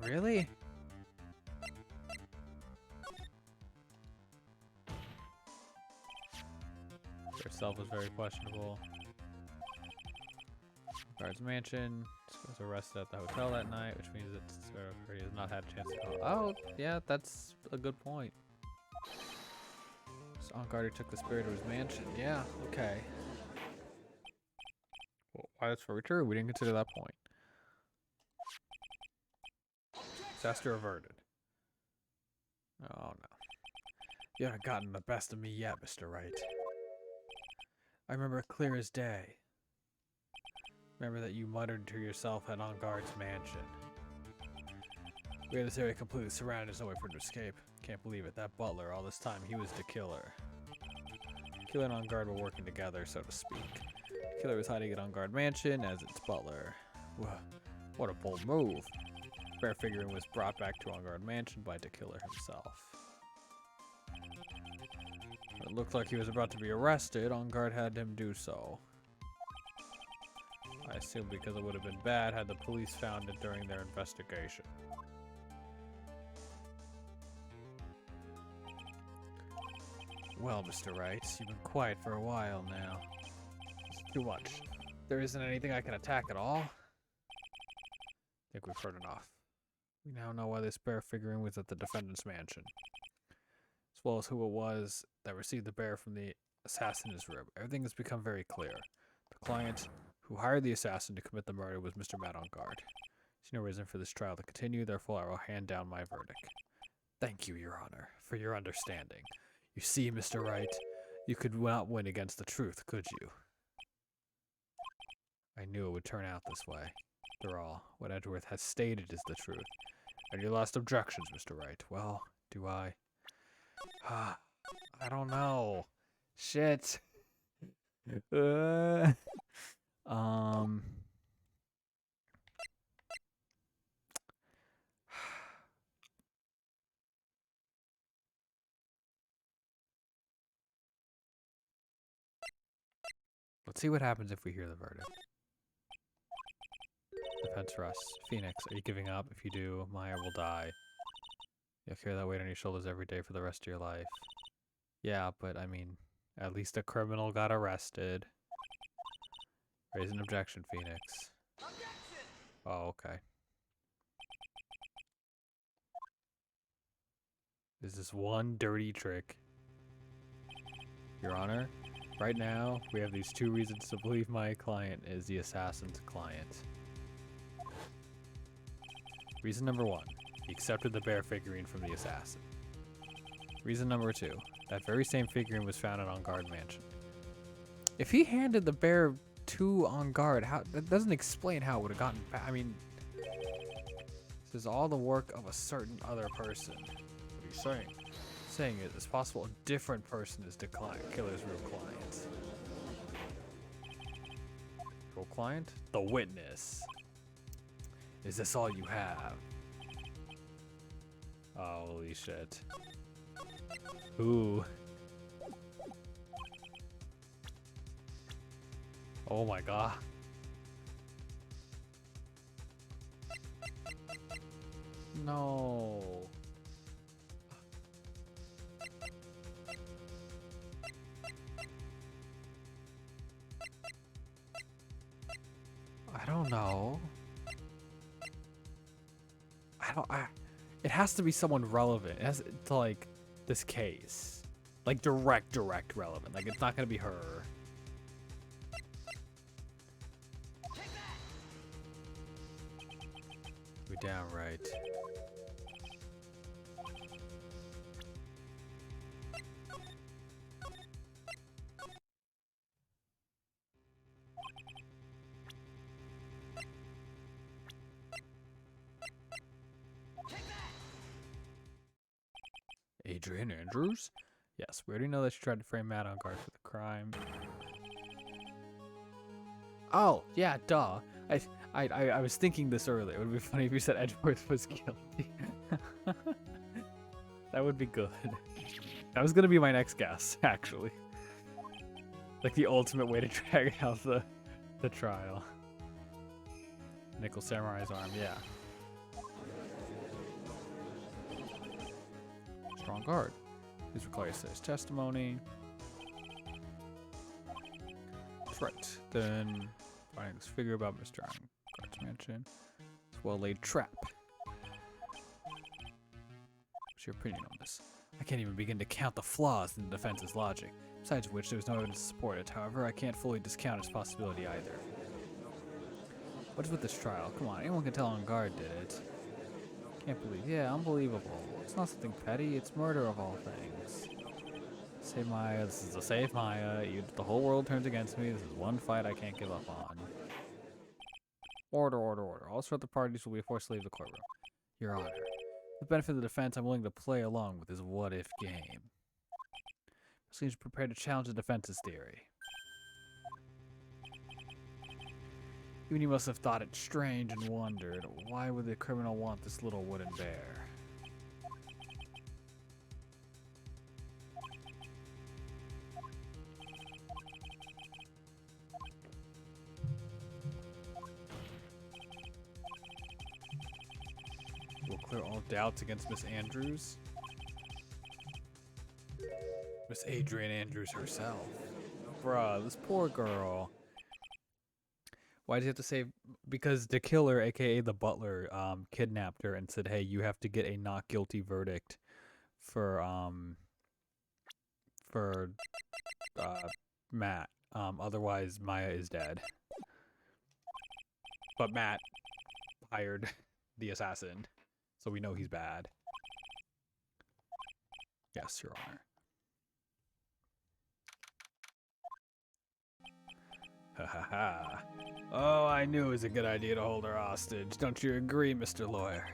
Really? Herself was very questionable. Guard's mansion. Was arrested at the hotel that night, which means that he has not had a chance to go. Oh, yeah, that's a good point. So on guard who took the spirit to his mansion. Yeah, okay. Well, why that's very true. We didn't consider that point. Disaster averted. Oh no. You haven't gotten the best of me yet, Mr. Wright. I remember it clear as day. Remember that you muttered to yourself at On Guard's mansion. We have this area completely surrounded. There's no way for him to escape. Can't believe it. That butler, all this time, he was the killer. Killer and On Guard were working together, so to speak. The killer was hiding at On Guard mansion as its butler. What a bold move. Bear figurine was brought back to On Guard mansion by the killer himself. It looked like he was about to be arrested. On Guard had him do so. I assume because it would have been bad had the police found it during their investigation. Well, Mr. Wright, you've been quiet for a while now. It's too much. There isn't anything I can attack at all? I think we've heard enough. We now know why this bear figurine was at the defendant's mansion, as well as who it was that received the bear from the assassin's room. Everything has become very clear. client who hired the assassin to commit the murder was Mr. Matt on guard. There's no reason for this trial to continue, therefore I will hand down my verdict. Thank you, Your Honor, for your understanding. You see, Mr. Wright, you could not win against the truth, could you? I knew it would turn out this way. After all, what Edgeworth has stated is the truth. Any last objections, Mr. Wright? Well, do I? I don't know. Shit. Um. Let's see what happens if we hear the verdict. Defense rests. Phoenix, are you giving up? If you do, Maya will die. You'll carry that weight on your shoulders every day for the rest of your life. Yeah, but I mean, at least a criminal got arrested. Raise an objection, Phoenix. Objection! Oh, okay. This is one dirty trick. Your Honor, right now, we have these two reasons to believe my client is the assassin's client. Reason number one, he accepted the bear figurine from the assassin. Reason number two, that very same figurine was found at On Guard Mansion. If he handed the bear to On Guard, how that doesn't explain how it would have gotten back. I mean, this is all the work of a certain other person. What are you saying? Saying it is possible a different person is the killer's real client. Real client? The witness. Is this all you have? Holy shit. Ooh. Oh my god. No. I don't know. It has to be someone relevant. It has to, like, this case. Like, direct relevant. Like, it's not gonna be her. We damn right. Adrian Andrews? Yes, we already know that she tried to frame Matt on guard for the crime. Oh, yeah, duh. I was thinking this earlier. It would be funny if you said Edgeworth was guilty. That would be good. That was gonna be my next guess, actually. Like the ultimate way to drag out the trial. Nickel Samurai's arm, yeah. Strong guard. Please require his testimony. That's right. Then finding this figure about Mr. Guard's mansion. It's a well-laid trap. What's your opinion on this? I can't even begin to count the flaws in the defense's logic. Besides which, there's no evidence to support it. However, I can't fully discount its possibility either. What's with this trial? Come on, anyone can tell On Guard did it. Can't believe. Yeah, unbelievable. It's not something petty. It's murder of all things. Save Maya. This is to save Maya. The whole world turns against me. This is one fight I can't give up on. Order, order, order. All throughout the parties will be forced to leave the courtroom. Your Honor. For the benefit of the defense, I'm willing to play along with this what-if game. Seems prepared to challenge the defense's theory. Even you must have thought it strange and wondered, why would the criminal want this little wooden bear? We'll clear all doubts against Miss Andrews. Miss Adrian Andrews herself. Bruh, this poor girl. Why did you have to say? Because the killer, aka the butler, kidnapped her and said, "Hey, you have to get a not guilty verdict for Matt. Otherwise, Maya is dead. But Matt hired the assassin, so we know he's bad. Yes, Your Honor. Ha ha ha. Oh, I knew it was a good idea to hold her hostage. Don't you agree, Mr. Lawyer?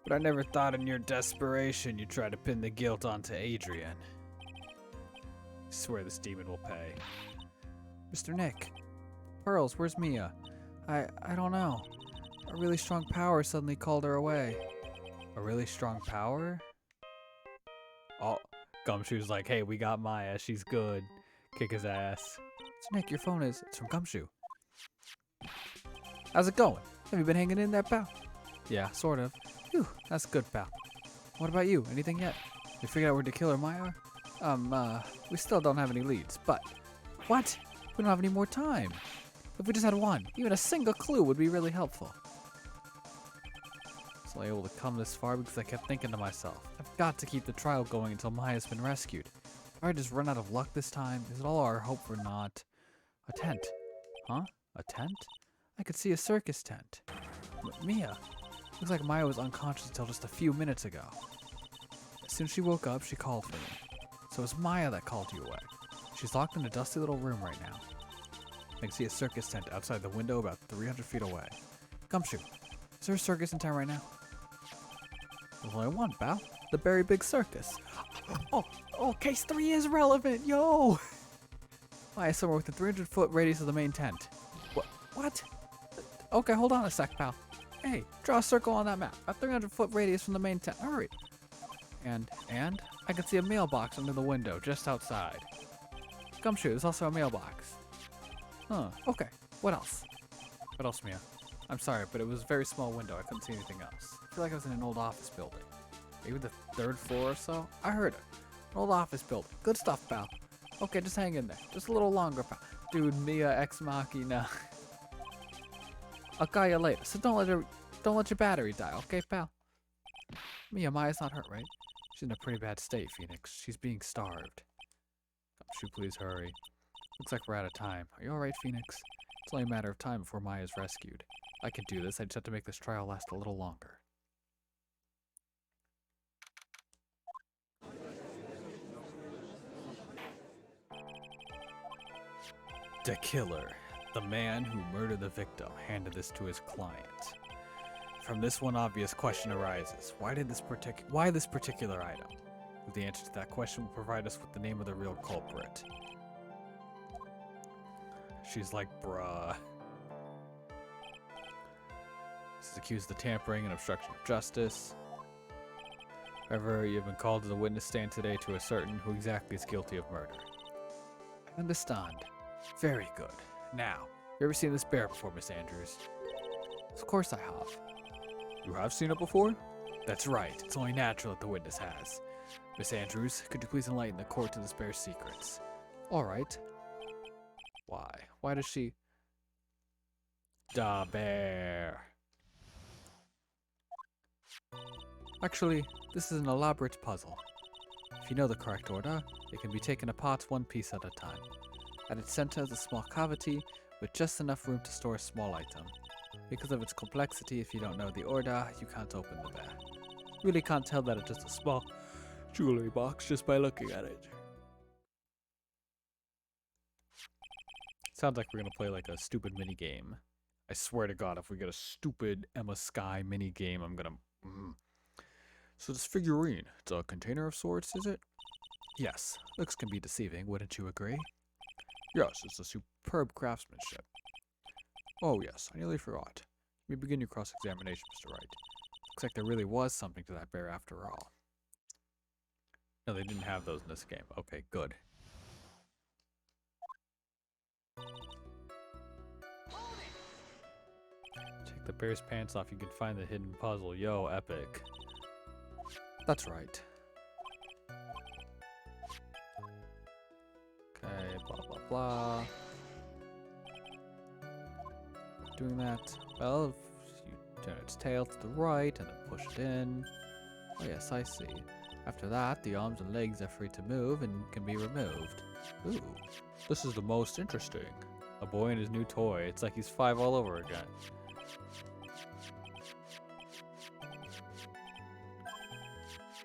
But I never thought in your desperation you'd try to pin the guilt onto Adrian. I swear this demon will pay. Mr. Nick. Pearls, where's Mia? I don't know. A really strong power suddenly called her away. A really strong power? Oh, Gumshoe's like, hey, we got Maya. She's good. Kick his ass. So Nick, your phone is... It's from Gumshoe. How's it going? Have you been hanging in there, pal? Yeah, sort of. Phew, that's good, pal. What about you? Anything yet? We figured out where to kill her, Maya? We still don't have any leads, but... What? We don't have any more time. If we just had one, even a single clue would be really helpful. I was only able to come this far because I kept thinking to myself, I've got to keep the trial going until Maya's been rescued. If I just run out of luck this time, is it all our hope for naught? A tent. Huh? A tent? I could see a circus tent. Mia. Looks like Maya was unconscious until just a few minutes ago. As soon as she woke up, she called for me. So it was Maya that called you away. She's locked in a dusty little room right now. I can see a circus tent outside the window about 300 feet away. Gumshoe, is there a circus in town right now? There's only one, pal. The Berry Big Circus. Oh, case 3 is relevant, yo! Maya's somewhere within 300-foot radius of the main tent. What? Okay, hold on a sec, pal. Hey, draw a circle on that map. A 300-foot radius from the main tent. Hurry. And I can see a mailbox under the window just outside. Gumshoe, there's also a mailbox. Huh, okay. What else? What else, Mia? I'm sorry, but it was a very small window. I couldn't see anything else. I feel like I was in an old office building. Maybe the 3rd floor or so? I heard it. An old office building. Good stuff, pal. Okay, just hang in there. Just a little longer, pal. Dude, Mia ex machina. I'll call you later, so don't let your battery die, okay, pal? Mia, Maya's not hurt, right? She's in a pretty bad state, Phoenix. She's being starved. Gumshoe, please hurry. Looks like we're out of time. Are you alright, Phoenix? It's only a matter of time before Maya's rescued. I can do this. I just have to make this trial last a little longer. The killer, the man who murdered the victim, handed this to his client. From this, one obvious question arises: why this particular item? The answer to that question will provide us with the name of the real culprit. She's like, bruh. This is accused of tampering and obstruction of justice. However, you have been called to the witness stand today to ascertain who exactly is guilty of murder. I understand. Very good. Now, you ever seen this bear before, Miss Andrews? Of course I have. You have seen it before? That's right. It's only natural that the witness has. Miss Andrews, could you please enlighten the court to this bear's secrets? All right. Why? Why does she... Da bear. Actually, this is an elaborate puzzle. If you know the correct order, it can be taken apart one piece at a time. At its center is a small cavity with just enough room to store a small item. Because of its complexity, if you don't know the order, you can't open the bear. Really can't tell that it's just a small jewelry box just by looking at it. Sounds like we're gonna play like a stupid mini game. I swear to God, if we get a stupid Emma Sky mini game, I'm gonna. So this figurine, it's a container of sorts, is it? Yes, looks can be deceiving, wouldn't you agree? Yes, it's a superb craftsmanship. Oh yes, I nearly forgot. Let me begin your cross-examination, Mr. Wright. Looks like there really was something to that bear after all. No, they didn't have those in this game. Okay, good. Take the bear's pants off, you can find the hidden puzzle. Yo, epic. That's right. Okay, blah blah blah. Doing that. Well, if you turn its tail to the right and then push it in. Oh yes, I see. After that, the arms and legs are free to move and can be removed. Ooh. This is the most interesting. A boy and his new toy. It's like he's 5 all over again.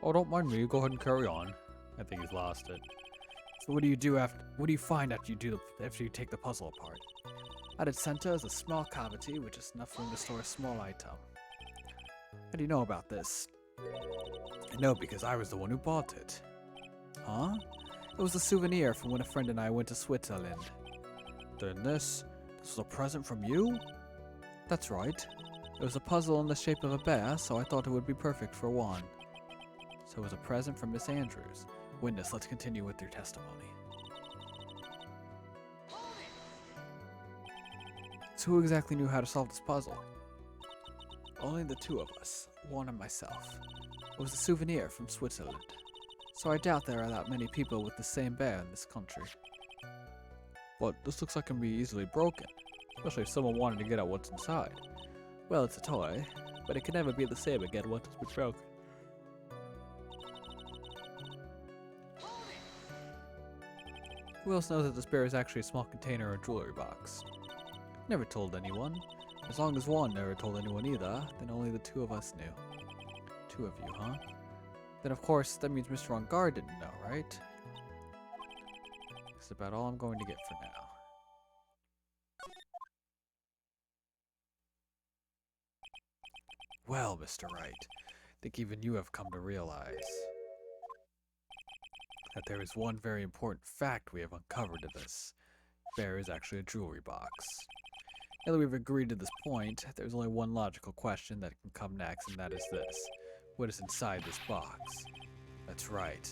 Oh, don't mind me. Go ahead and carry on. I think he's lost it. So what do you do after? What do you find after you take the puzzle apart? At its center is a small cavity, which is enough room to store a small item. How do you know about this? I know because I was the one who bought it. Huh? It was a souvenir from when a friend and I went to Switzerland. Then this was a present from you? That's right. It was a puzzle in the shape of a bear, so I thought it would be perfect for Juan. So it was a present from Miss Andrews. Witness, let's continue with your testimony. So who exactly knew how to solve this puzzle? Only the two of us, Juan and myself. It was a souvenir from Switzerland. So I doubt there are that many people with the same bear in this country. But this looks like it can be easily broken, especially if someone wanted to get at what's inside. Well, it's a toy, but it can never be the same again once it's been broken. Who else knows that this bear is actually a small container or jewelry box? Never told anyone. As long as Juan never told anyone either, then only the two of us knew. 2 of you, huh? Then of course, that means Mr. On Guard didn't know, right? That's about all I'm going to get for now. Well, Mr. Wright, I think even you have come to realize that there is one very important fact we have uncovered to this. Bear is actually a jewelry box. Now that we've agreed to this point, there's only one logical question that can come next, and that is this. What is inside this box? That's right.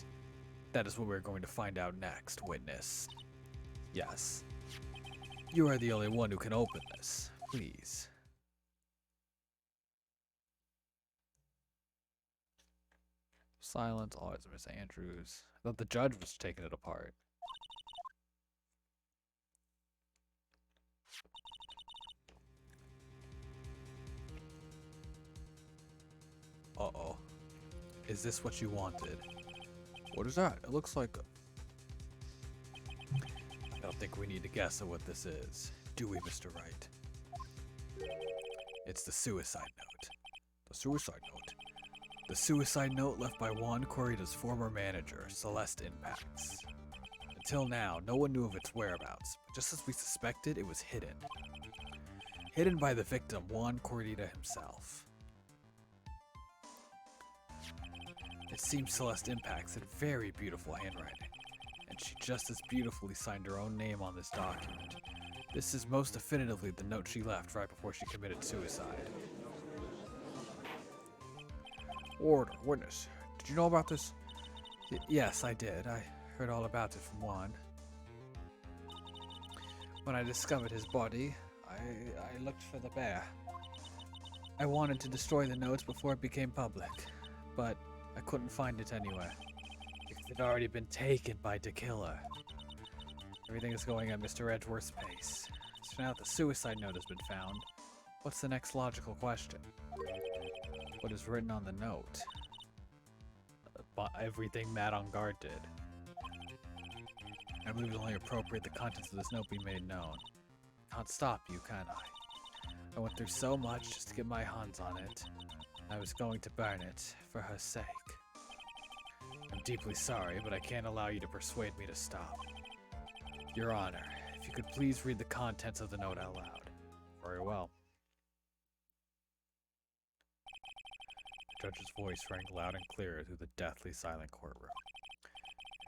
That is what we're going to find out next, witness. Yes. You are the only one who can open this. Please. Silence. Oh, it's Miss Andrews. I thought the judge was taking it apart. Uh-oh. Is this what you wanted? What is that? It looks like... I don't think we need to guess at what this is. Do we, Mr. Wright? It's the suicide note. The suicide note? The suicide note left by Juan Corrida's former manager, Celeste Impacts. Until now, no one knew of its whereabouts, but just as we suspected, it was hidden. Hidden by the victim, Juan Corrida himself. It seems Celeste Impacts had very beautiful handwriting, and she just as beautifully signed her own name on this document. This is most definitively the note she left right before she committed suicide. Order, witness. Did you know about this? Yes, I did. I heard all about it from Juan. When I discovered his body, I looked for the bear. I wanted to destroy the notes before it became public, but I couldn't find it anywhere, because it had already been taken by the killer. Everything is going at Mr. Edgeworth's pace. So now that the suicide note has been found, what's the next logical question? What is written on the note? Everything Matt On Guard did. I believe it's only appropriate the contents of this note be made known. Can't stop you, can I? I went through so much just to get my hands on it. I was going to burn it for her sake. I'm deeply sorry, but I can't allow you to persuade me to stop. Your Honor, if you could please read the contents of the note out loud. Very well. The judge's voice rang loud and clear through the deathly silent courtroom.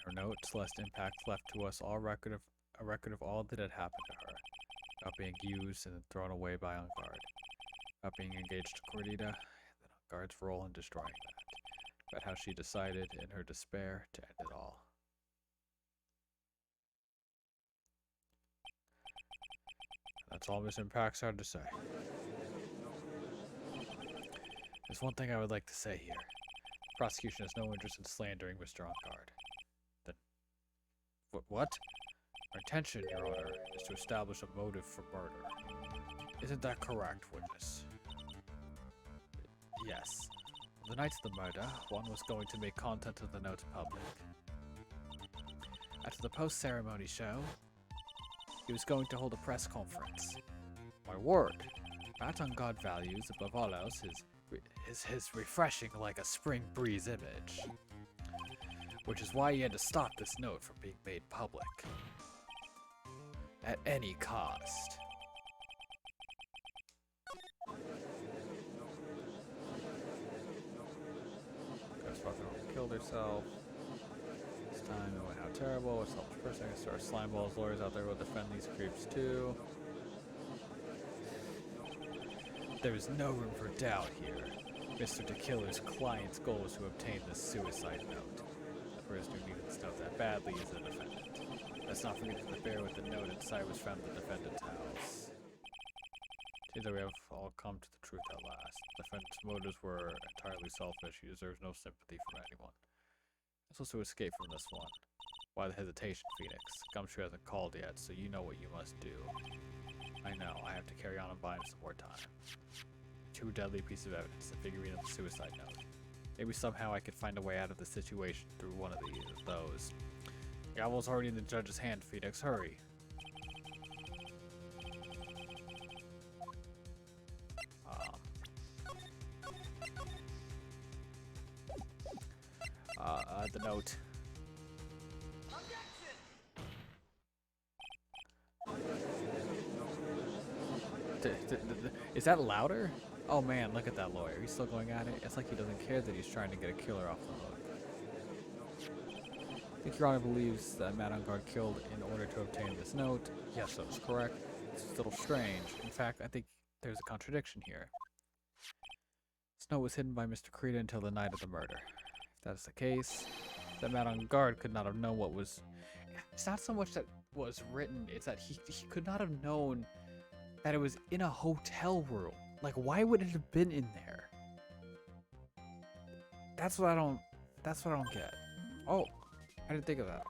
In her note, Celeste Impact left to us a record of all that had happened to her, about being used and thrown away by On Guard, about being engaged to Corrida, and On Guard's role in destroying that, about how she decided, in her despair, to end it all. That's all Miss Impacts had to say. There's one thing I would like to say here. The prosecution has no interest in slandering Mr. On Guard. Then... What? Our intention, Your Honor, is to establish a motive for murder. Isn't that correct, witness? Yes. On the night of the murder, one was going to make content of the note public. After the post-ceremony show, He was going to hold a press conference. My word. Matt on God values, above all else, his refreshing like a spring breeze image. Which is why he had to stop this note from being made public. At any cost. Ghostwalker killed herself. This time it went out terrible. It's selfish person. I saw slime balls. Lawyers out there will defend these creeps too. There is no room for doubt here. Mr. DeKiller's client's goal is to obtain the suicide note. The person who needed this note that badly is the defendant. Let's not forget that the bear with the note inside was found at the defendant's house. Seems that we have all come to the truth at last. The defendant's motives were entirely selfish. He deserves no sympathy from anyone. Let's also escape from this one. Why the hesitation, Phoenix? Gumshoe hasn't called yet, so you know what you must do. I know, I have to carry on and buy him some more time. Two deadly pieces of evidence, the figurine of the suicide note. Maybe somehow I could find a way out of the situation through one of those. The gavel's already in the judge's hand, Phoenix. Hurry. The note. Is that louder? Oh man, look at that lawyer. He's still going at it. It's like he doesn't care that he's trying to get a killer off the hook. I think Your Honor believes that Matt on Guard killed in order to obtain this note. Yes, that is correct. It's a little strange. In fact, I think there's a contradiction here. This note was hidden by Mr. Krita until the night of the murder. If that is the case, that Matt on Guard could not have known what was... It's not so much that was written, it's that he could not have known that it was in a hotel room. Like, why would it have been in there? That's what I don't get. Oh, I didn't think of that.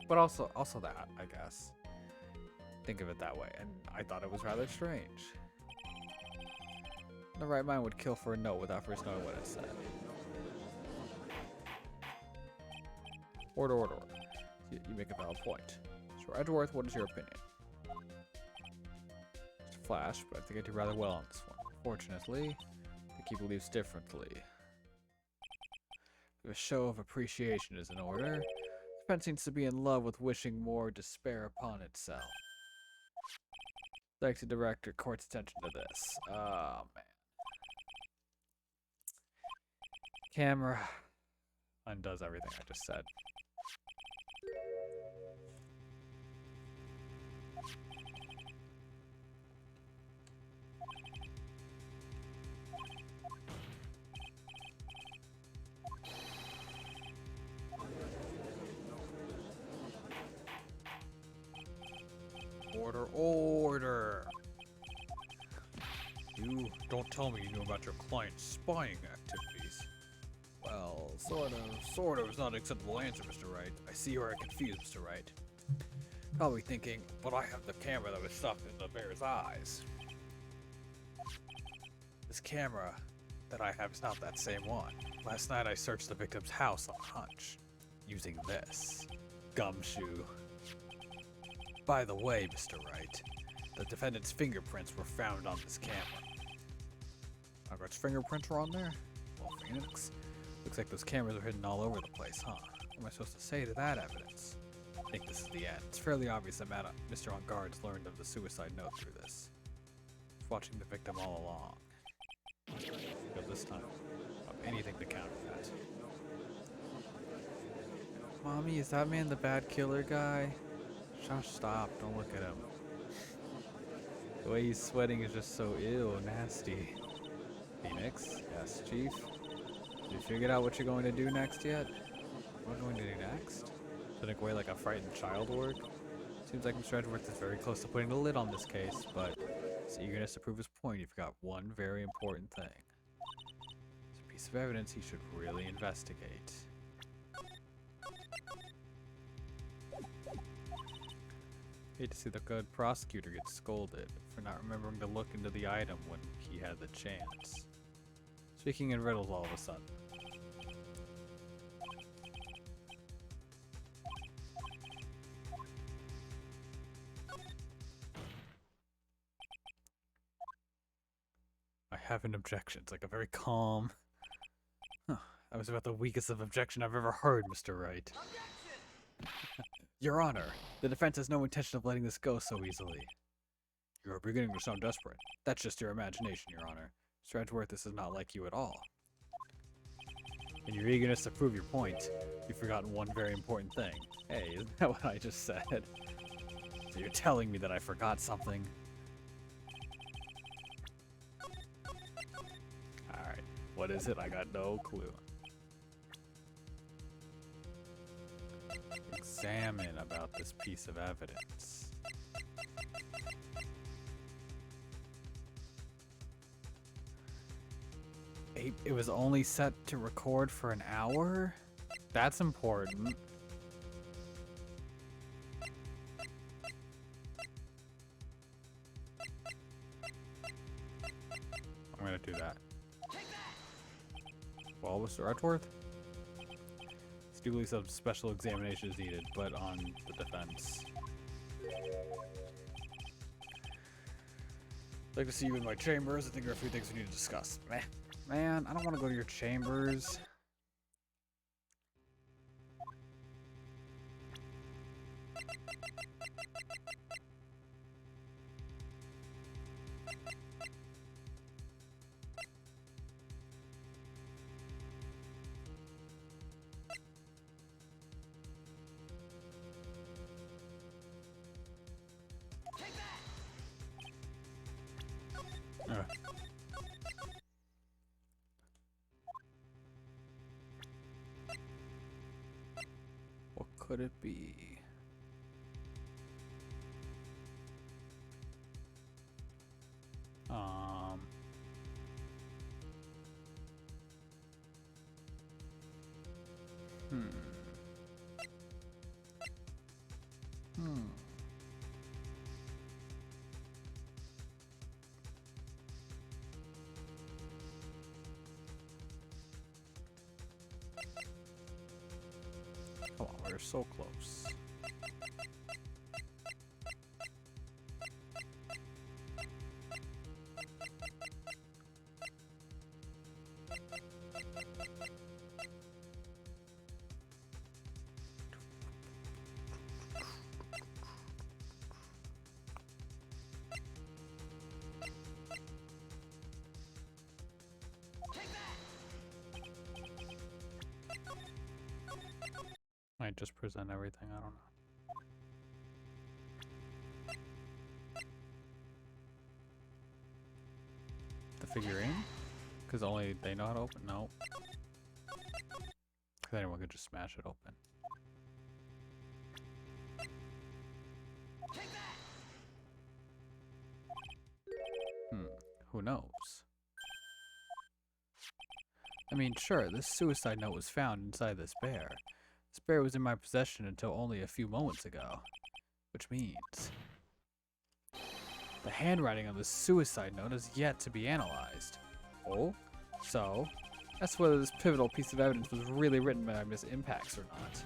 But also that, I guess. Think of it that way, and I thought it was rather strange. The right mind would kill for a note without first knowing what it said. Order. You make a valid point. Sir Edgeworth, what is your opinion? Flash, but I think I did rather well on this one. Fortunately, I think he believes differently. A show of appreciation is in order. The defense seems to be in love with wishing more despair upon itself. I'd like to direct your court's attention to this. Oh, man. Camera undoes everything I just said. Order. You don't tell me you knew about your client's spying activities. Well, sort of is not an acceptable answer, Mr. Wright. I see you are confused, Mr. Wright. Probably thinking, but I have the camera that was stuffed in the bear's eyes. This camera that I have is not that same one. Last night I searched the victim's house on a hunch, using this gumshoe. By the way, Mr. Wright, the defendant's fingerprints were found on this camera. Margaret's fingerprints were on there? Well, Phoenix, looks like those cameras are hidden all over the place, huh? What am I supposed to say to that evidence? I think this is the end. It's fairly obvious that Mr. On Guard's learned of the suicide note through this. He's watching the victim all along. But this time, I'll have anything to counter that. Mommy, is that man the bad killer guy? Josh, stop. Don't look at him. The way he's sweating is just so nasty. Phoenix? Yes, Chief? Have you figured out what you're going to do next yet? What am I going to do next? Putting away like a frightened child work? Seems like Mr. Edgeworth is very close to putting the lid on this case, but his eagerness to prove his point, you've got one very important thing. It's a piece of evidence he should really investigate. Hate to see the good prosecutor get scolded for not remembering to look into the item when he had the chance. Speaking in riddles all of a sudden. have an objection. It's like a very calm... Huh, that was about the weakest of objection I've ever heard, Mr. Wright. Your Honor, the defense has no intention of letting this go so easily. You're beginning to sound desperate. That's just your imagination, Your Honor. Mr. Edgeworth, this is not like you at all. In your eagerness to prove your point, you've forgotten one very important thing. Hey, isn't that what I just said? So you're telling me that I forgot something? Alright, what is it? I got no clue. Examine about this piece of evidence. It was only set to record for an hour? That's important. I'm gonna do that. Well, Mr. Edgeworth? Still some special examination is needed, but on the defense. I'd like to see you in my chambers. I think there are a few things we need to discuss. Man, I don't want to go to your chambers. What could it be? Oh, we're so close. Might just present everything, I don't know. The figurine? Because only they know how to open? No. Because anyone could just smash it open. Who knows? I mean, sure, this suicide note was found inside this bear. This bear was in my possession until only a few moments ago. Which means... the handwriting on the suicide note is yet to be analyzed. Oh? So, that's whether this pivotal piece of evidence was really written by Miss Impax or not.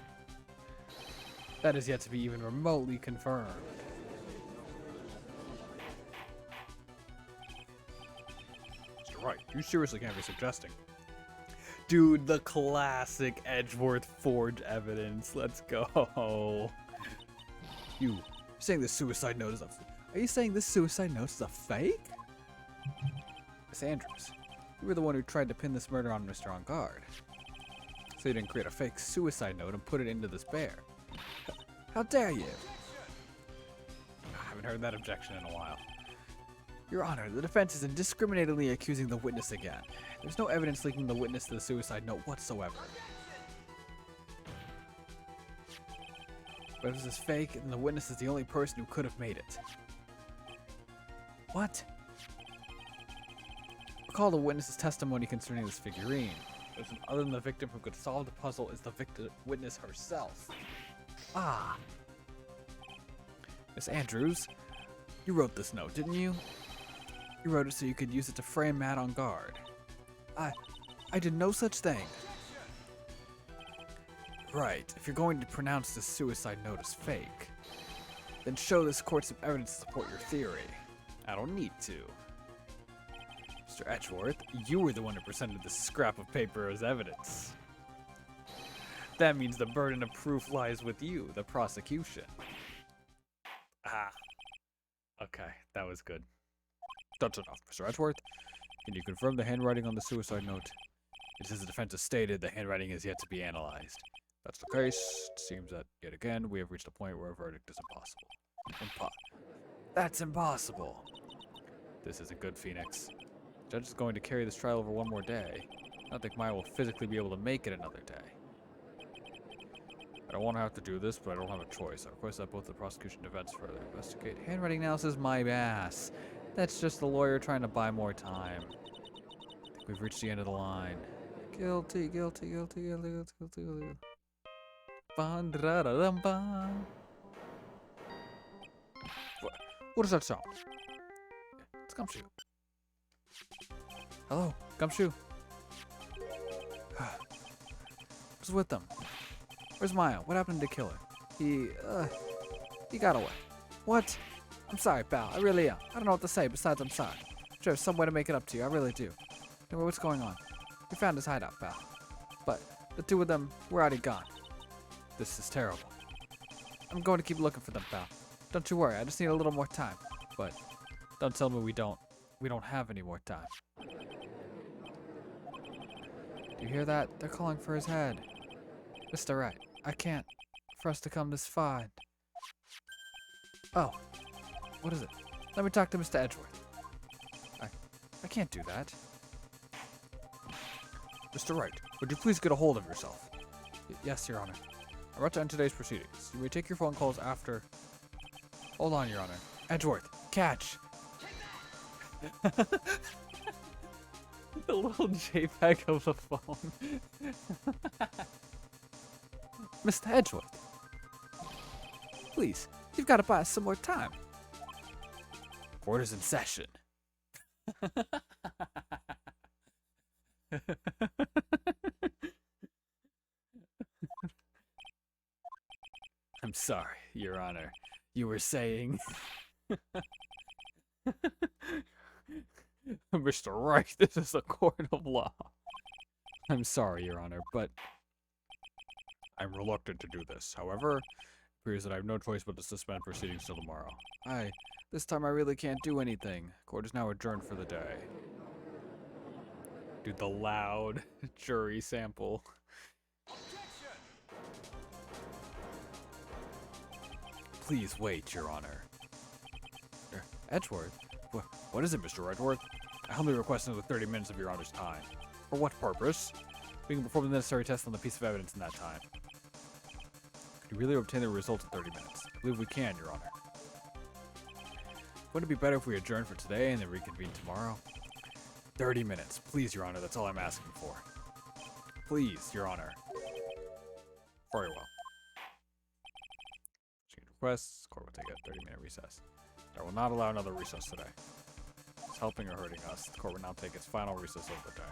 That is yet to be even remotely confirmed. You're right. You seriously can't be suggesting. Dude, the classic Edgeworth forged evidence. Let's go. You're saying this suicide note is a... Are you saying this suicide note is a fake? Miss Andrews, you were the one who tried to pin this murder on Mr. On Guard. So you didn't create a fake suicide note and put it into this bear. How dare you? I haven't heard that objection in a while. Your Honor, the defense is indiscriminately accusing the witness again. There's no evidence linking the witness to the suicide note whatsoever. But if this is fake, then the witness is the only person who could have made it. What? Recall the witness's testimony concerning this figurine. Other than the victim who could solve the puzzle is the witness herself. Ah. Miss Andrews, you wrote this note, didn't you? You wrote it so you could use it to frame Matt On Guard. I did no such thing. Right, if you're going to pronounce this suicide note as fake, then show this court some evidence to support your theory. I don't need to. Mr. Edgeworth, you were the one who presented this scrap of paper as evidence. That means the burden of proof lies with you, the prosecution. Ah. Okay, that was good. That's enough, Mr. Edgeworth. Can you confirm the handwriting on the suicide note? It is the defense has stated the handwriting is yet to be analyzed. That's the case. It seems that, yet again, we have reached a point where a verdict is impossible. That's impossible. This isn't good, Phoenix. The judge is going to carry this trial over one more day. I don't think Maya will physically be able to make it another day. I don't want to have to do this, but I don't have a choice. I request that both the prosecution and defense further investigate. Handwriting analysis, my ass. That's just the lawyer trying to buy more time. I think we've reached the end of the line. Guilty, guilty, guilty, guilty, guilty, guilty, guilty. What does that sound? It's Gumshoe. Hello, Gumshoe. Who's with them? Where's Maya? What happened to Killer? He got away. What? I'm sorry, pal. I really am. I don't know what to say besides I'm sorry. I'm sure there's some way to make it up to you. I really do. Anyway, what's going on? We found his hideout, pal. But the two of them were already gone. This is terrible. I'm going to keep looking for them, pal. Don't you worry. I just need a little more time. But don't tell me we don't have any more time. Do you hear that? They're calling for his head. Mr. Wright, I can't. For us to come this far. Oh. What is it? Let me talk to Mr. Edgeworth. I can't do that. Mr. Wright, would you please get a hold of yourself? Yes, Your Honor. I'm about to end today's proceedings. You may take your phone calls after... Hold on, Your Honor. Edgeworth, catch! The little JPEG of the phone. Mr. Edgeworth. Please, you've got to buy us some more time. Court is in session. I'm sorry, Your Honor. You were saying... Mr. Wright, this is a court of law. I'm sorry, Your Honor, but... I'm reluctant to do this. However, it appears that I have no choice but to suspend proceedings till tomorrow. This time I really can't do anything. Court is now adjourned for the day. Dude, the loud jury sample. Please wait, Your Honor. Edgeworth? What is it, Mr. Edgeworth? I humbly request another 30 minutes of Your Honor's time. For what purpose? We can perform the necessary tests on the piece of evidence in that time. Could you really obtain the results in 30 minutes? I believe we can, Your Honor. Wouldn't it be better if we adjourn for today and then reconvene tomorrow? 30 minutes. Please, Your Honor, that's all I'm asking for. Please, Your Honor. Very well. Change requests. Court will take a 30-minute recess. I will not allow another recess today. It's helping or hurting us. The court will now take its final recess of the day.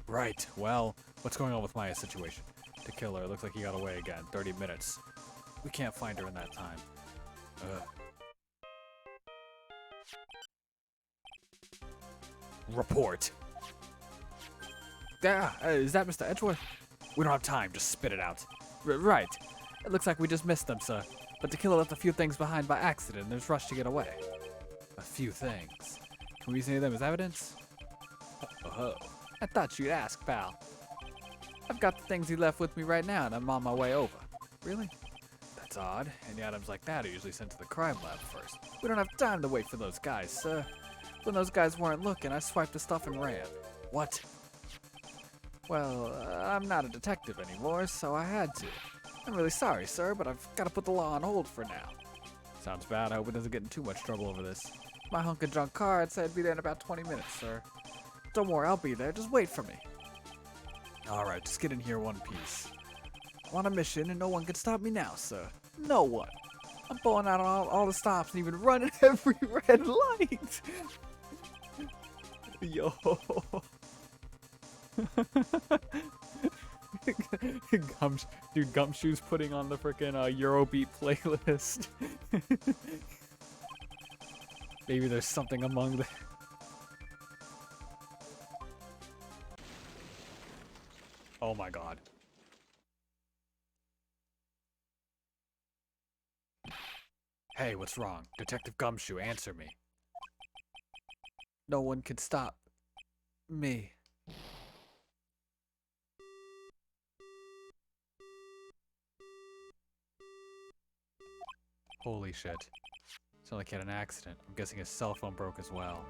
Right. Well, what's going on with Maya's situation? The killer. Looks like he got away again. 30 minutes. We can't find her in that time. Report. Is that Mr. Edgeworth? We don't have time. Just spit it out. Right. It looks like we just missed them, sir. But the killer left a few things behind by accident and is rushed to get away. A few things. Can we use any of them as evidence? Oh. I thought you'd ask, pal. I've got the things he left with me right now, and I'm on my way over. Really? That's odd. Any items like that are usually sent to the crime lab first. We don't have time to wait for those guys, sir. When those guys weren't looking, I swiped the stuff and ran. What? Well, I'm not a detective anymore, so I had to. I'm really sorry, sir, but I've got to put the law on hold for now. Sounds bad. I hope it doesn't get in too much trouble over this. My hunk of junk card said I'd be there in about 20 minutes, sir. Don't worry, I'll be there. Just wait for me. Alright, just get in here one piece. I'm on a mission, and no one can stop me now, sir. No one. I'm pulling out all the stops and even running every red light. Yo. Dude, Gumshoe's putting on the frickin' Eurobeat playlist. Maybe there's something among the... Oh my god. Hey, what's wrong? Detective Gumshoe, answer me. No one can stop me. Holy shit. Sounds like he had an accident. I'm guessing his cell phone broke as well.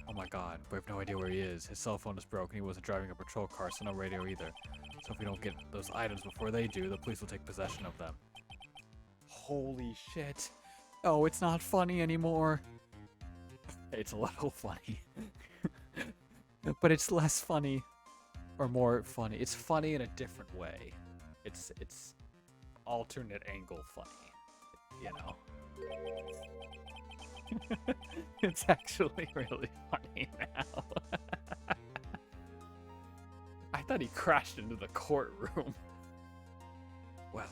Oh my god, we have no idea where he is. His cell phone is broken, he wasn't driving a patrol car, so no radio either. So if we don't get those items before they do, the police will take possession of them. Holy shit. Oh, it's not funny anymore. It's a little funny. But it's less funny. Or more funny. It's funny in a different way. It's alternate angle funny. You know? It's actually really funny now. I thought he crashed into the courtroom. Well,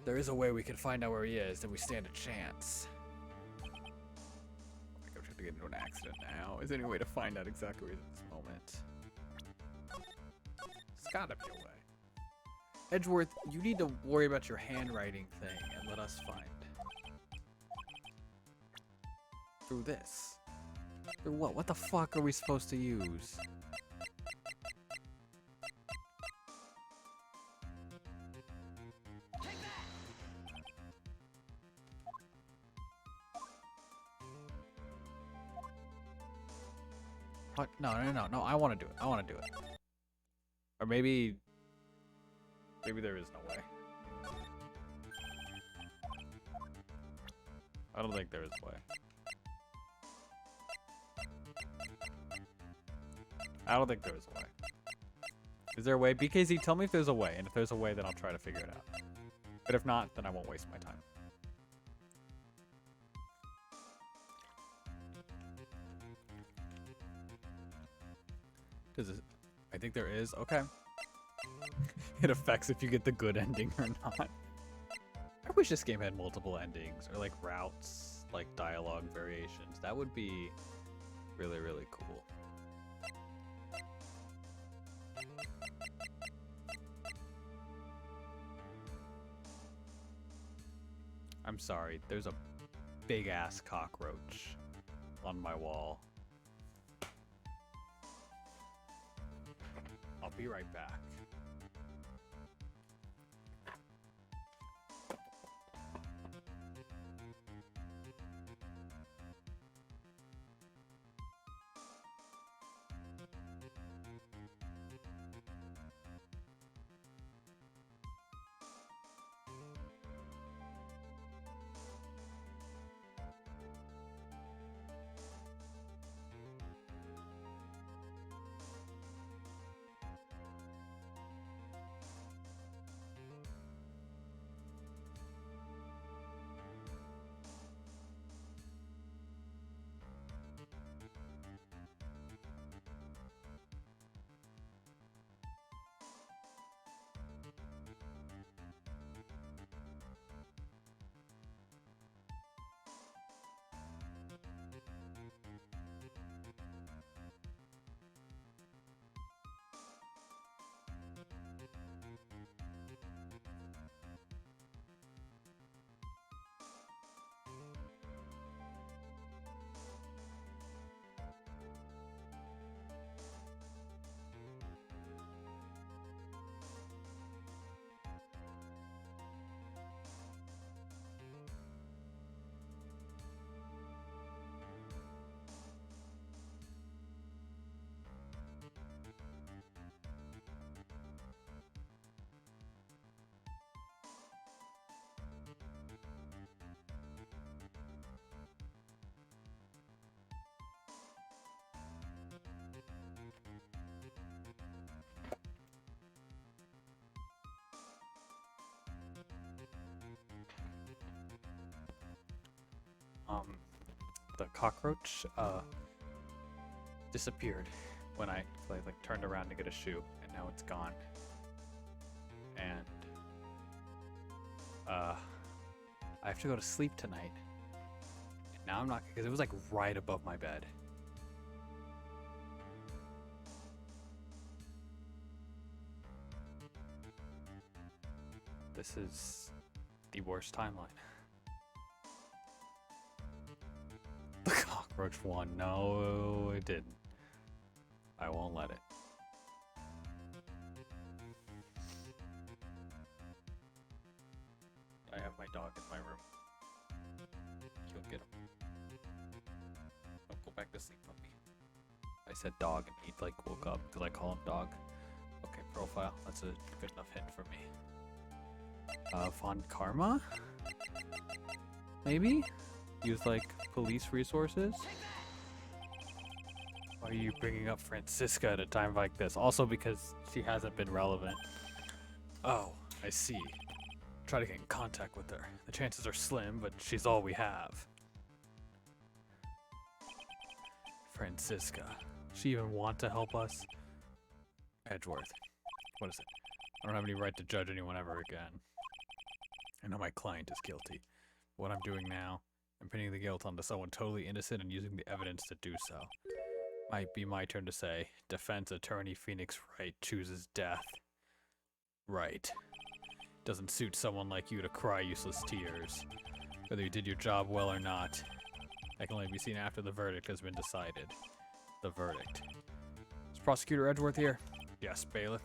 there is a way we can find out where he is, then we stand a chance. I think I'm trying to get into an accident now. Is there any way to find out exactly where he is at this moment? There's gotta be a way. Edgeworth, you need to worry about your handwriting thing and let us find. Through this. Through what? What the fuck are we supposed to use? What? No, I want to do it. I want to do it. Or maybe there is no way. I don't think there is a way. I don't think there is a way. Is there a way? BKZ, tell me if there's a way. And if there's a way, then I'll try to figure it out. But if not, then I won't waste my time. Does it? I think there is. Okay. It affects if you get the good ending or not. I wish this game had multiple endings or like routes, like dialogue variations. That would be really, really cool. I'm sorry, there's a big ass cockroach on my wall. I'll be right back. The cockroach disappeared when I like turned around to get a shoe, and now it's gone. And I have to go to sleep tonight, Now I'm not, because it was like right above my bed. This is the worst timeline. The cockroach won. No, it didn't. I won't let it. I have my dog in my room. You'll get him. Don't go back to sleep, puppy. I said dog and he like woke up because I call him dog. Okay, profile. That's a good enough hint for me. Von Karma? Maybe? Use like police resources? Why are you bringing up Franziska at a time like this? Also because she hasn't been relevant. Oh, I see. Try to get in contact with her. The chances are slim, but she's all we have. Franziska. She even want to help us? Edgeworth. What is it? I don't have any right to judge anyone ever again. I know my client is guilty. What I'm doing now, I'm pinning the guilt onto someone totally innocent and using the evidence to do so. Might be my turn to say, defense attorney Phoenix Wright chooses death. Right. Doesn't suit someone like you to cry useless tears. Whether you did your job well or not, that can only be seen after the verdict has been decided. The verdict. Is Prosecutor Edgeworth here? Yes, bailiff.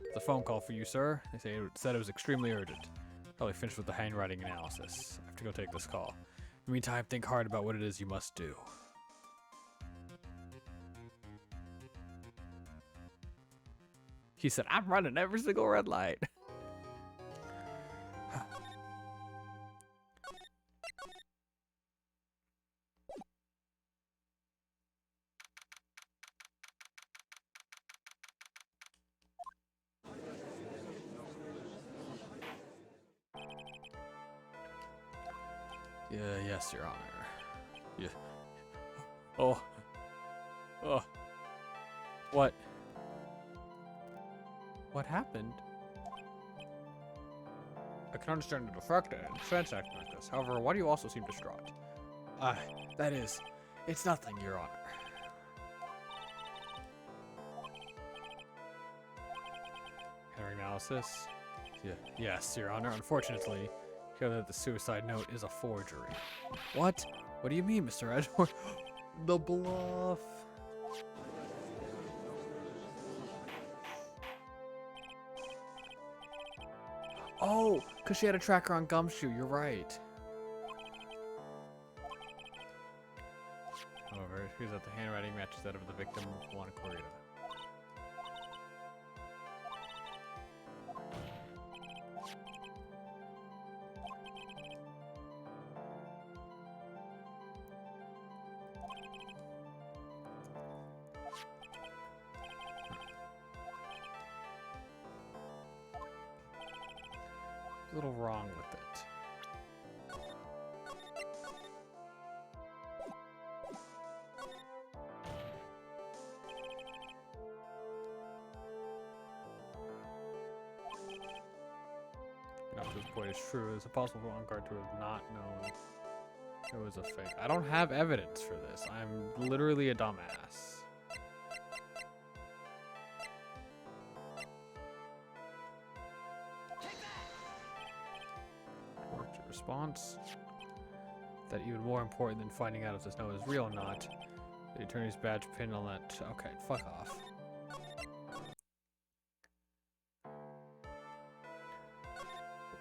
It's a phone call for you, sir. They said it was extremely urgent. Probably finished with the handwriting analysis. I have to go take this call. In the meantime, think hard about what it is you must do. He said, I'm running every single red light. Yes, Your Honor. Yeah. Oh. Oh. What? What happened? I can understand the defect in defense acting like this. However, why do you also seem distraught? That is, it's nothing, Your Honor. Hearing analysis? Yeah. Yes, Your Honor. Unfortunately, here that the suicide note is a forgery. What? What do you mean, Mr. Edgeworth? The bluff. Oh, because she had a tracker on Gumshoe. You're right. However, it appears that the handwriting matches that of the victim, Juan Corrida. A little wrong with it. Enough to this point is true. It's possible for Onguard to have not known it was a fake. I don't have evidence for this. I'm literally a dumbass. Response. That even more important than finding out if this note is real or not. The attorney's badge pinned on that. Okay, fuck off.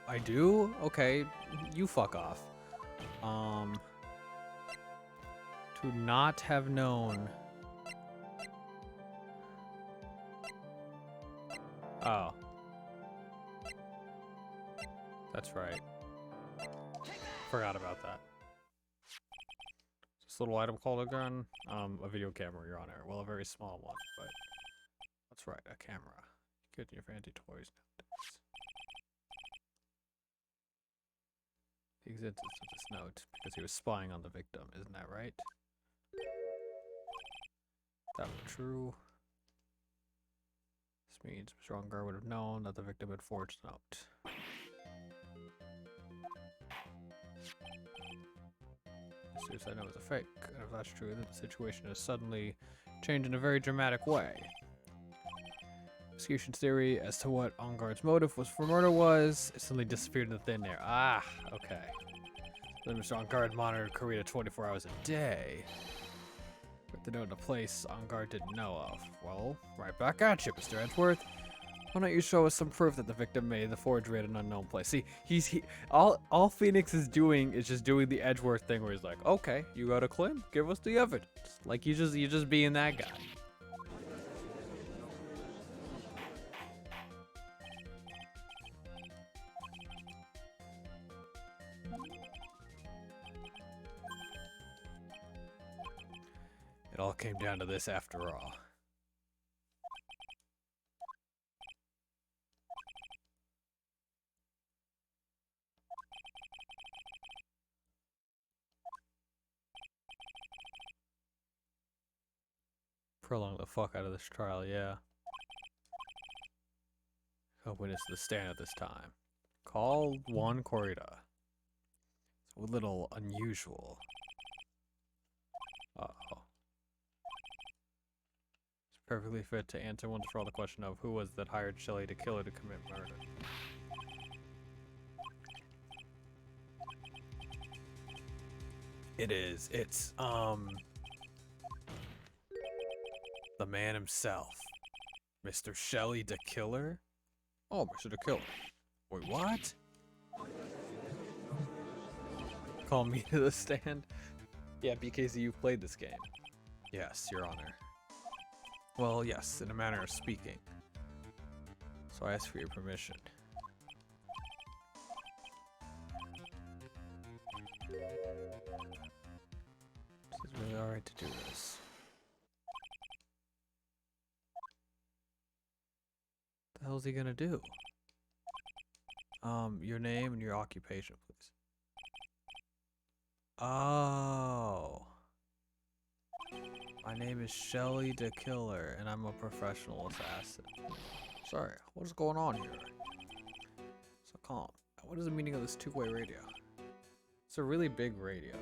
I do? Okay, you fuck off. To not have known. Oh. That's right. Forgot about that. This little item called a gun? A video camera, Your Honor. Well, a very small one, but that's right, a camera. Good in your fancy toys nowadays. He existed to this note because he was spying on the victim, isn't that right? That was true. This means Mr. Onguard would have known that the victim had forged the note. suicide note was a fake. And if that's true, then the situation has suddenly changed in a very dramatic way. Execution's theory as to what Enguarde's motive was for murder was, it suddenly disappeared into thin air. Ah, okay. Then Mr. Enguarde monitored Kurita 24 hours a day. Put the note in a place Enguarde didn't know of. Well, right back at you, Mr. Edgeworth. Why don't you show us some proof that the victim made the forgery at an unknown place? See, all Phoenix is doing is just doing the Edgeworth thing where he's like, okay, you got a claim, give us the evidence. Like you're just being that guy. It all came down to this after all. Prolong the fuck out of this trial, yeah. No witness to the stand at this time. Call Juan Kurita. It's a little unusual. Uh-oh. It's perfectly fit to answer once for all the question of who was that hired Shelly to kill her to commit murder. It is. It's, the man himself. Mr. Shelly the Killer? Oh, Mr. the Killer. Wait, what? Call me to the stand? Yeah, BKZ, you've played this game. Yes, Your Honor. Well, yes, in a manner of speaking. So I ask for your permission. This is really alright to do this. What the hell is he gonna do? Your name and your occupation, please. Oh. My name is Shelly the Killer, and I'm a professional assassin. Sorry, what is going on here? So calm. What is the meaning of this two-way radio? It's a really big radio.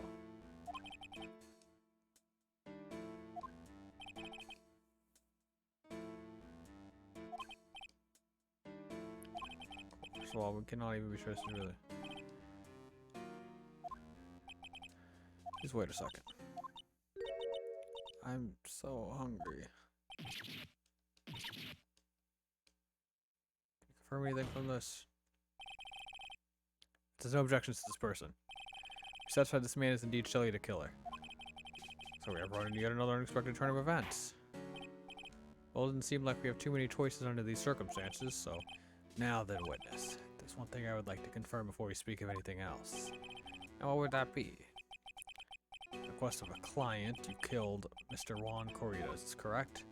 First of all, we cannot even be trusted, really. Just wait a second. I'm so hungry. Can you confirm anything from this? There's no objections to this person. We're satisfied this man is indeed Shelly the Killer. So we have run into yet another unexpected turn of events. Well, it doesn't seem like we have too many choices under these circumstances, so now then, witness. There's one thing I would like to confirm before we speak of anything else. And what would that be? At the request of a client, you killed Mr. Juan Kurita, is this correct?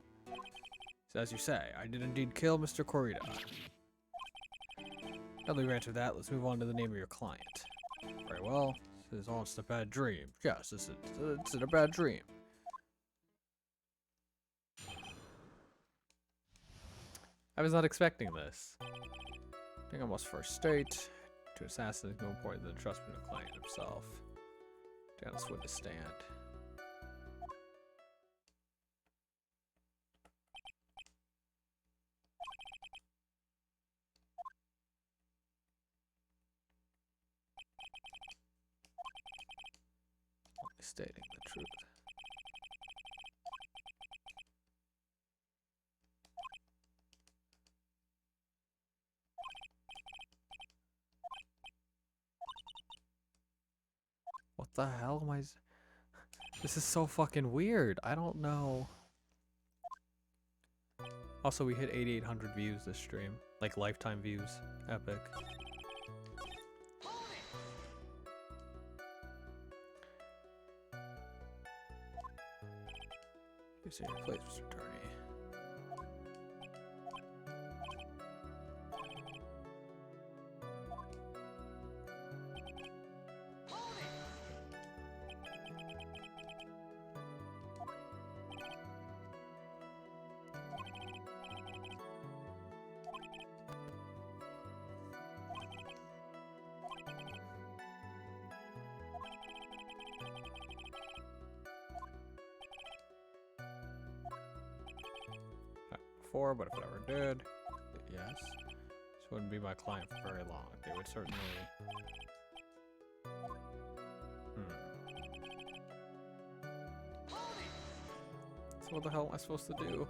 So as you say, I did indeed kill Mr. Kurita. Now that we've answered that, let's move on to the name of your client. Very well. This is all just a bad dream. Yes, it's a bad dream. I was not expecting this. I think I must first state, to assassin is more important than the trust in the client himself. Dennis would stand. Only stating the truth. What the hell am I? This is so fucking weird. I don't know. Also, we hit 8,800 views this stream. Like lifetime views. Epic. You see your place, Mr. Attorney. before, but if it ever did, yes. This wouldn't be my client for very long. They would certainly... So what the hell am I supposed to do?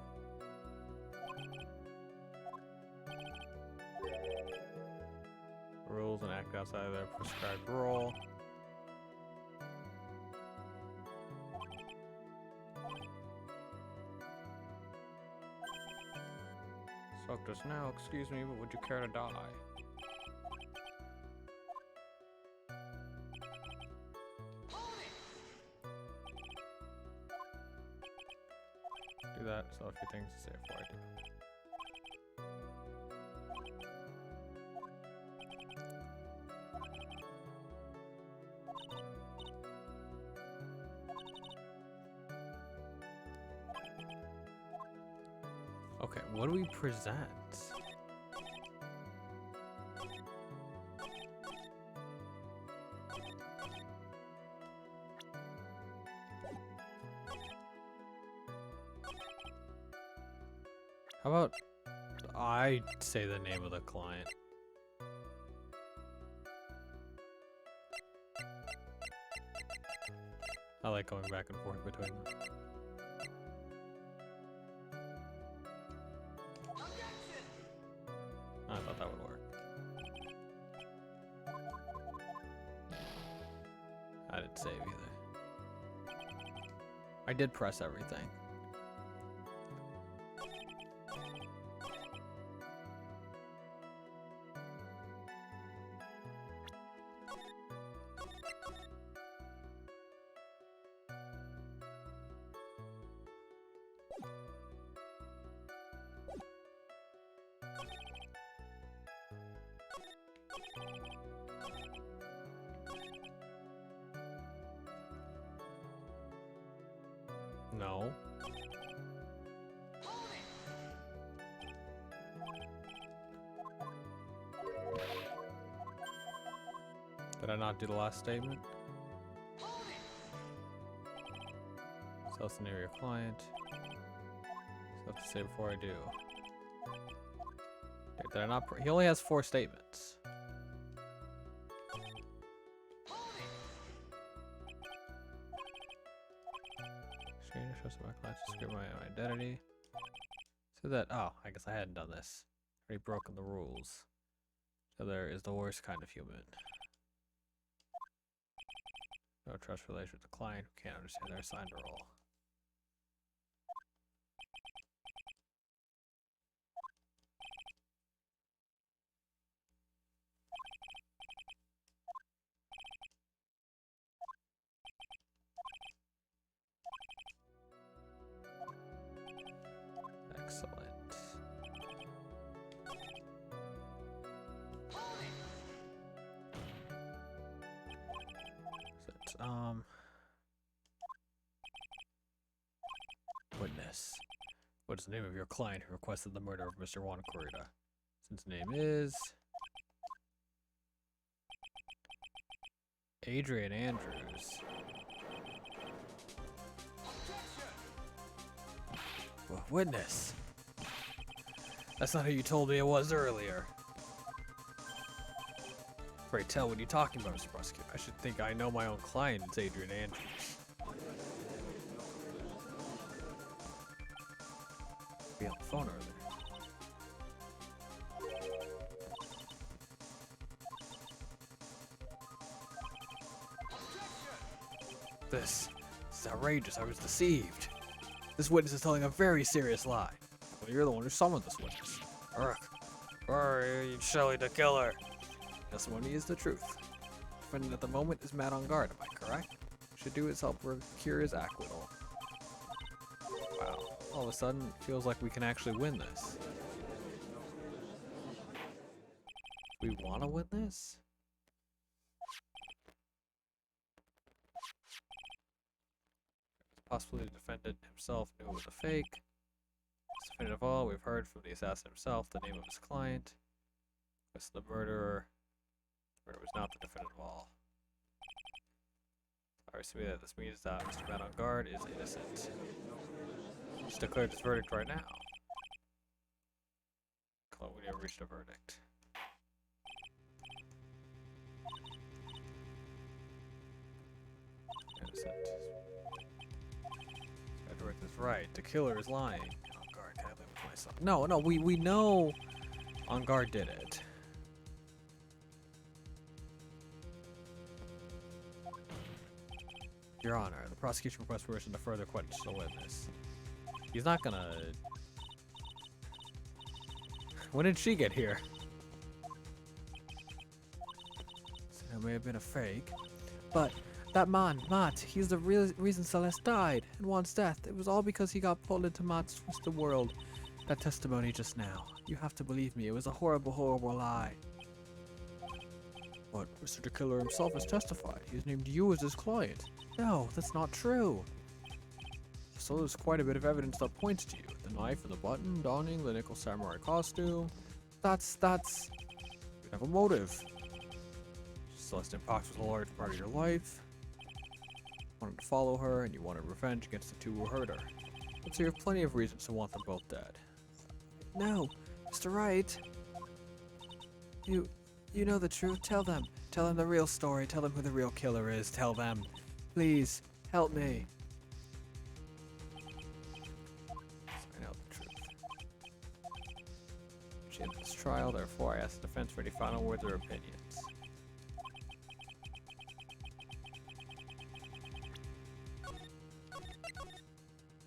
Rules and act outside of their prescribed role. Soaked us now, excuse me, but would you care to die? Do that, so a few things to say before I do. Okay, what do we present? How about I say the name of the client? I like going back and forth between them. I thought that would work. I didn't save either. I did press everything. No. Did I not do the last statement? Self the name of your client. Stuff to say before I do. Okay, did I not? He only has 4 statements. Stranger shows my client to secure my identity. So that, oh, I guess I hadn't done this. Already broken the rules. So there is the worst kind of human. No trust relation with the client who can't understand their assigned role. Excellent. So witness. What is the name of your client who requested the murder of Mr. Juan Corrida? Since the name is Adrian Andrews. Witness. That's not who you told me it was earlier. Pray tell, what are you talking about, Mr. Prosecutor? I should think I know my own client. It's Adrian Andrews. Be on the phone earlier. This is outrageous. I was deceived. This witness is telling a very serious lie. Well, you're the one who summoned this witness. You Shelly the killer. Testimony is the truth. Defendant at the moment is mad on guard, am I correct? Should do his help procure his acquittal. Wow. All of a sudden, it feels like we can actually win this. We want to win this? Possibly the defendant himself knew it was a fake. As definitive of all, we've heard from the assassin himself the name of his client. As the murderer. The murderer was not the defendant of all. Alright, so that this means that Mr. Man on Guard is innocent. Just declared his verdict right now. We have reached a verdict. Innocent. Edward is right. The killer is lying. On guard, can I live with myself? No, no, we know On Guard did it. Your Honor, the prosecution requests permission to further question the witness. He's not gonna... When did she get here? So it may have been a fake. But that man, Matt, he's the real reason Celeste died and Juan's death. It was all because he got pulled into Matt's twisted world. That testimony just now. You have to believe me. It was a horrible, horrible lie. But Mr. the Killer himself has testified. He's named you as his client. No, that's not true. So there's quite a bit of evidence that points to you. The knife and the button, donning the nickel samurai costume. That's... You have a motive. Celeste Parks was a large part of your life. Wanted to follow her, and you wanted revenge against the two who hurt her. But so you have plenty of reasons to want them both dead. No, Mr. Wright. You know the truth. Tell them. Tell them the real story. Tell them who the real killer is. Tell them. Please, help me. I know the truth. She ended this trial, therefore I ask the defense for any final words or opinions.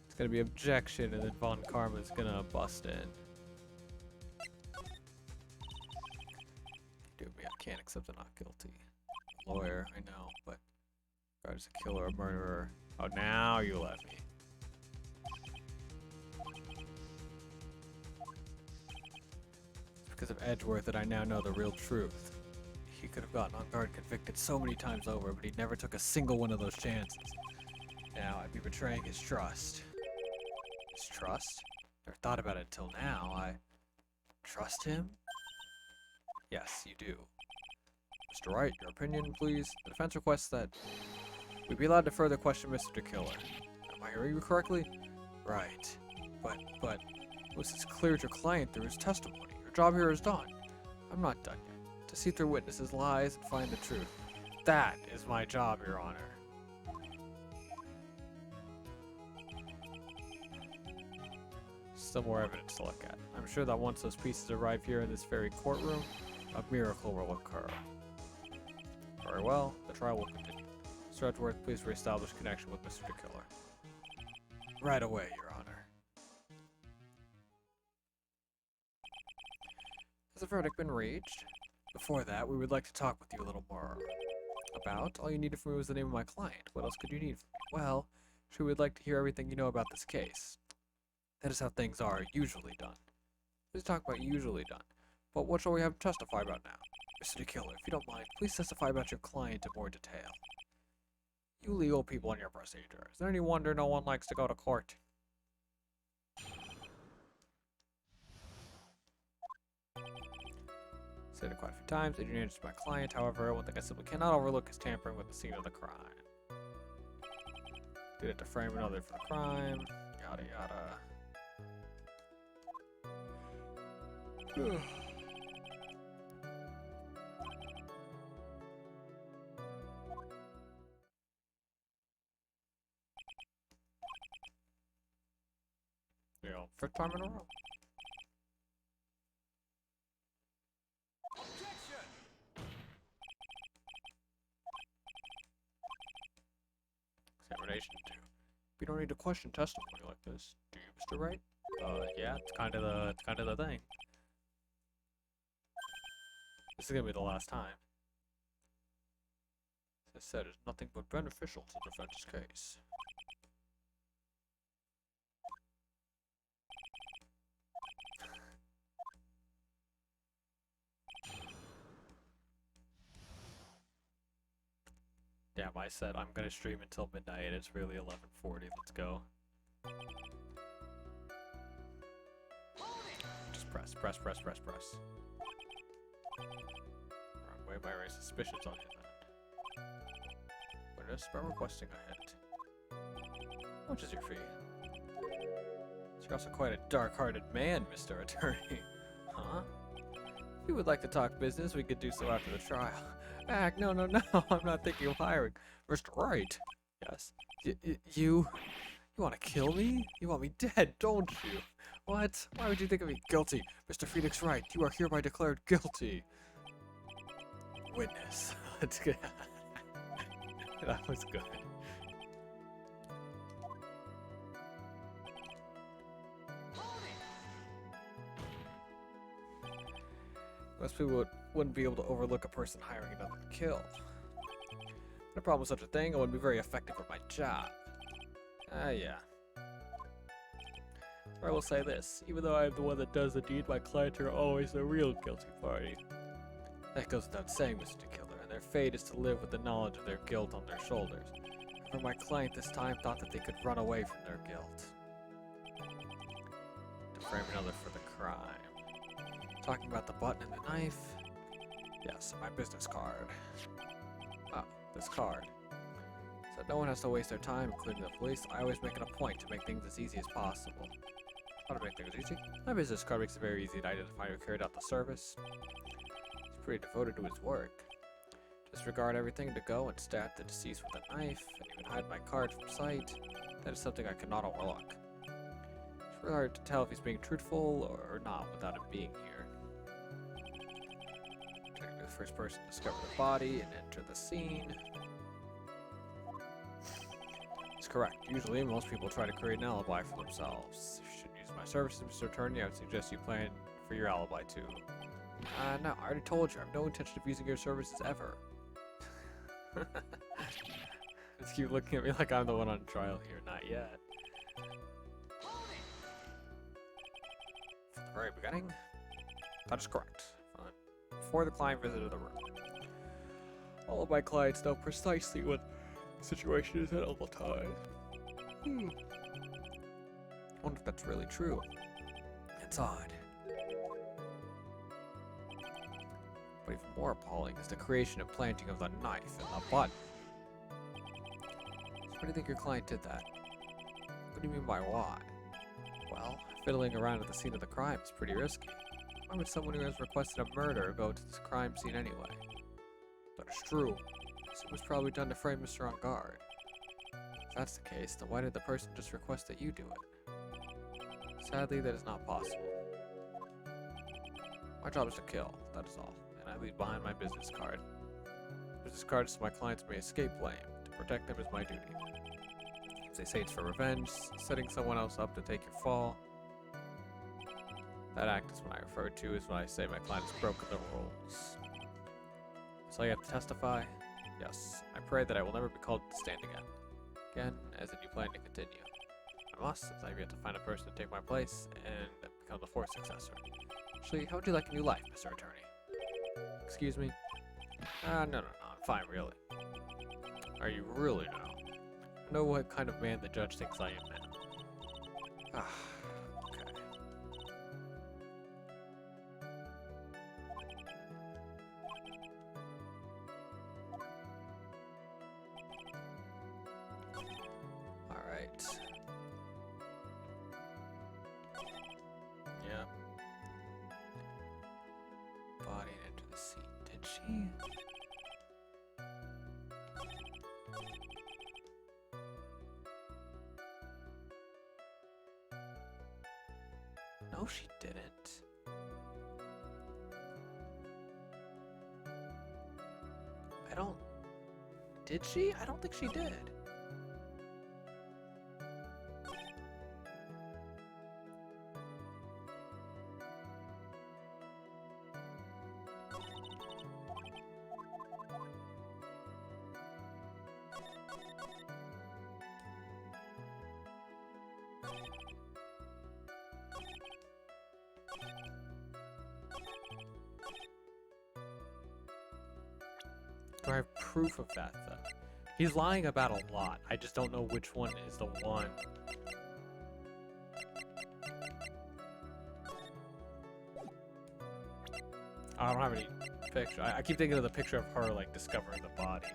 It's gonna be objection, and then Von Karma's gonna bust in. Dude, me, I can't accept the not guilty. Lawyer, I know, but Guard's a killer, a murderer. Oh, now you let me. It's because of Edgeworth that I now know the real truth. He could have gotten On Guard convicted so many times over, but he never took a single one of those chances. Now I'd be betraying his trust. His trust? Never thought about it until now. I trust him? Yes, you do. Mr. Wright, your opinion, please. The defense requests that we be allowed to further question Mr. the Killer. Am I hearing you correctly? Right. But, it was clear to your client through his testimony. Your job here is done. I'm not done yet. To see through witnesses' lies and find the truth. That is my job, Your Honor. Still more evidence to look at. I'm sure that once those pieces arrive here in this very courtroom, a miracle will occur. Very well, the trial will continue. Mr. Edgeworth, please reestablish connection with Mr. the Killer. Right away, Your Honor. Has the verdict been reached? Before that, we would like to talk with you a little more about. All you needed from me was the name of my client. What else could you need from me? Well, she would like to hear everything you know about this case. That is how things are usually done. Let's talk about usually done. But what shall we have to testify about now? Mr. the Killer, if you don't mind, please testify about your client in more detail. You legal people and your procedure. Is there any wonder no one likes to go to court? Said it quite a few times. Adrian is my client, however, one thing I simply cannot overlook is tampering with the scene of the crime. Did it to frame another for the crime. Yada yada. You know, fifth time in a row. Examination 2. We don't need to question testimony like this, do you, Mr. Wright? Yeah, it's kind of the thing. This is gonna be the last time. As I said, it's nothing but beneficial to the defense's case. Damn, I said I'm gonna stream until midnight and it's really 11:40. Let's go. Just press. Wrong way by raise suspicions on him. Witness by requesting a hint. How much is your fee? You're also quite a dark-hearted man, Mr. Attorney. Huh? If you would like to talk business, we could do so after the trial. Ack, no, no, no, I'm not thinking of hiring. Mr. Wright. Yes. You want to kill me? You want me dead, don't you? What? Why would you think of me guilty? Mr. Phoenix Wright, you are hereby declared guilty. Witness. Let's get that was good. Most people wouldn't be able to overlook a person hiring another to kill. No problem with such a thing, I wouldn't be very effective at my job. Yeah. Or I will say this, even though I'm the one that does the deed, my clients are always the real guilty party. That goes without saying, Mr. Killer, and their fate is to live with the knowledge of their guilt on their shoulders. However, my client this time thought that they could run away from their guilt. To frame another for the crime. Talking about the button and the knife? Yes, my business card. Ah, this card. So no one has to waste their time, including the police. I always make it a point to make things as easy as possible. How to make things easy? My business card makes it very easy to identify who carried out the service. He's pretty devoted to his work. Disregard everything to go and stab the deceased with a knife, and even hide my card from sight. That is something I cannot overlook. It's really hard to tell if he's being truthful or not without him being here. The first person to discover the body and enter the scene. It's correct. Usually, most people try to create an alibi for themselves. If you should use my services, Mr. Attorney, I would suggest you plan for your alibi too. No, I already told you, I have no intention of using your services ever. Just keep looking at me like I'm the one on trial here. Not yet. From the very beginning? That is correct. Before the client visited the room. All of my clients know precisely what the situation is at all the time. I wonder if that's really true. It's odd. But even more appalling is the creation and planting of the knife and the button. So why do you think your client did that? What do you mean by why? Well, fiddling around at the scene of the crime is pretty risky. Why would someone who has requested a murder go to this crime scene anyway? That is true. So it was probably done to frame Mr. On Guard. If that's the case, then why did the person just request that you do it? Sadly, that is not possible. My job is to kill, that is all, and I leave behind my business card. Business cards so my clients may escape blame. To protect them is my duty. If they say it's for revenge, setting someone else up to take your fall, that act is what I refer to as when I say my client has broken the rules. So you have to testify? Yes. I pray that I will never be called to stand again. Again, as in you plan to continue. I must, since I have yet to find a person to take my place and become the fourth successor. Actually, how would you like a new life, Mr. Attorney? Excuse me? No, I'm fine, really. Are you really now? I know what kind of man the judge thinks I am now. Yeah. Body into the seat. Did she? No, she didn't. I don't... Did she? I don't think she did. Do I have proof of that, though? He's lying about a lot. I just don't know which one is the one. I don't have any picture. I keep thinking of the picture of her, like, discovering the body.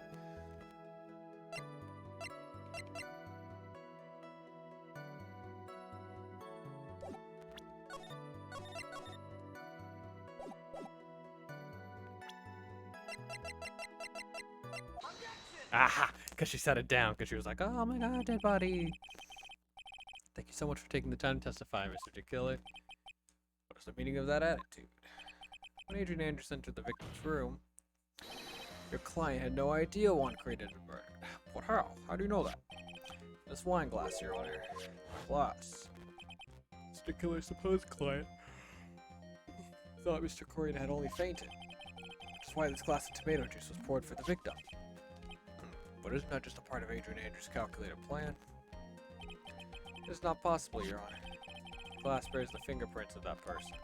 Aha! Because she set it down, because she was like, oh my god, dead body. Thank you so much for taking the time to testify, Mr. DeKiller. What is the meaning of that attitude? When Adrian Andrews entered the victim's room, your client had no idea Juan created a murder. What, how? How do you know that? This wine glass, Your Honor. Glass. Mr. Killer's supposed client thought Mr. Corrida had only fainted, which is why this glass of tomato juice was poured for the victim. But isn't that just a part of Adrian Andrews' calculated plan? It is not possible, Your Honor. The glass bears the fingerprints of that person.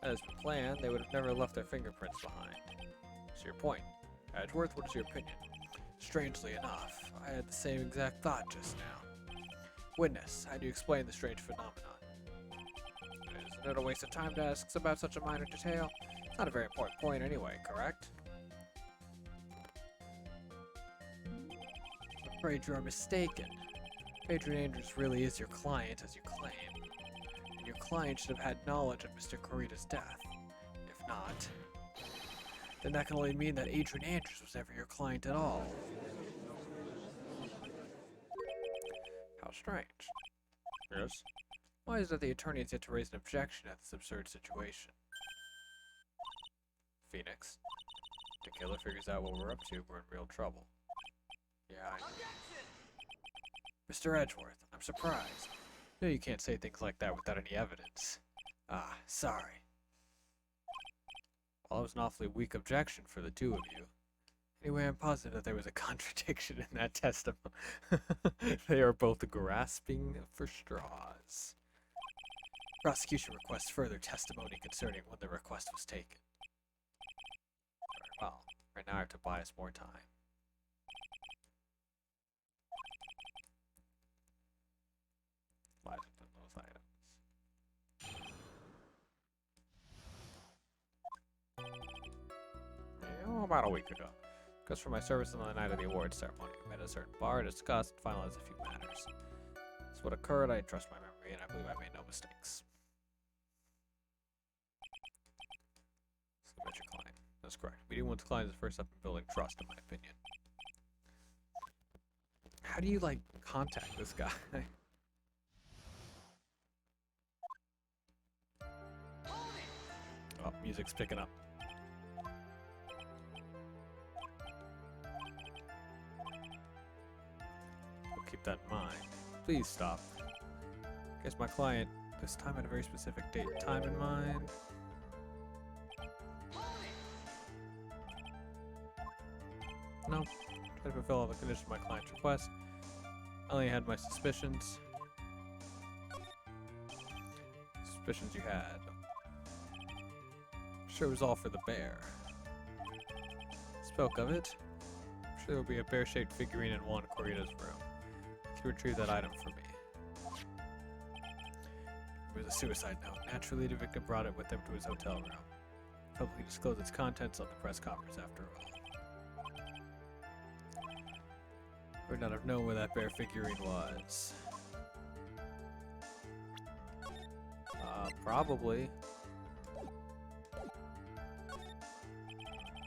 As per plan, they would have never left their fingerprints behind. So your point. Edgeworth, what is your opinion? Strangely enough, I had the same exact thought just now. Witness, how do you explain the strange phenomenon? Isn't it a waste of time to ask about such a minor detail? It's not a very important point anyway, correct? I'm afraid you are mistaken. Adrian Andrews really is your client, as you claim. And your client should have had knowledge of Mr. Corrida's death. If not, then that can only mean that Adrian Andrews was never your client at all. How strange. Yes? Why is it the attorney has yet to raise an objection at this absurd situation? Phoenix. The killer figures out what we're up to, we're in real trouble. Yeah, I know. Mr. Edgeworth, I'm surprised. No, you can't say things like that without any evidence. Ah, sorry. Well, that was an awfully weak objection for the two of you. Anyway, I'm positive that there was a contradiction in that testimony. They are both grasping for straws. Prosecution requests further testimony concerning when the request was taken. Very well. Right now I have to buy us more time. Why is it those items? Oh, about a week ago. Because for my service on the night of the awards ceremony, I met a certain bar, discussed, and finalized a few matters. This is what occurred. I trust my memory, and I believe I made no mistakes. Submit your client. That's correct. Meeting one's client is the first step in building trust, in my opinion. How do you, like, contact this guy? Oh, music's picking up. We'll keep that in mind. Please stop. Guess my client this time had a very specific date and time in mind. No. Tried to fulfill all the conditions of my client's request. I only had my suspicions. Suspicions you had. I'm sure it was all for the bear. Spoke of it. I'm sure there will be a bear-shaped figurine in Juan Corrida's room. To retrieve that item for me. It was a suicide note. Naturally, the victim brought it with him to his hotel room. Publicly disclosed its contents on the press conference after all. I would not have known where that bear figurine was. Probably.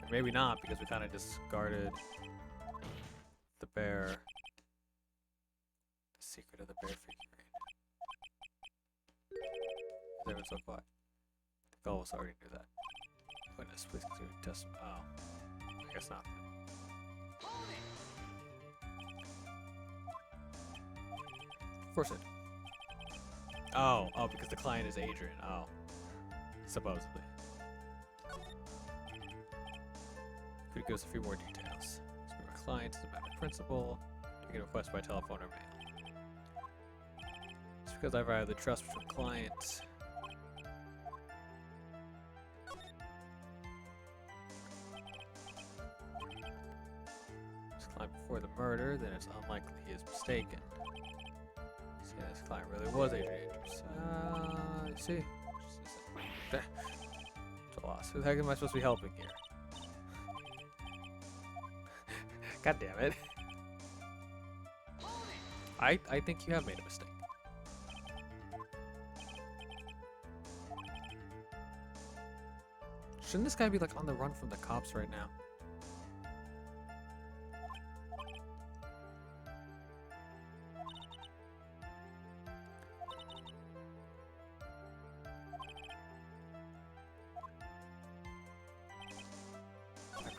Or maybe not, because we kind of discarded the bear. The secret of the bear figurine. Everyone's so quiet. I think all of us already knew that. Witness, please continue to test. Oh. I guess not. Of course it. Oh, because the client is Adrian. Oh. Supposedly. Could give us a few more details. So my client is a matter of principle. You can request by telephone or mail. It's because I've either trust between clients. This client before the murder, then it's unlikely he is mistaken. Yeah, this client really was Adrian Andrews. Let's see. It's a loss. Who the heck am I supposed to be helping here? God damn it. I think you have made a mistake. Shouldn't this guy be like on the run from the cops right now?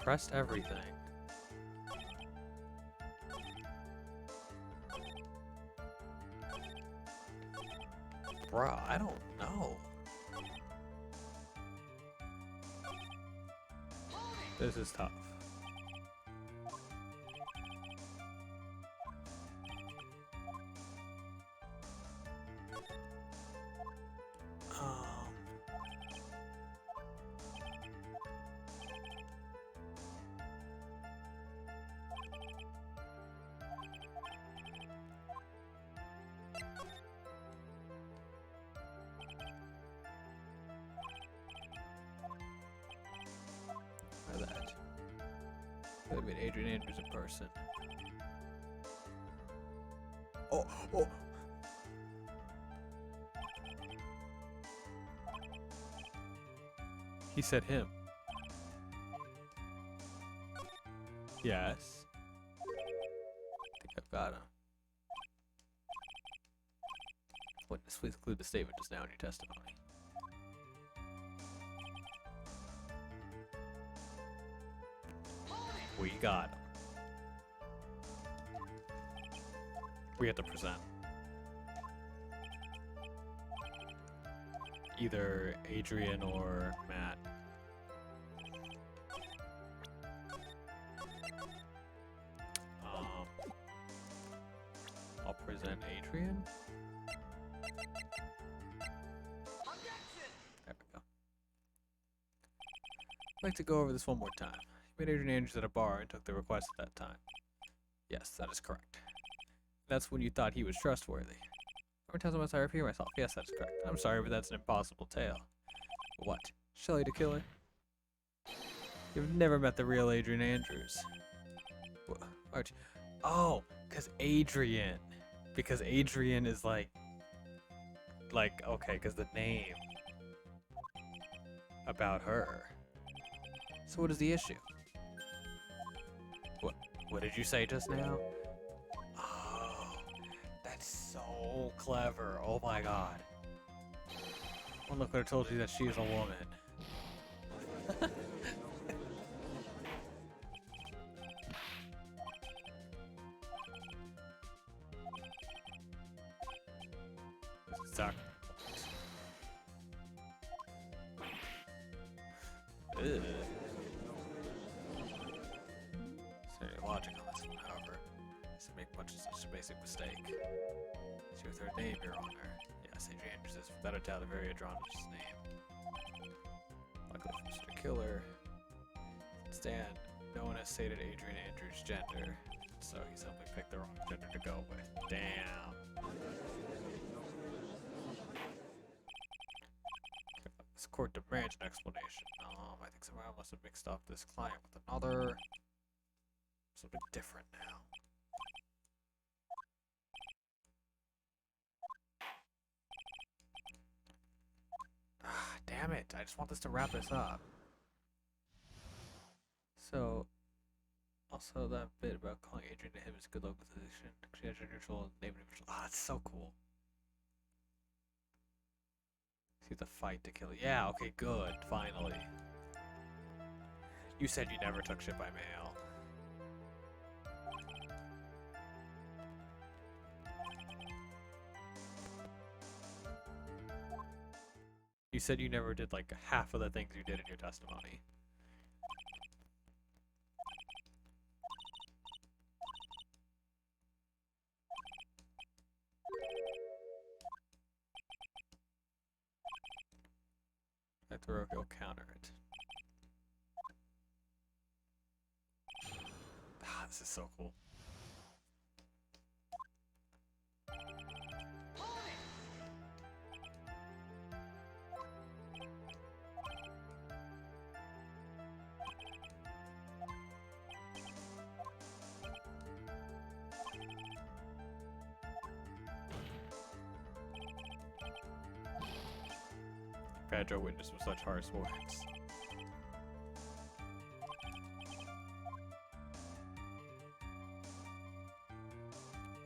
pressed everything. Bruh, I don't know. This is tough. That. Could have been Adrian Andrews in person. Oh, oh. He said him. Yes. I think I've got him. Witness, please include the statement just now in your testimony. We got him. We have to present. Either Adrian or Matt. I'll present Adrian. There we go. I'd like to go over this one more time. You met Adrian Andrews at a bar and took the request at that time. Yes, that is correct. That's when you thought he was trustworthy. How many times must I repeat myself? Yes, that's correct. I'm sorry, but that's an impossible tale. What? Shelly the killer? You've never met the real Adrian Andrews. What? Oh, because Adrian. Because Adrian is like, okay, because the name about her. So what is the issue? What did you say just now? Oh, that's so clever. Oh my god. Well, look, I told you that she is a woman. Exactly. Ugh. Logic on this one, however, is to make much of such a basic mistake. See with her name, Your Honor. Yes, Adrian Andrews is without a doubt a very androgynous name. Luckily for Mr. Killer, Stan, no one has stated Adrian Andrews' gender, so he simply picked the wrong gender to go with. Damn. This court demands an explanation. I think somehow I must have mixed up this client with another. Something different now. Ah, damn it. I just want this to wrap this up. So, also that bit about calling Adrian to him is a good local position. She has a neutral name and neutral. Ah, that's so cool. See the fight to kill. Yeah, okay, good. Finally. You said you never took shit by mail. You said you never did like half of the things you did in your testimony. I throw he'll counter it. Ah, this is so cool. Pedro witnessed with such harsh words.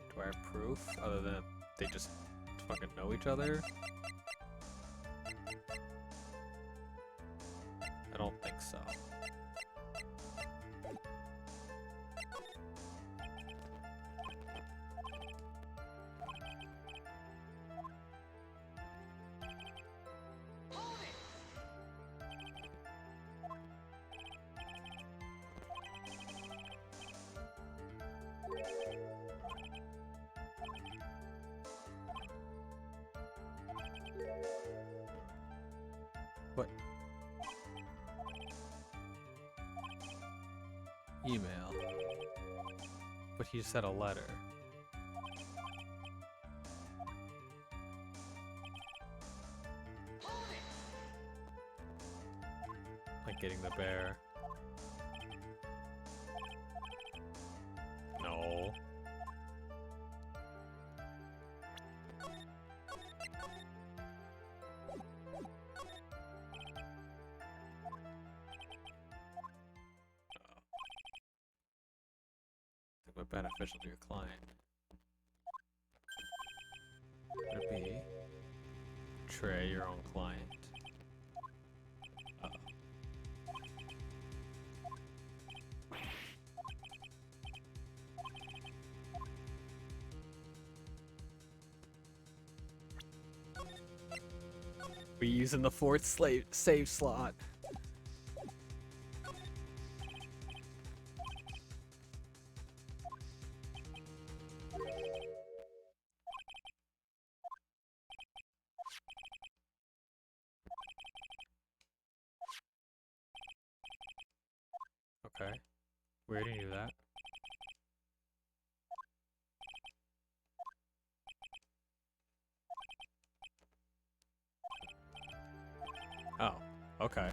Do I have proof other than they just fucking know each other? I don't think so. email. But he said a letter. Like getting the bear. No. But beneficial to your client. Would it be Trey, your own client? We're using the fourth save slot. Okay. We already knew that. Oh, okay.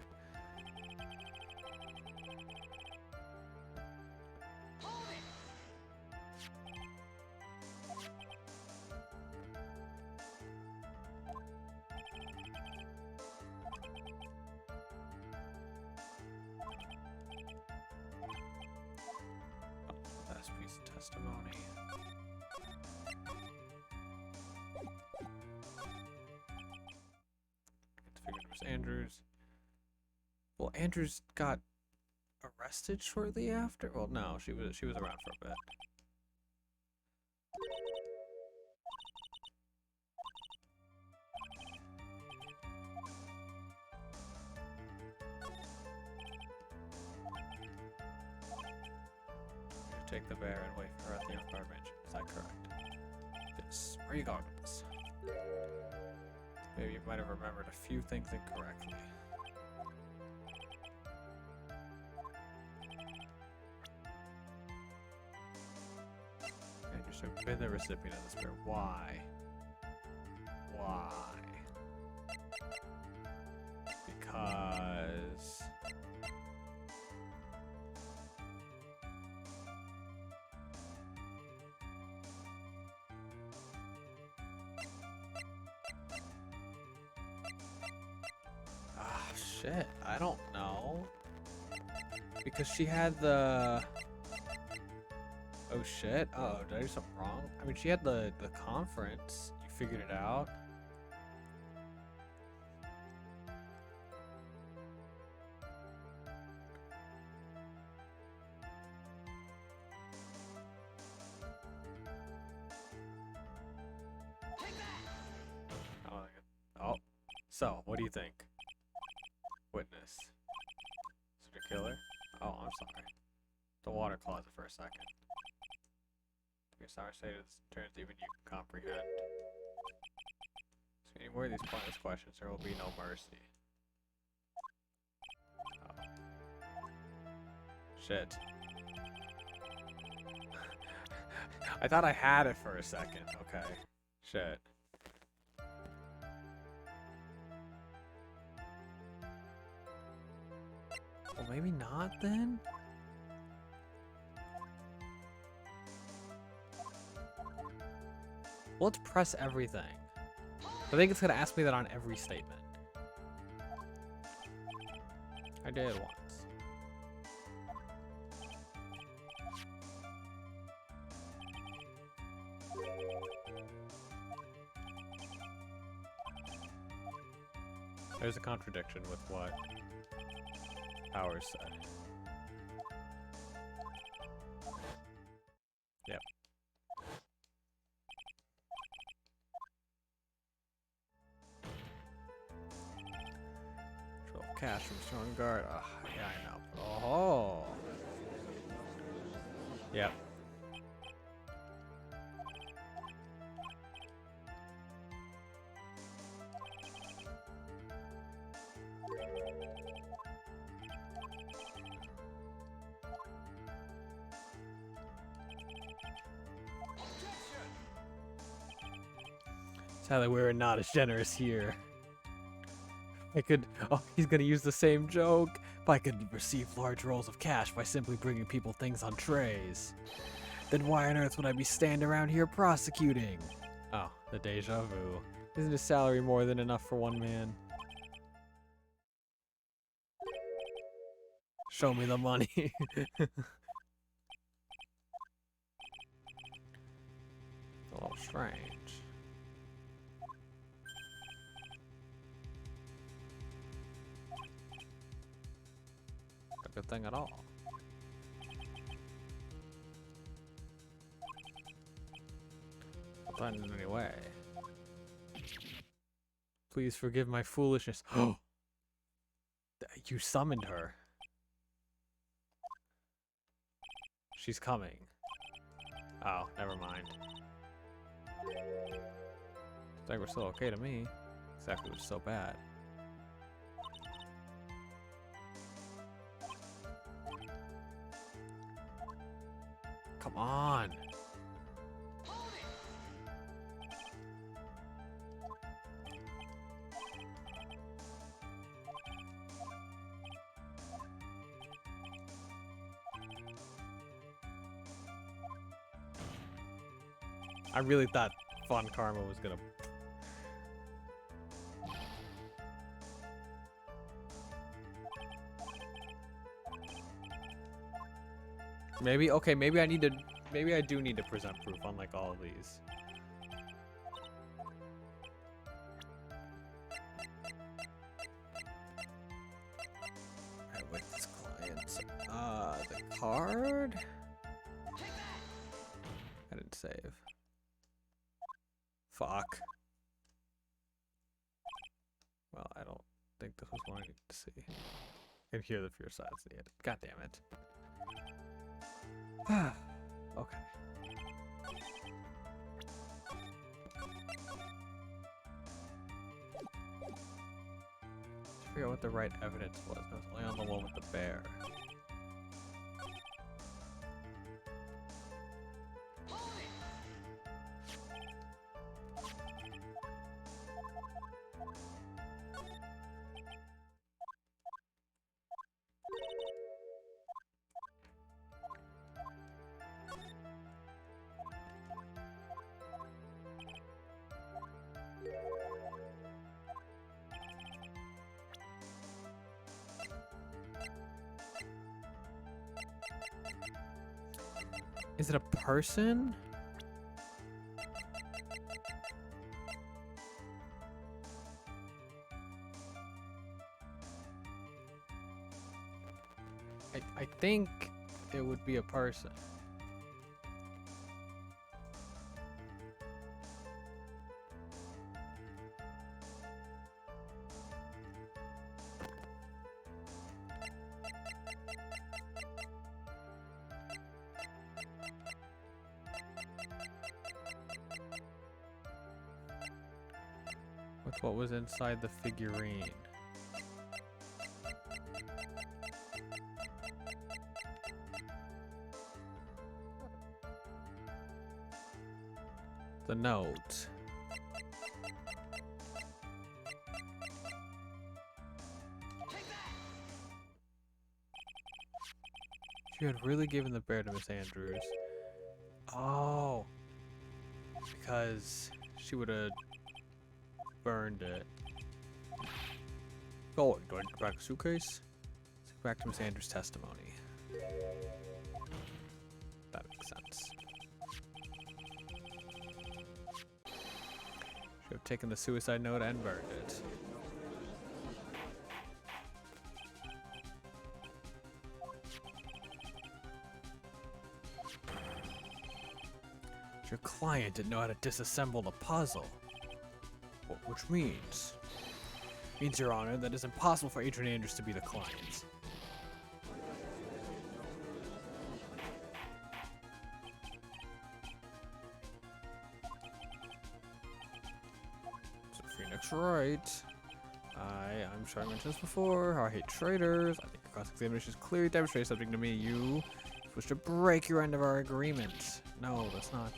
Last piece of testimony. It's figured it was Andrews. Well, Andrews got arrested shortly after. Well, no, she was around for a bit. Take the bear and wait for her at the Empire Mansion. Is that correct? Yes. Where are you going with this? Maybe you might have remembered a few things incorrectly. And you've been the recipient of this bear. Why? Why? Because... shit, I don't know. Because she had the... Oh shit, oh, did I do something wrong? I mean, she had the conference. You figured it out. Oh, so, what do you think? Witness. Is it a killer? Oh, I'm sorry. The water closet for a second. Your sour state of turns even you can comprehend. So any more of these pointless questions, there will be no mercy. Oh. Shit. I thought I had it for a second. Okay. Shit. Well, maybe not then? Well, let's press everything. I think it's gonna ask me that on every statement. I did once. There's a contradiction with what Powers said. Yep. Cash from Strong Guard. Oh, yeah, I know. Oh. Yep. Sadly, we're not as generous here. I could. Oh, he's gonna use the same joke. If I could receive large rolls of cash by simply bringing people things on trays, then why on earth would I be standing around here prosecuting? Oh, the deja vu. Isn't his salary more than enough for one man? Show me the money. A little strange. Not a good thing at all. Not in any way. Please forgive my foolishness. Oh, you summoned her. She's coming. Oh, never mind. They were still okay to me. Exactly was so bad. Come on. I really thought Fun Karma was gonna. Maybe, okay, maybe I do need to present proof, unlike all of these. Alright, with this client. The card? I didn't save. Fuck. Well, I don't think this was what I needed to see. And hear the fierce sides of the end. God damn it. Okay. I forget what the right evidence was. I was only on the one with the bear. Is it a person? I think it would be a person. With what was inside the figurine. The note. She had really given the bear to Miss Andrews. Oh. Because she would have burned it. Oh, do I go back to the suitcase? Let's go back to Miss Andrews' testimony. That makes sense. Should have taken the suicide note and burned it. Your client didn't know how to disassemble the puzzle. Which means, Your Honor, that it's impossible for Adrian Andrews to be the client. So Phoenix Wright. I'm sure I mentioned this before. I hate traitors. I think your cross-examination is clearly demonstrated something to me. You wish to break your end of our agreement. No, that's not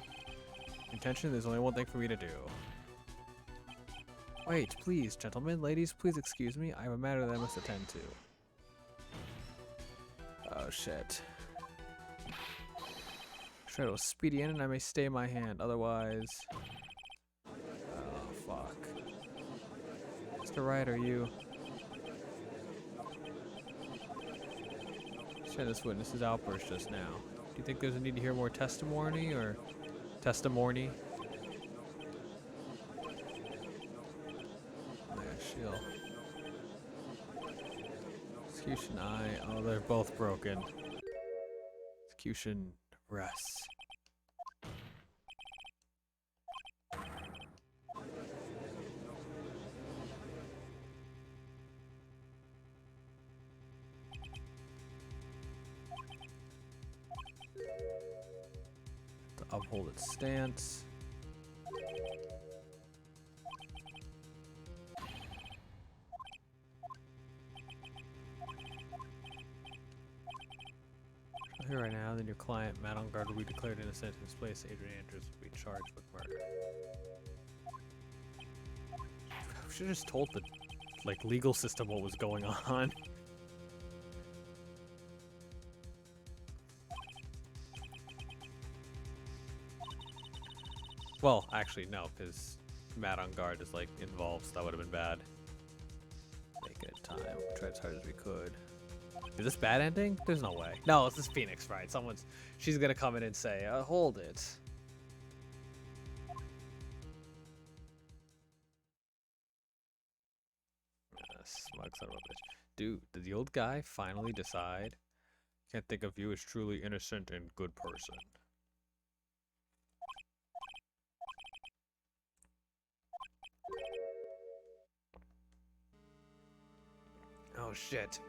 intention. There's only one thing for me to do. Wait, please, gentlemen, ladies, please excuse me. I have a matter that I must attend to. Oh, shit. Try to speedy in and I may stay my hand, otherwise... Oh, fuck. Mr. Wright, are you... Said this witness's outburst just now. Do you think there's a need to hear more testimony, or... Testimony? Shield. Execution eye. Oh, they're both broken. Execution rests. To uphold its stance. Here right now, then your client, Matt on guard, will be declared innocent. In his place, Adrian Andrews will be charged with murder. We should have just told the legal system what was going on. Well, actually, no, because Matt on guard is involved, so that would have been bad. Make it time. Try as hard as we could. Is this bad ending? There's no way. No, this is Phoenix, right? She's gonna come in and say, hold it. Smug son of a bitch. Dude, did the old guy finally decide? Can't think of you as truly innocent and good person. Oh shit.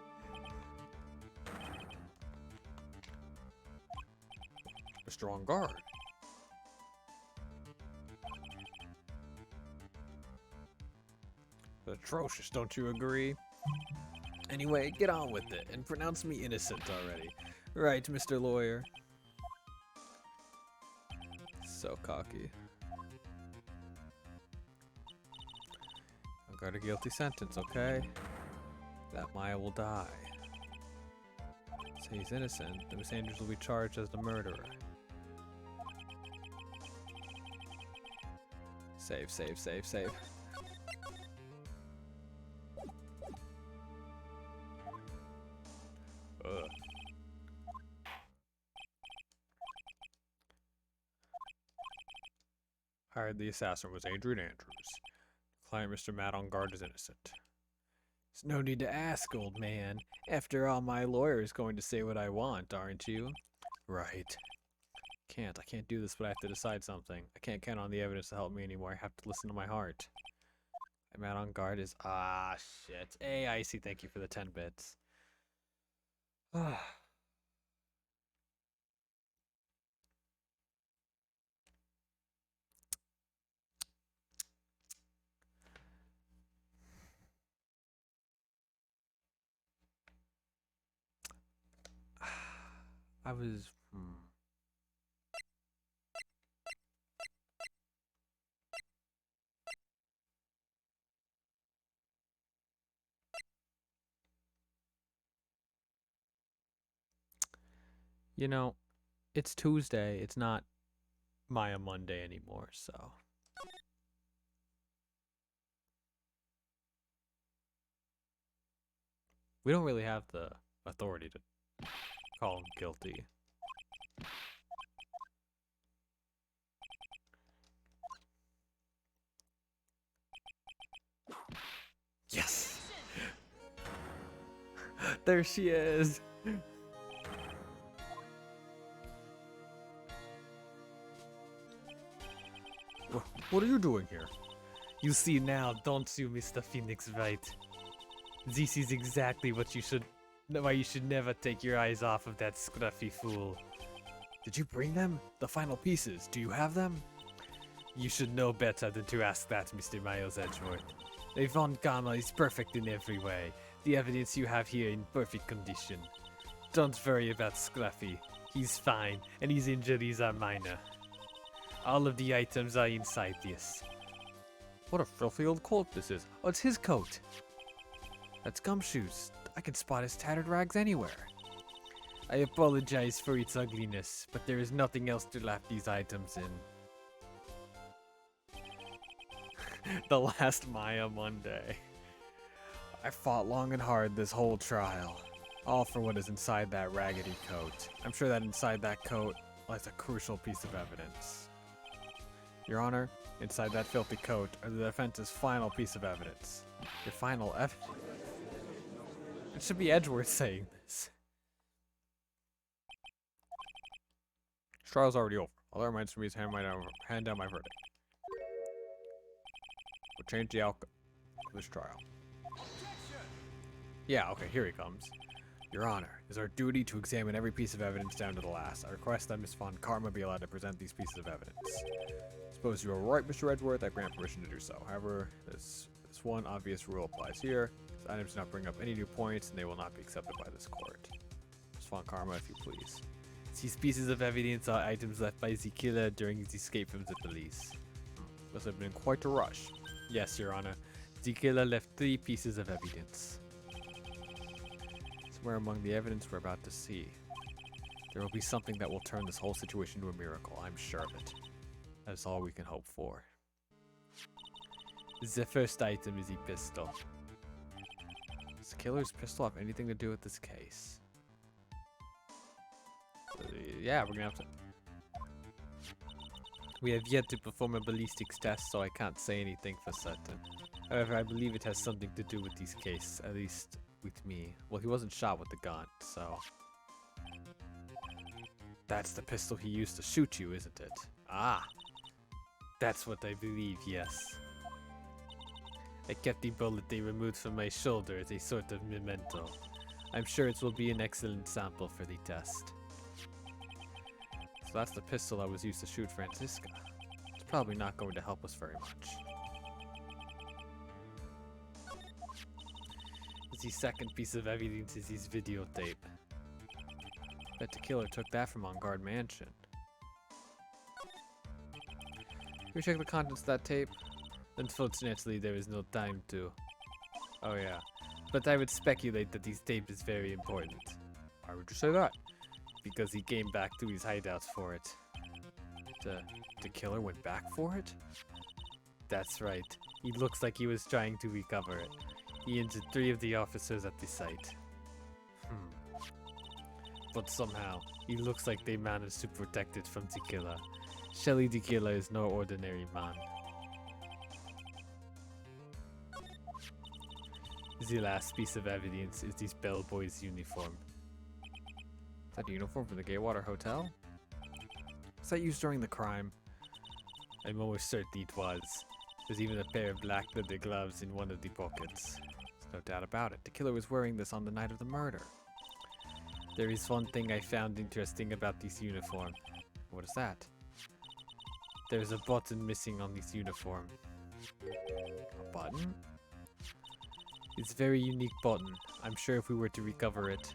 Mr. On guard. Atrocious, don't you agree? Anyway, get on with it and pronounce me innocent already. Right, Mr. Lawyer. So cocky. I've got a guilty sentence, okay? That Maya will die. Say he's innocent, then Miss Andrews will be charged as the murderer. Save, save, save, save. Ugh. Hired the assassin was Adrian Andrews. Client Mr. Matt on guard is innocent. There's no need to ask, old man. After all, my lawyer is going to say what I want, aren't you? Right. I can't do this, but I have to decide something. I can't count on the evidence to help me anymore. I have to listen to my heart. Matt on guard is... Ah, shit. Hey, Icy, thank you for the 10 bits. I was... You know, it's Tuesday. It's not Maya Monday anymore, so... We don't really have the authority to call him guilty. Yes! There she is! What are you doing here? You see now, don't you, Mr. Phoenix Wright? This is exactly why you should never take your eyes off of that scruffy fool. Did you bring them? The final pieces, do you have them? You should know better than to ask that, Mr. Miles Edgeworth. Yvonne Gama is perfect in every way. The evidence you have here in perfect condition. Don't worry about Scruffy. He's fine, and his injuries are minor. All of the items are inside this. What a filthy old coat this is. Oh, it's his coat. That's Gumshoe's. I can spot his tattered rags anywhere. I apologize for its ugliness, but there is nothing else to wrap these items in. The last Maya Monday. I fought long and hard this whole trial, all for what is inside that raggedy coat. I'm sure that inside that coat lies a crucial piece of evidence. Your Honor, inside that filthy coat are the defense's final piece of evidence. Your final evidence? It should be Edgeworth saying this. This trial's already over. All that reminds me is hand down my verdict. We'll change the outcome of this trial. Yeah, okay, here he comes. Your Honor, it is our duty to examine every piece of evidence down to the last. I request that Miss Von Karma be allowed to present these pieces of evidence. Suppose you are right, Mr. Edgeworth, I grant permission to do so. However, this one obvious rule applies here. These items do not bring up any new points, and they will not be accepted by this court. Miss Von Karma, if you please. These pieces of evidence are items left by the killer during his escape from the police. Must have been quite a rush. Yes, Your Honor. The killer left 3 pieces of evidence. Somewhere among the evidence we're about to see, there will be something that will turn this whole situation into a miracle. I'm sure of it. That is all we can hope for. The first item is a pistol. Does the killer's pistol have anything to do with this case? Yeah, we're gonna have to. We have yet to perform a ballistics test, so I can't say anything for certain. However, I believe it has something to do with this case, at least with me. Well, he wasn't shot with the gun, so... That's the pistol he used to shoot you, isn't it? Ah! That's what I believe, yes. I kept the bullet they removed from my shoulder as a sort of memento. I'm sure it will be an excellent sample for the test. So that's the pistol that was used to shoot Franziska. It's probably not going to help us very much. The second piece of evidence is his videotape. Bet the killer took that from On Guard Mansion. Can we check the contents of that tape? Unfortunately, there is no time to. Oh yeah. But I would speculate that this tape is very important. Why would you say that? Because he came back to his hideouts for it. The killer went back for it? That's right. He looks like he was trying to recover it. He injured 3 of the officers at the site. But somehow, he looks like they managed to protect it from the killer. Shelly the killer is no ordinary man. The last piece of evidence is this bellboy's uniform. Is that a uniform from the Gaywater Hotel? Was that used during the crime? I'm almost certain it was. There's even a pair of black leather gloves in one of the pockets. There's no doubt about it. The killer was wearing this on the night of the murder. There is one thing I found interesting about this uniform. What is that? There's a button missing on this uniform. A button? It's a very unique button. I'm sure if we were to recover it,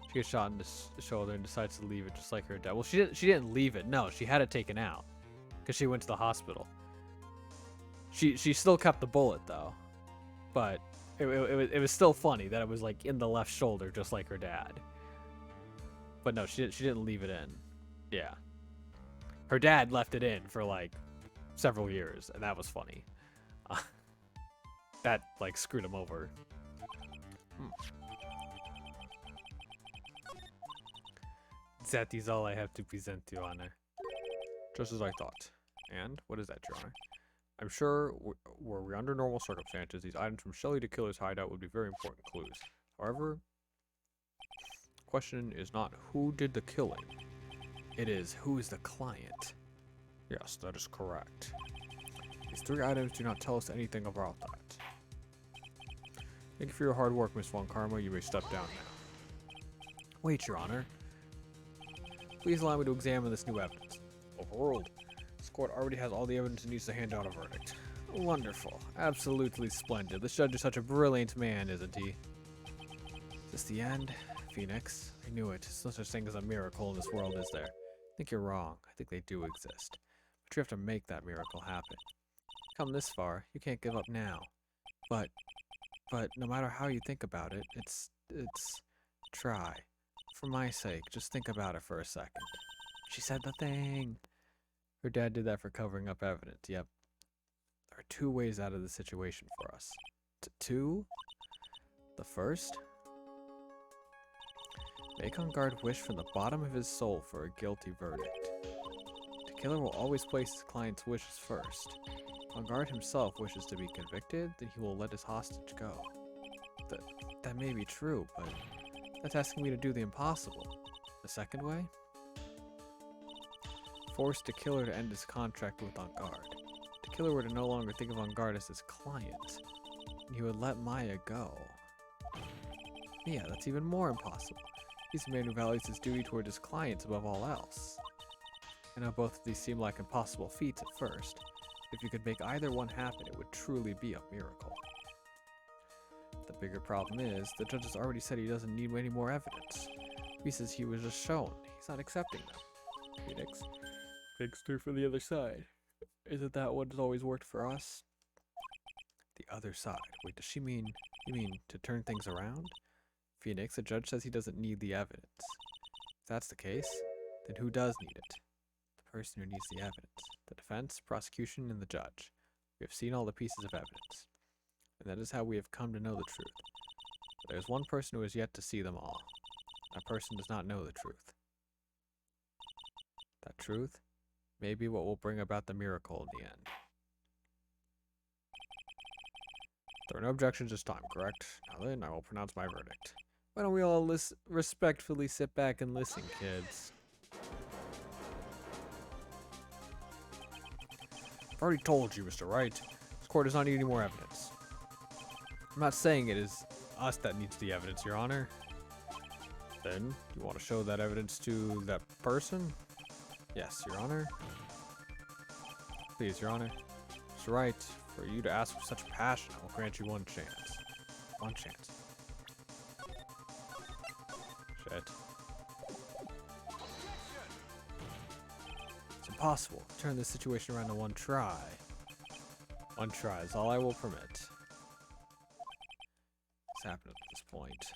she gets shot in the shoulder and decides to leave it just like her dad. Well, she didn't leave it. No, she had it taken out because she went to the hospital. She still kept the bullet though, but it was still funny that it was like in the left shoulder just like her dad. But no, she didn't leave it in. Yeah, her dad left it in for like several years, and that was funny. That like screwed him over. That is all I have to present, Your Honor. Just as I thought. And what is that, Your Honor? I'm sure were we under normal circumstances, these items from Shelly the Killer's hideout would be very important clues. However, the question is not who did the killing. It is who is the client. Yes, that is correct. These 3 items do not tell us anything about that. Thank you for your hard work, Miss Von Karma. You may step down now. Wait, Your Honor. Please allow me to examine this new evidence. Overruled. This court already has all the evidence it needs to hand out a verdict. Wonderful. Absolutely splendid. This judge is such a brilliant man, isn't he? Is this the end? Phoenix? I knew it. There's no such thing as a miracle in this world, is there? I think you're wrong. I think they do exist. But you have to make that miracle happen. Come this far, you can't give up now. But no matter how you think about it, try. For my sake, just think about it for a second. She said the thing. Her dad did that for covering up evidence, yep. There are two ways out of the situation for us. Two? The first? Make On Guard wish from the bottom of his soul for a guilty verdict. The killer will always place his client's wishes first. If On Guard himself wishes to be convicted, then he will let his hostage go. That may be true, but that's asking me to do the impossible. The second way? Force the killer to end his contract with On Guard. If the killer were to no longer think of On Guard as his client, he would let Maya go. Yeah, that's even more impossible. He's a man who values his duty toward his clients above all else. I know both of these seem like impossible feats at first. If you could make either one happen, it would truly be a miracle. The bigger problem is, the judge has already said he doesn't need any more evidence. He says he was just shown. He's not accepting them. Phoenix. Thanks through for the other side. Isn't that what has always worked for us? The other side? Wait, does she mean... You mean to turn things around? Phoenix, the judge says he doesn't need the evidence. If that's the case, then who does need it? The person who needs the evidence. The defense, prosecution, and the judge. We have seen all the pieces of evidence. And that is how we have come to know the truth. But there is one person who has yet to see them all. That person does not know the truth. That truth may be what will bring about the miracle in the end. There are no objections this time, correct? Now then, I will pronounce my verdict. Why don't we all respectfully sit back and listen, kids? I've already told you, Mr. Wright. This court does not need any more evidence. I'm not saying it is us that needs the evidence, Your Honor. Then, you want to show that evidence to that person? Yes, Your Honor. Please, Your Honor. Mr. Wright, for you to ask with such passion, I will grant you one chance. One chance. Shit. It's impossible to turn this situation around in one try. One try is all I will permit. What's happened at this point?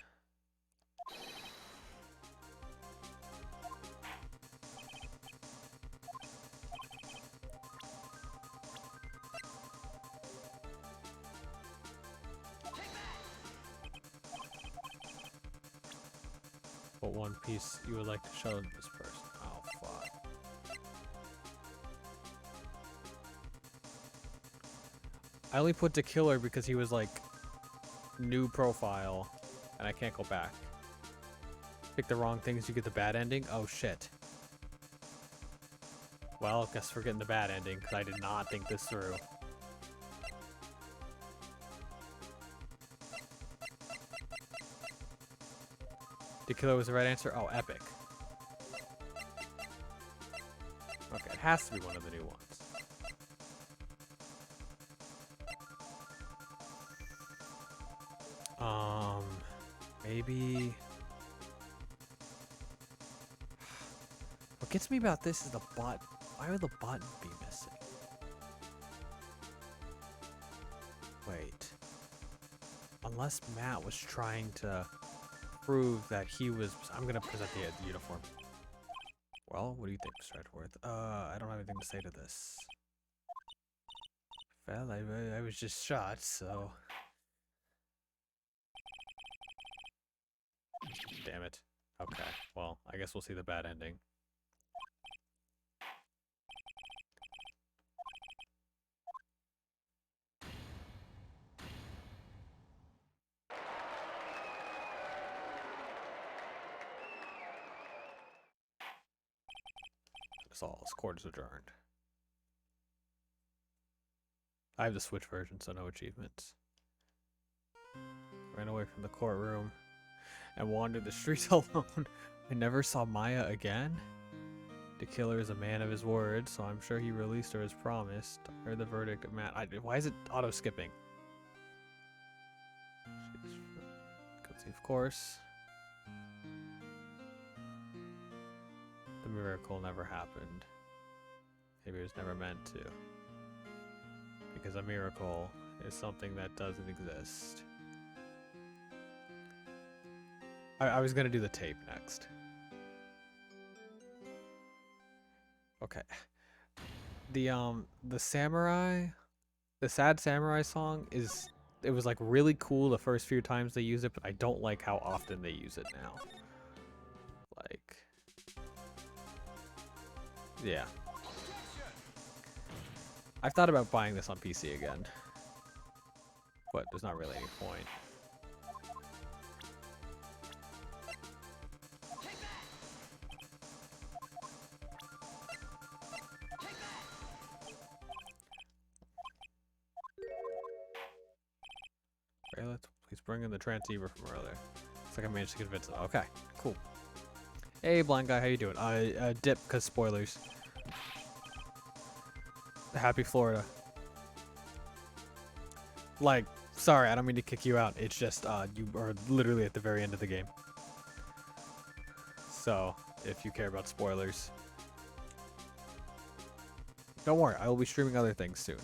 What one piece you would like to show to this person? Oh, fuck. I only put the killer because he was like new profile and I can't go back. Pick the wrong things, you get the bad ending? Oh shit. Well, guess we're getting the bad ending because I did not think this through. The killer was the right answer? Oh, epic. Okay, it has to be one of the new ones. Maybe... What gets me about this is the button. Why would the button be missing? Wait. Unless Matt was trying to prove that he was... I'm gonna present the uniform. Well, what do you think, Mr. Edgeworth? I don't have anything to say to this. Well, I was just shot, so... Damn it. Okay, well, I guess we'll see the bad ending. That's all. This court is adjourned. I have the Switch version, so no achievements. Ran away from the courtroom and wandered the streets alone. I never saw Maya again. The killer is a man of his word, so I'm sure he released her as promised. I heard the verdict of Matt. Why is it auto skipping? Of course. The miracle never happened. Maybe it was never meant to. because a miracle is something that doesn't exist. I was gonna do the tape next. Okay. The samurai, the Sad Samurai song it was like really cool the first few times they use it, but I don't like how often they use it now. Like, yeah. I've thought about buying this on PC again, but there's not really any point. Raylet, please bring in the transceiver from earlier. Looks like I managed to convince them. Okay, cool. Hey, blind guy, how you doing? Dip, cause spoilers. Happy Florida. Like, sorry, I don't mean to kick you out. It's just, you are literally at the very end of the game. So, if you care about spoilers. Don't worry, I will be streaming other things soon.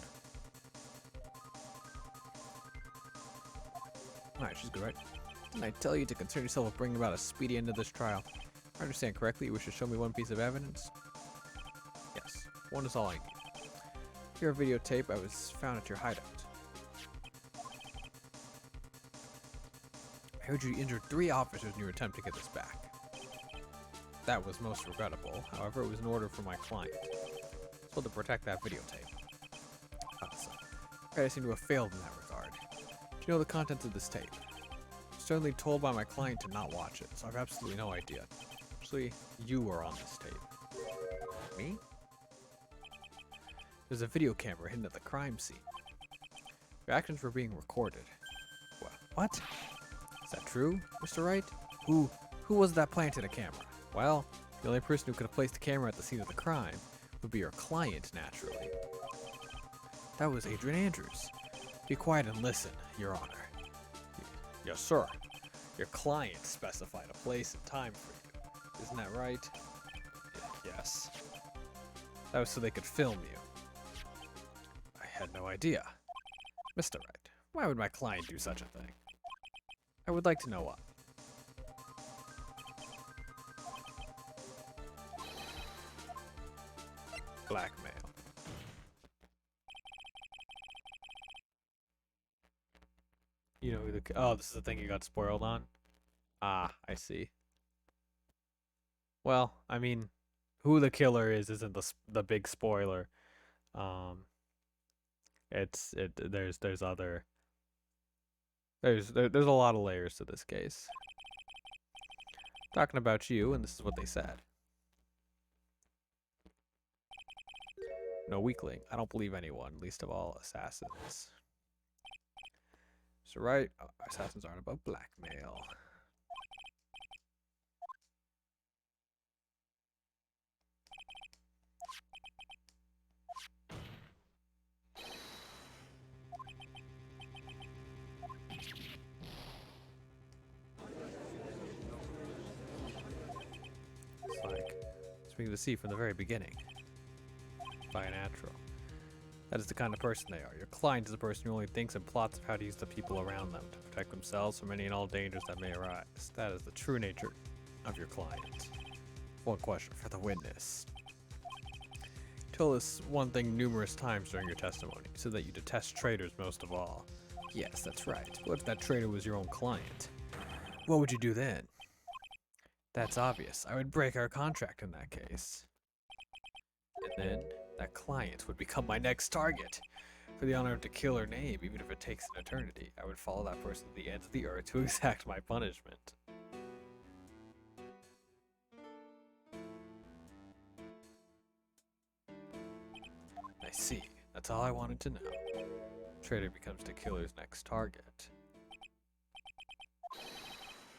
Alright, she's good, right? Didn't I tell you to concern yourself with bringing about a speedy end to this trial? If I understand correctly, you wish to show me one piece of evidence? Yes, one is all I need. Here a videotape I was found at your hideout. I heard you injured 3 officers in your attempt to get this back. That was most regrettable. However, it was an order from my client. So to protect that videotape. Awesome. I seem to have failed in that regard. Do you know the contents of this tape? I'm certainly told by my client to not watch it, so I have absolutely no idea. Actually, you were on this tape. Me? There's a video camera hidden at the crime scene. Your actions were being recorded. What? Is that true, Mr. Wright? Who was that planted a camera? Well, the only person who could have placed the camera at the scene of the crime would be your client, naturally. That was Adrian Andrews. Be quiet and listen, Your Honor. Yes, sir. Your client specified a place and time for you. Isn't that right? Yes. That was so they could film you. I had no idea. Mr. Wright, why would my client do such a thing? I would like to know why. Blackmail. You know who the... Oh, this is the thing you got spoiled on? Ah, I see. Well, I mean, who the killer is isn't the big spoiler. There's other... There's a lot of layers to this case. Talking about you, and this is what they said. No weakling. I don't believe anyone, least of all assassins. So right, assassins aren't above blackmail. It's like speaking to see from the very beginning. By a natural. That is the kind of person they are. Your client is a person who only thinks and plots of how to use the people around them to protect themselves from any and all dangers that may arise. That is the true nature of your client. One question for the witness. You told us one thing numerous times during your testimony. You said that you detest traitors most of all. Yes, that's right. What if that traitor was your own client? What would you do then? That's obvious. I would break our contract in that case. And then that client would become my next target. For the honor to kill her name, even if it takes an eternity, I would follow that person to the ends of the earth to exact my punishment. I see. That's all I wanted to know. Traitor becomes the killer's next target.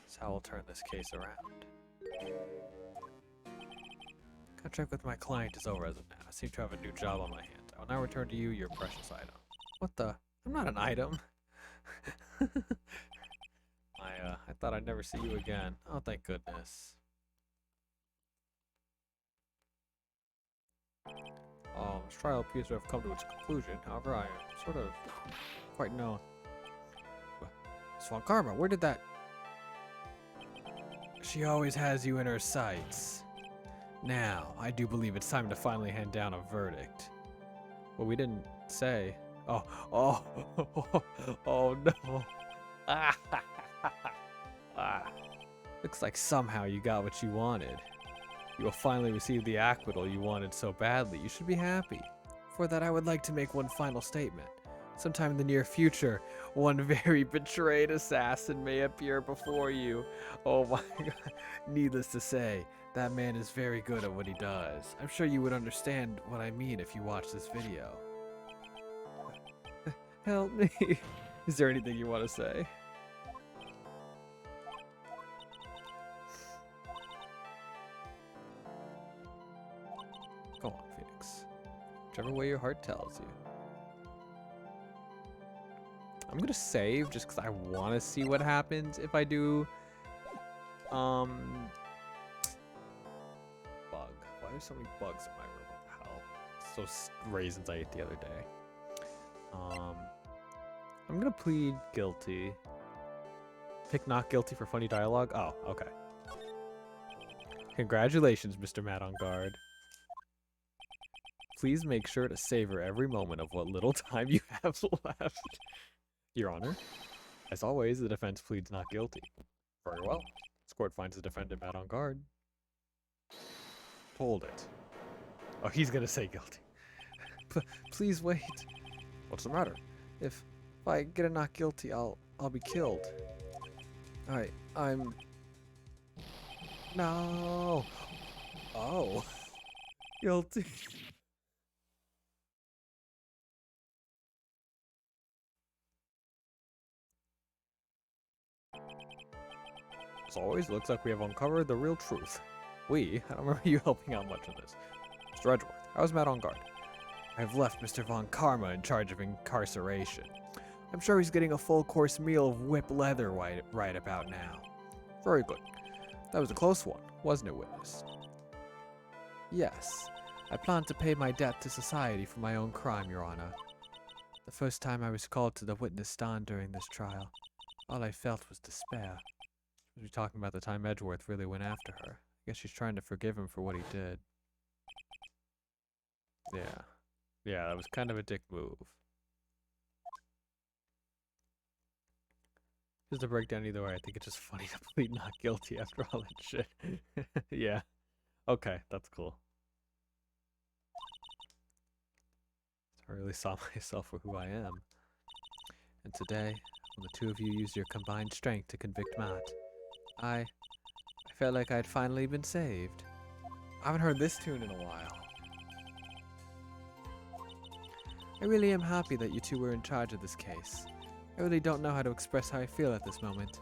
That's how we'll turn this case around. Contract with my client is over as of now. I seem to have a new job on my hands. I will now return to you your precious item. What the? I'm not an item. I thought I'd never see you again. Oh, thank goodness. This trial appears to have come to its conclusion. However, I am sort of quite known. Miss Von Karma, where did that... She always has you in her sights. Now, I do believe it's time to finally hand down a verdict. Well, we didn't say... Oh no. Looks like somehow you got what you wanted. You will finally receive the acquittal you wanted so badly. You should be happy. For that, I would like to make one final statement. Sometime in the near future, one very betrayed assassin may appear before you. Oh my god. Needless to say, that man is very good at what he does. I'm sure you would understand what I mean if you watch this video. Help me. Is there anything you want to say? Go on, Phoenix. Whichever way your heart tells you. I'm gonna save just because I want to see what happens if I do. Bug. Why are so many bugs in my room? What the hell? Those raisins I ate the other day. I'm gonna plead guilty. Pick not guilty for funny dialogue. Oh, okay. Congratulations, Mr. Matt on guard. Please make sure to savor every moment of what little time you have left. Your Honor, as always, the defense pleads not guilty. Very well. This court finds the defendant Matt on guard. Hold it. Oh, he's gonna say guilty. Please wait. What's the matter? If I get a not guilty, I'll be killed. I'm... No. Oh. Guilty. As always, looks like we have uncovered the real truth. I don't remember you helping out much in this. Mr. Edgeworth, how's Matt on guard? I've left Mr. Von Karma in charge of incarceration. I'm sure he's getting a full-course meal of whip leather right about now. Very good. That was a close one, wasn't it, witness? Yes. I plan to pay my debt to society for my own crime, Your Honor. The first time I was called to the witness stand during this trial, all I felt was despair. We're talking about the time Edgeworth really went after her. I guess she's trying to forgive him for what he did. Yeah. Yeah, that was kind of a dick move. Just to break down either way, I think it's just funny to plead not guilty after all that shit. Yeah. Okay, that's cool. I really saw myself for who I am. And today, when the two of you used your combined strength to convict Matt, I felt like I'd finally been saved. I haven't heard this tune in a while. I really am happy that you two were in charge of this case. I really don't know how to express how I feel at this moment.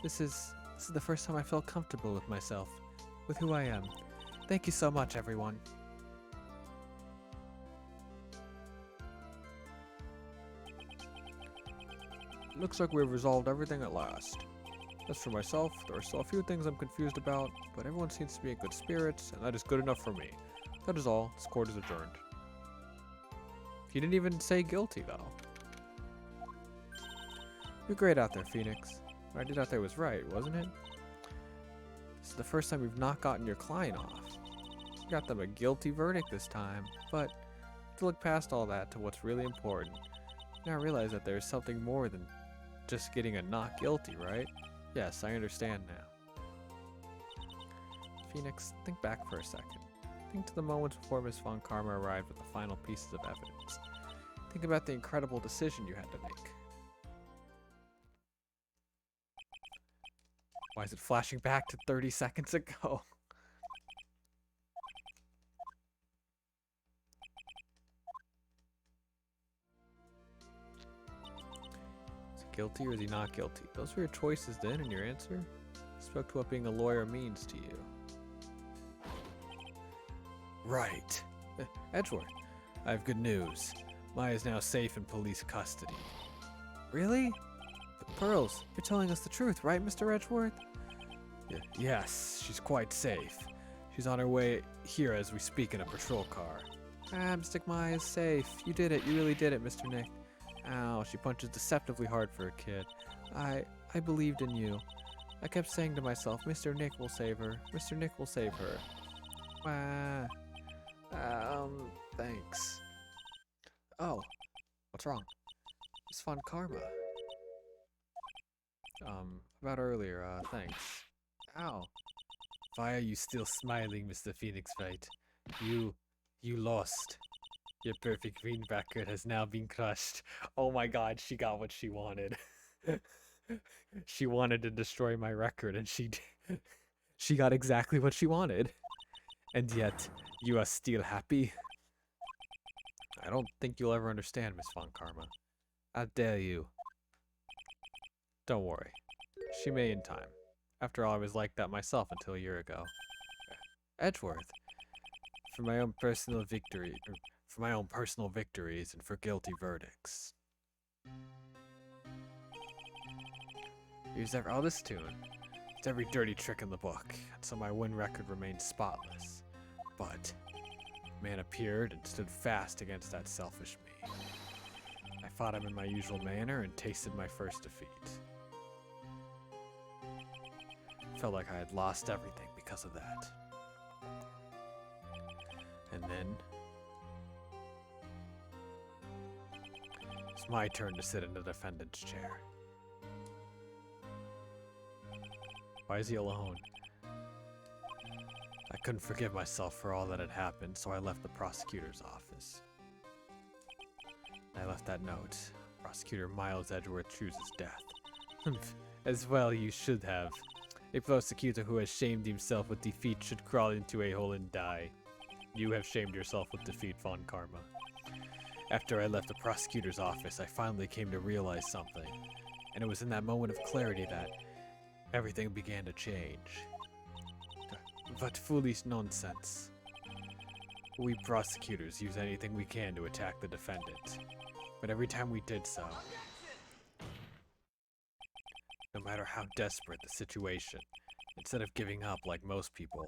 This is the first time I felt comfortable with myself, with who I am. Thank you so much, everyone. Looks like we've resolved everything at last. As for myself, there are still a few things I'm confused about, but everyone seems to be in good spirits, and that is good enough for me. That is all. This court is adjourned. You didn't even say guilty, though. You're great out there, Phoenix. What I did out there was right, wasn't it? This is the first time we've not gotten your client off. You got them a guilty verdict this time, but to look past all that to what's really important, now I realize that there's something more than just getting a not guilty, right? Yes, I understand now. Phoenix, think back for a second. Think to the moments before Miss Von Karma arrived with the final pieces of evidence. Think about the incredible decision you had to make. Why is it flashing back to 30 seconds ago? Is he guilty or is he not guilty? Those were your choices then, and your answer spoke to what being a lawyer means to you. Right. Edgeworth, I have good news. Maya is now safe in police custody. Really? But Pearls, you're telling us the truth, right, Mr. Edgeworth? Yes, she's quite safe. She's on her way here as we speak in a patrol car. Mystic Maya is safe. You did it. You really did it, Mr. Nick. Ow, she punches deceptively hard for a kid. I believed in you. I kept saying to myself, Mr. Nick will save her. Mr. Nick will save her. Thanks. Oh, what's wrong? It's Von Karma. About earlier, thanks. Ow. Why are you still smiling, Mr. Phoenix Wright? You lost. Your perfect green record has now been crushed. Oh my god, she got what she wanted. She wanted to destroy my record, and she got exactly what she wanted. And yet, you are still happy? I don't think you'll ever understand, Miss Von Karma. How dare you? Don't worry. She may in time. After all, I was like that myself until a year ago. Edgeworth. For my own personal victories and for guilty verdicts. Use this tune. It's every dirty trick in the book, and so my win record remained spotless. But man appeared and stood fast against that selfish me. I fought him in my usual manner and tasted my first defeat. Felt like I had lost everything because of that. And then it's my turn to sit in the defendant's chair. Why is he alone? I couldn't forgive myself for all that had happened, so I left the prosecutor's office. I left that note. Prosecutor Miles Edgeworth chooses death. As well you should have. A prosecutor who has shamed himself with defeat should crawl into a hole and die. You have shamed yourself with defeat, Von Karma. After I left the prosecutor's office, I finally came to realize something. And it was in that moment of clarity that everything began to change. What foolish nonsense. We prosecutors use anything we can to attack the defendant. But every time we did so, no matter how desperate the situation, instead of giving up like most people,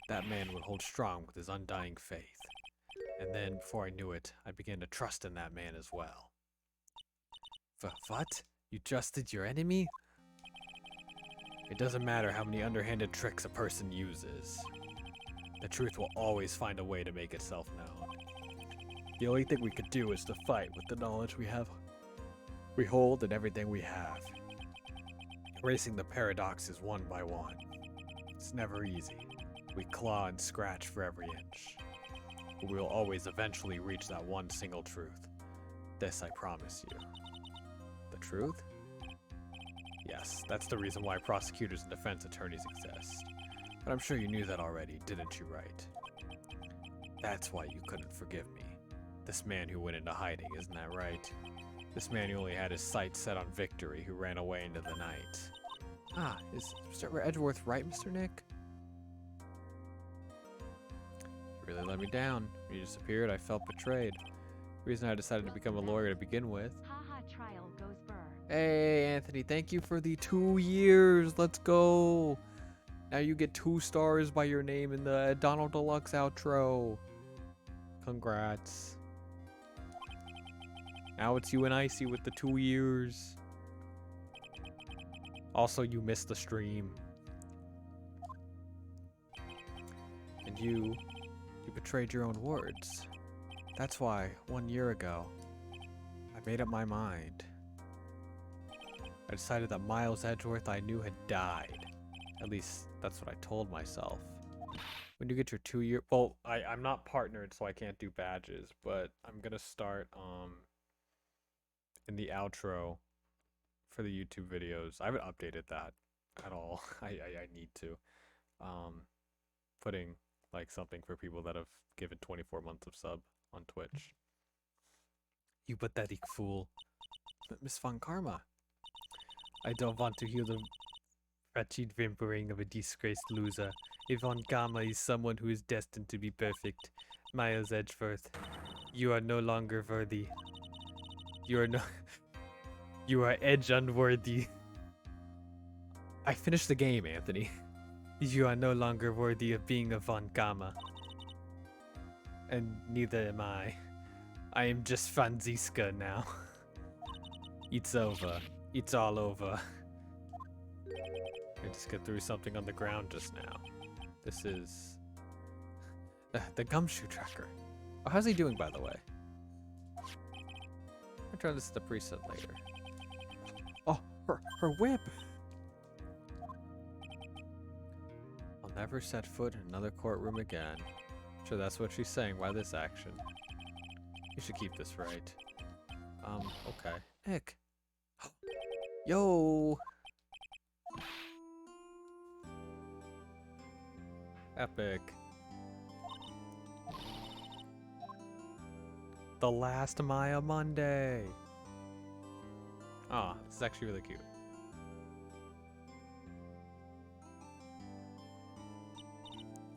that man would hold strong with his undying faith. And then, before I knew it, I began to trust in that man as well. What? You trusted your enemy? It doesn't matter how many underhanded tricks a person uses. The truth will always find a way to make itself known. The only thing we could do is to fight with the knowledge we hold and everything we have. Erasing the paradoxes one by one. It's never easy. We claw and scratch for every inch. But we'll always eventually reach that one single truth. This I promise you. The truth? Yes, that's the reason why prosecutors and defense attorneys exist. But I'm sure you knew that already, didn't you, Wright? That's why you couldn't forgive me. This man who went into hiding, isn't that right? This man who only had his sights set on victory, who ran away into the night. Ah, is Mr. Edgeworth right, Mr. Nick? You really let me down. When you disappeared, I felt betrayed. The reason I decided to become a lawyer to begin with. Haha, trial goes burr. Hey, Anthony, thank you for the 2 years. Let's go. Now you get 2 stars by your name in the Donald Deluxe outro. Congrats. Now it's you and Icy with the 2 years. Also, you missed the stream. And you betrayed your own words. That's why, 1 year ago, I made up my mind. I decided that Miles Edgeworth I knew had died. At least, that's what I told myself. When you get your 2 year... Well, I'm not partnered, so I can't do badges, but I'm gonna start, in the outro for the YouTube videos. I haven't updated that at all. I need to. Putting, like, something for people that have given 24 months of sub on Twitch. You pathetic fool. Miss Von Karma. I don't want to hear the wretched whimpering of a disgraced loser. Von Karma is someone who is destined to be perfect. Miles Edgeworth, you are no longer worthy. You are edge unworthy. I finished the game, Anthony. You are no longer worthy of being a Von Karma. And neither am I. I am just Franziska now. It's over. It's all over. I just got through something on the ground just now. This is... the gumshoe tracker. Oh, how's he doing, by the way? I'll try this at the preset later. Oh, her whip! I'll never set foot in another courtroom again. Sure, that's what she's saying by this action. You should keep this right. Okay. Nick. Yo! Epic. The last Maya Monday. Ah, this is actually really cute.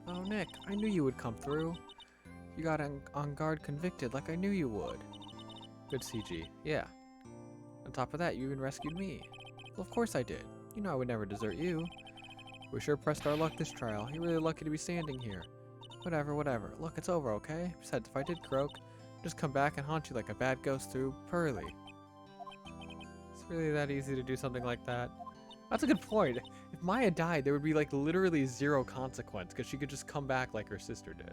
Oh, Nick, I knew you would come through. You got on guard convicted like I knew you would. Good CG. Yeah. On top of that, you even rescued me. Well, of course I did. You know I would never desert you. We sure pressed our luck this trial. You're really lucky to be standing here. Whatever, whatever. Look, it's over, okay? Besides, if I did croak, I'd just come back and haunt you like a bad ghost through Pearly. It's really that easy to do something like that? That's a good point. If Maya died, there would be like literally zero consequence because she could just come back like her sister did.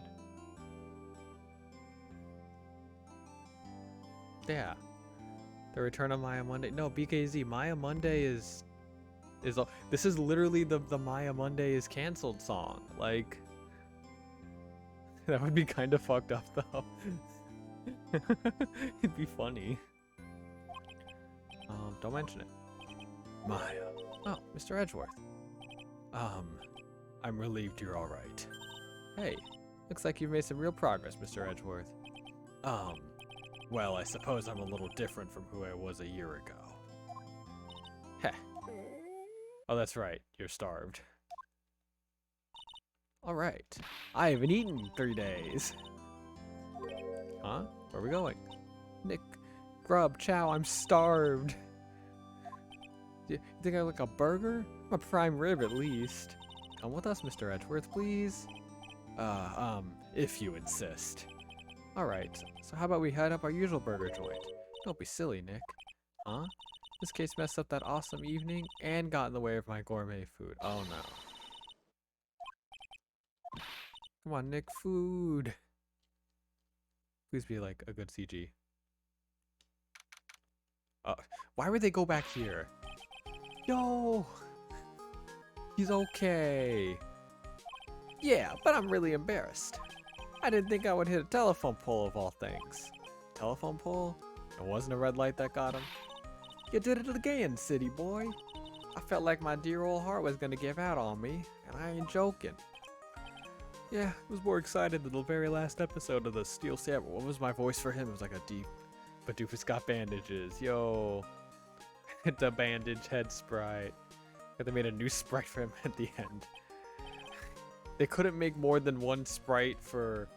Yeah. The Return of Maya Monday. No, BKZ. Maya Monday is this is literally the Maya Monday is canceled song. Like, that would be kind of fucked up though. It'd be funny. Don't mention it. Maya. Oh, Mr. Edgeworth. I'm relieved you're alright. Hey, looks like you've made some real progress, Mr. Edgeworth. Well, I suppose I'm a little different from who I was a year ago. Heh. Oh, that's right. You're starved. Alright. I haven't eaten in 3 days. Huh? Where are we going? Nick, grub, chow, I'm starved. You think I look a burger? I'm a prime rib at least. Come with us, Mr. Edgeworth, please. If you insist. Alright, so how about we head up our usual burger joint? Don't be silly, Nick. Huh? This case messed up that awesome evening and got in the way of my gourmet food. Oh no. Come on, Nick, food. Please be like a good CG. Why would they go back here? Yo! He's okay. Yeah, but I'm really embarrassed. I didn't think I would hit a telephone pole of all things. Telephone pole? It wasn't a red light that got him. You did it again, city boy. I felt like my dear old heart was gonna give out on me, and I ain't joking. Yeah, I was more excited than the very last episode of the Steel Saber. What was my voice for him? It was like a deep, but Doofus got bandages. Yo. The bandage head sprite. They made a new sprite for him at the end. They couldn't make more than one sprite for,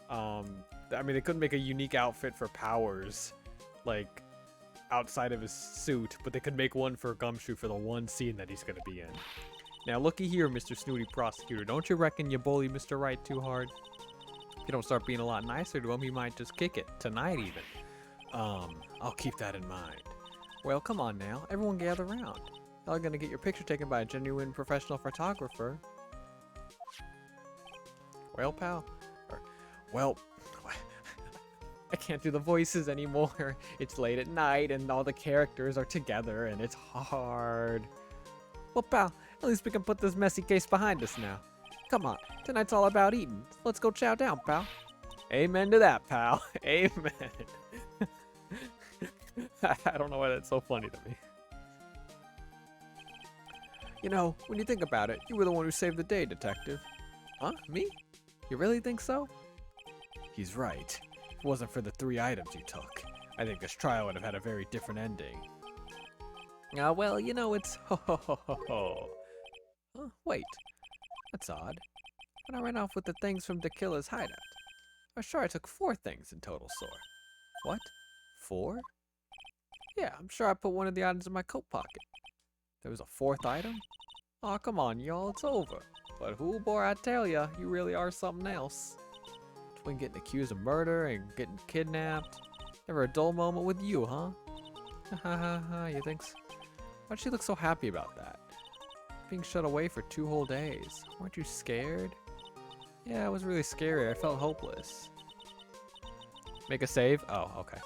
I mean, they couldn't make a unique outfit for Powers, like, outside of his suit, but they could make one for Gumshoe for the one scene that he's gonna be in. Now, looky here, Mr. Snooty Prosecutor, don't you reckon you bully Mr. Wright too hard? If you don't start being a lot nicer to him, he might just kick it, tonight even. I'll keep that in mind. Well, come on now, everyone gather around. Y'all are gonna get your picture taken by a genuine professional photographer. Well, pal? Well, I can't do the voices anymore. It's late at night and all the characters are together and it's hard. Well, pal, at least we can put this messy case behind us now. Come on, tonight's all about eating. Let's go chow down, pal. Amen to that, pal. Amen. I don't know why that's so funny to me. You know, when you think about it, you were the one who saved the day, Detective. Huh? Me? You really think so? He's right. If it wasn't for the 3 items you took, I think this trial would have had a very different ending. Well, you know, it's ho. Wait. That's odd. When I ran off with the things from the killer's hideout, I was sure I took 4 things in total, Sore. What? 4? Yeah, I'm sure I put one of the items in my coat pocket. There was a 4th item? Aw, come on, y'all, it's over. But whoo boy, I tell ya, you really are something else. Between getting accused of murder and getting kidnapped. Never a dull moment with you, huh? Ha ha ha, you think so? Why'd she look so happy about that? Being shut away for 2 whole days. Weren't you scared? Yeah, it was really scary. I felt hopeless. Make a save? Oh, okay.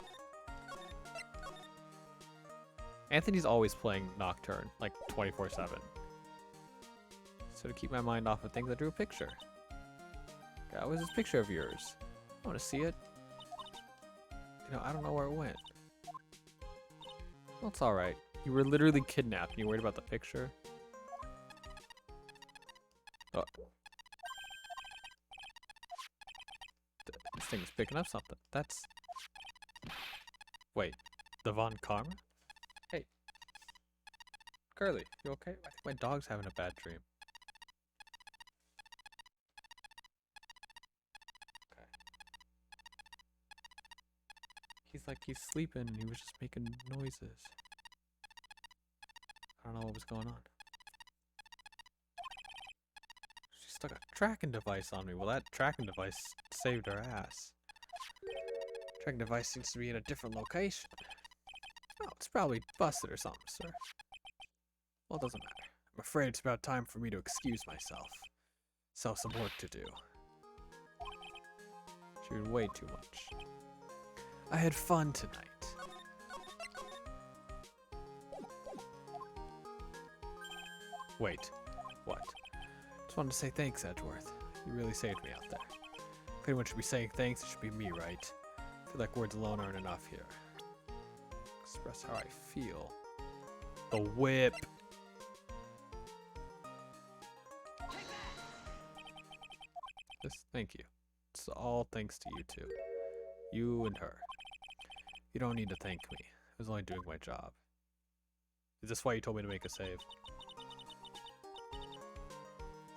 Anthony's always playing Nocturne, like 24/7. So to keep my mind off of things, I drew a picture. God, what is this picture of yours? I want to see it. You know, I don't know where it went. Well, it's alright. You were literally kidnapped and you worried about the picture? Oh. This thing is picking up something. That's... Wait. The Von Karma? Hey. Curly, you okay? I think my dog's having a bad dream. Okay. He's sleeping and he was just making noises. I don't know what was going on. She stuck a tracking device on me. Well, that tracking device saved her ass. Tracking device seems to be in a different location. Oh, it's probably busted or something, sir. Well, it doesn't matter. I'm afraid it's about time for me to excuse myself. Still have some work to do. Chewed way too much. I had fun tonight. Wait, what? Just wanted to say thanks, Edgeworth. You really saved me out there. If anyone should be saying thanks, it should be me, right? I feel like words alone aren't enough here. Express how I feel. The whip. Thank you. It's all thanks to you two. You and her. You don't need to thank me. I was only doing my job. Is this why you told me to make a save?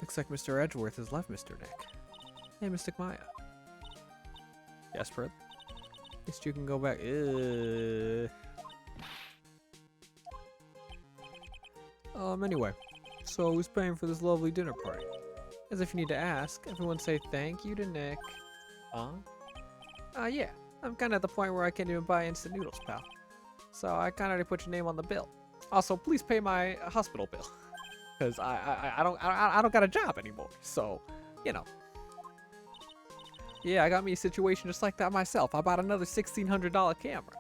Looks like Mr. Edgeworth has left Mr. Nick. Hey, Mystic Maya. Yes, Pearl? At least you can go back. Anyway. So who's paying for this lovely dinner party? As if you need to ask, everyone say thank you to Nick. Huh? Yeah. I'm kinda at the point where I can't even buy instant noodles, pal. So I kinda already put your name on the bill. Also, please pay my hospital bill. Cause I don't got a job anymore. So, you know. Yeah, I got me a situation just like that myself. I bought another $1,600 camera.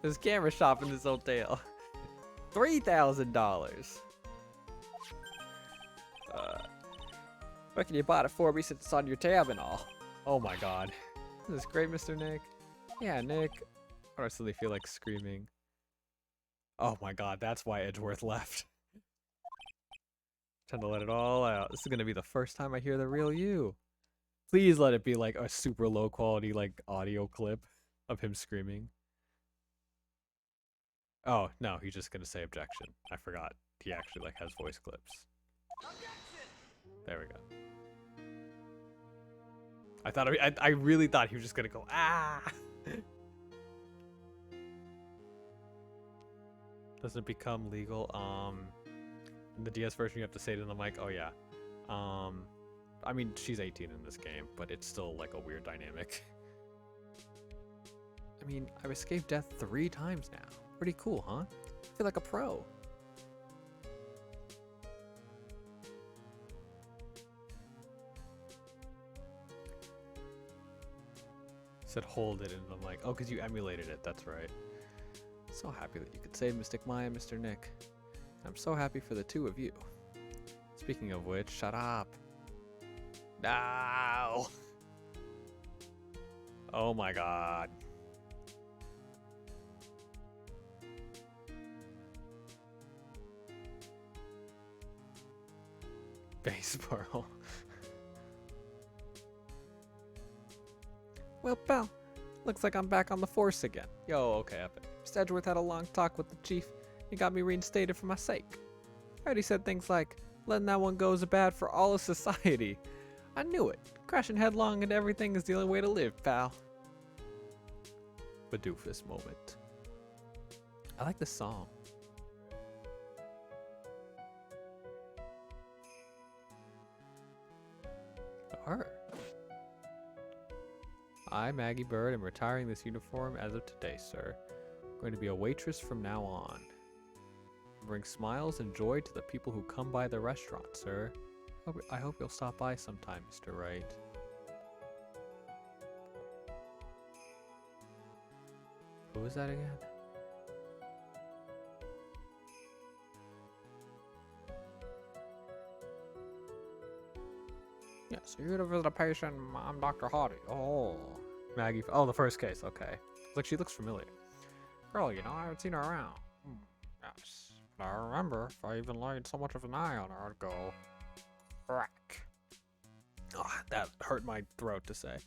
There's a camera shop in this hotel. $3,000. What can you buy it for me since it's on your tab and all? Oh my god. Isn't this great, Mr. Nick? Yeah, Nick. I suddenly feel like screaming. Oh my god, that's why Edgeworth left. Trying to let it all out. This is gonna be the first time I hear the real you. Please let it be like a super low quality like audio clip of him screaming. Oh, no, he's just gonna say objection. I forgot. He actually like has voice clips. There we go. I really thought he was just gonna go, ah! Does it become legal? In the DS version you have to say it in the mic. Oh yeah. I mean, she's 18 in this game, but it's still like a weird dynamic. I mean, I've escaped death 3 times now. Pretty cool, huh? I feel like a pro. Said hold it in the mic. Oh, because you emulated it, that's right. So happy that you could save Mystic Maya and Mr. Nick. I'm so happy for the 2 of you. Speaking of which, shut up. No! Oh my god. Base Pearl. Well, pal, looks like I'm back on the force again. Yo, okay, epic. Mr. Edgeworth had a long talk with the chief. He got me reinstated for my sake. I heard he said things like, letting that one go is bad for all of society. I knew it. Crashing headlong into everything is the only way to live, pal. Badoofus moment. I like the song. Her. I, Maggie Bird, am retiring this uniform as of today, sir. I'm going to be a waitress from now on. Bring smiles and joy to the people who come by the restaurant, sir. I hope you'll stop by sometime, Mr. Wright. Who was that again? Yes, you're here to visit a patient. I'm Dr. Hardy. Oh. Maggie. Oh, the first case. Okay. Like, she looks familiar. Girl, you know, I haven't seen her around. Yes. I remember if I even laid so much of an eye on her, I'd go. Crack. Oh, that hurt my throat to say.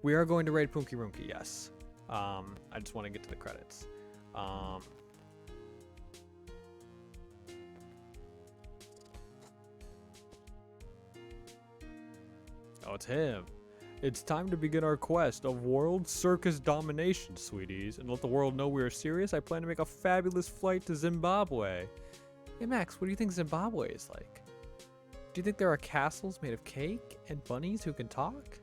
We are going to raid Punky Roonky, yes. I just want to get to the credits. Oh, it's him. It's time to begin our quest of world circus domination, sweeties. And let the world know we are serious. I plan to make a fabulous flight to Zimbabwe. Hey, Max, what do you think Zimbabwe is like? Do you think there are castles made of cake and bunnies who can talk?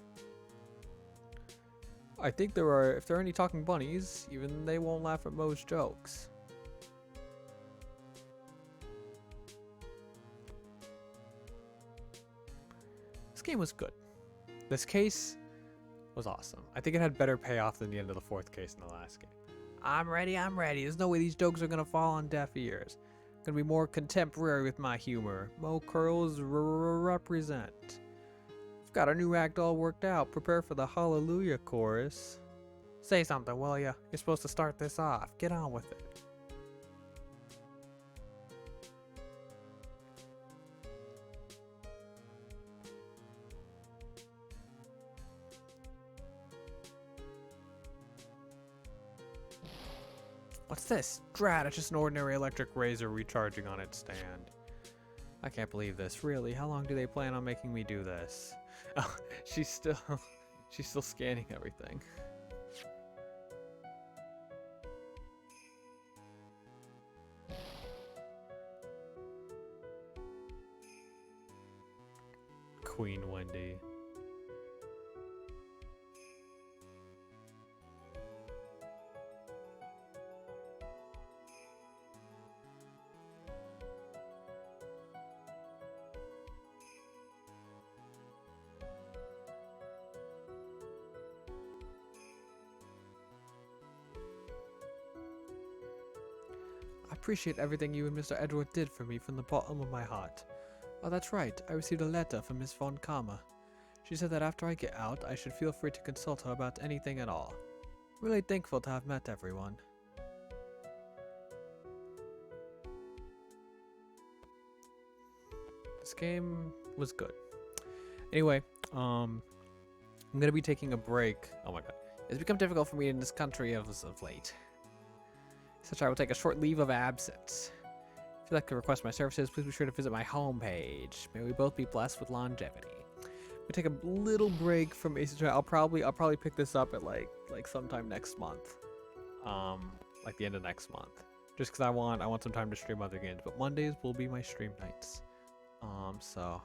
I think there are, if there are any talking bunnies, even they won't laugh at Moe's jokes. This game was good. This case was awesome. I think it had better payoff than the end of the fourth case in the last game. I'm ready. There's no way these jokes are gonna fall on deaf ears. Gonna be more contemporary with my humor. Moe Curls represent. I've got a new act all worked out. Prepare for the Hallelujah chorus. Say something, will ya? You're supposed to start this off. Get on with it. What's this? Drat, it's just an ordinary electric razor recharging on its stand. I can't believe this. Really? How long do they plan on making me do this? Oh, she's still scanning everything. Queen Wendy. I appreciate everything you and Mr. Edward did for me from the bottom of my heart. Oh, that's right. I received a letter from Miss Von Karma. She said that after I get out, I should feel free to consult her about anything at all. Really thankful to have met everyone. This game was good. Anyway, I'm gonna be taking a break. Oh my god. It's become difficult for me in this country of late. Such I will take a short leave of absence. If you'd like to request my services, please be sure to visit my homepage. May we both be blessed with longevity. We take a little break from Ace Attorney. I'll probably pick this up at like sometime next month. Like the end of next month. Just because I want some time to stream other games. But Mondays will be my stream nights. So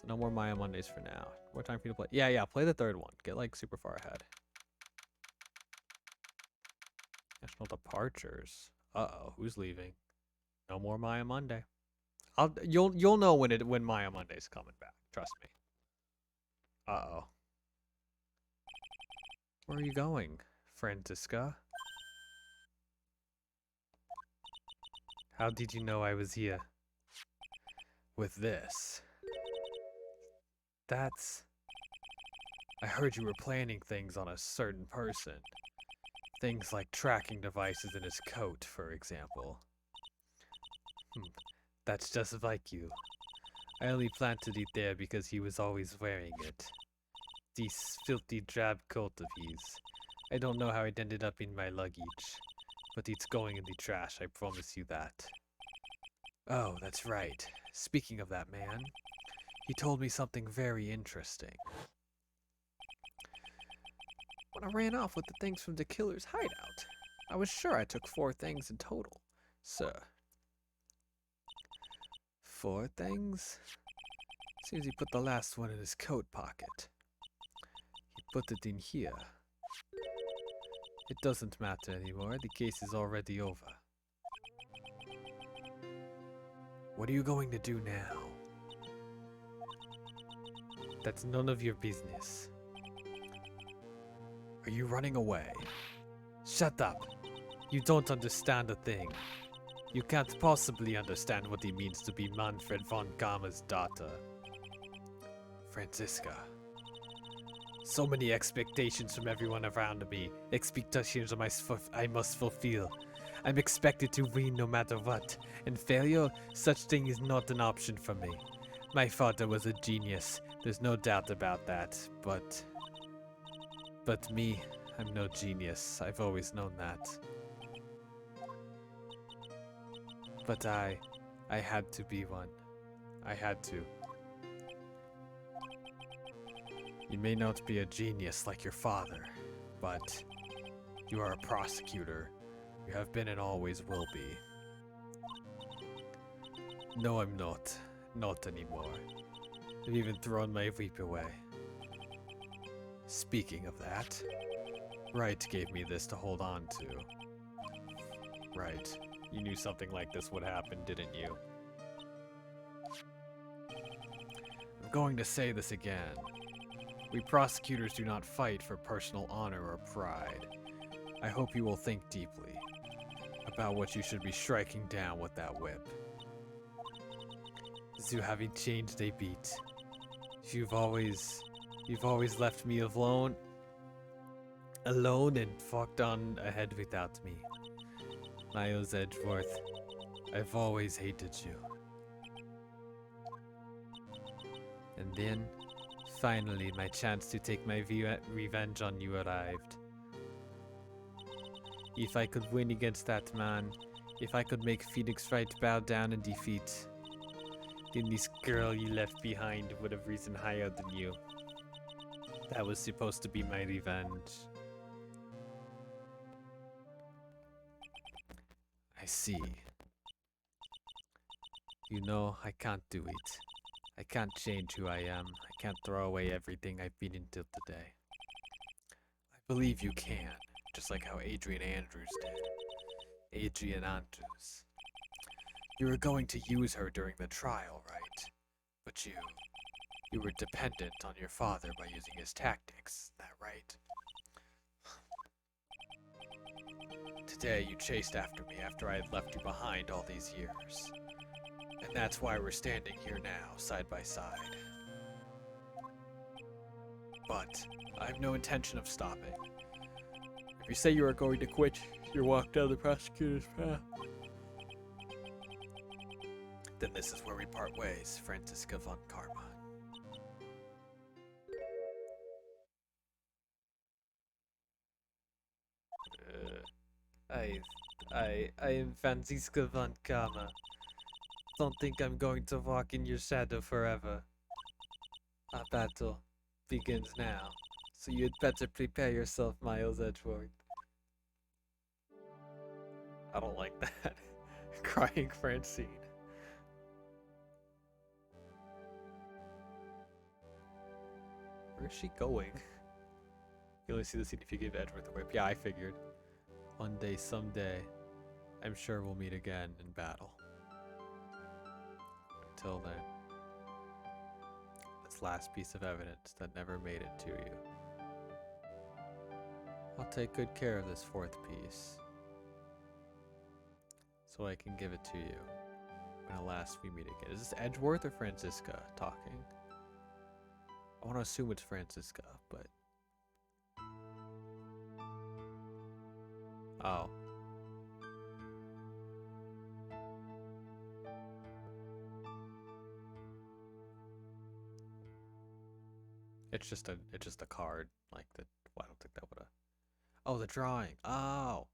no more Maya Mondays for now. More time for you to play. Yeah, play the third one. Get like super far ahead. National departures. Uh-oh, who's leaving? No more Maya Monday. You'll know when Maya Monday's coming back. Trust me. Uh-oh. Where are you going, Franziska? How did you know I was here? With this. I heard you were planning things on a certain person. Things like tracking devices in his coat, for example. That's just like you. I only planted it there because he was always wearing it. This filthy drab coat of his. I don't know how it ended up in my luggage, but it's going in the trash, I promise you that. Oh, that's right. Speaking of that man, he told me something very interesting. When I ran off with the things from the killer's hideout, I was sure I took 4 things in total, sir. 4 things? Seems he put the last one in his coat pocket. He put it in here. It doesn't matter anymore. The case is already over. What are you going to do now? That's none of your business. Are you running away? Shut up. You don't understand a thing. You can't possibly understand what it means to be Manfred von Gamma's daughter. Franziska. So many expectations from everyone around me. Expectations I must fulfill. I'm expected to win no matter what, and failure, such thing is not an option for me. My father was a genius, there's no doubt about that, but me, I'm no genius. I've always known that. But I had to be one. I had to. You may not be a genius like your father, but you are a prosecutor. You have been and always will be. No, I'm not. Not anymore. I've even thrown my weep away. Speaking of that, Wright gave me this to hold on to. Right. You knew something like this would happen, didn't you? I'm going to say this again. We prosecutors do not fight for personal honor or pride. I hope you will think deeply about what you should be striking down with that whip. As you haven't changed a beat. You've always left me alone and walked on ahead without me. Miles Edgeworth, I've always hated you. And then, finally, my chance to take my revenge on you arrived. If I could win against that man, if I could make Phoenix Wright bow down in defeat, then this girl you left behind would have risen higher than you. That was supposed to be my revenge. I see. You know, I can't do it. I can't change who I am. I can't throw away everything I've been until today. I believe you can, just like how Adrian Andrews did. Adrian Andrews. You were going to use her during the trial, right? But you were dependent on your father by using his tactics, is that right? Today you chased after me after I had left you behind all these years. And that's why we're standing here now, side by side. But I have no intention of stopping. If you say you are going to quit your walk down the prosecutor's path, then this is where we part ways, Franziska von Karma. I am Franziska von Karma. Don't think I'm going to walk in your shadow forever. Our battle begins now, so you'd better prepare yourself, Miles Edgeworth. I don't like that. Crying Francine. Where's she going? You only see the scene if you give Edgeworth a whip. Yeah, I figured. One day, someday, I'm sure we'll meet again in battle. Until then, this last piece of evidence that never made it to you. I'll take good care of this fourth piece, so I can give it to you when at last we meet again. Is this Edgeworth or Franziska talking? I want to assume it's Franziska, but... Oh. It's just a card, like the... Well, I don't think that would have... Oh, the drawing. Oh.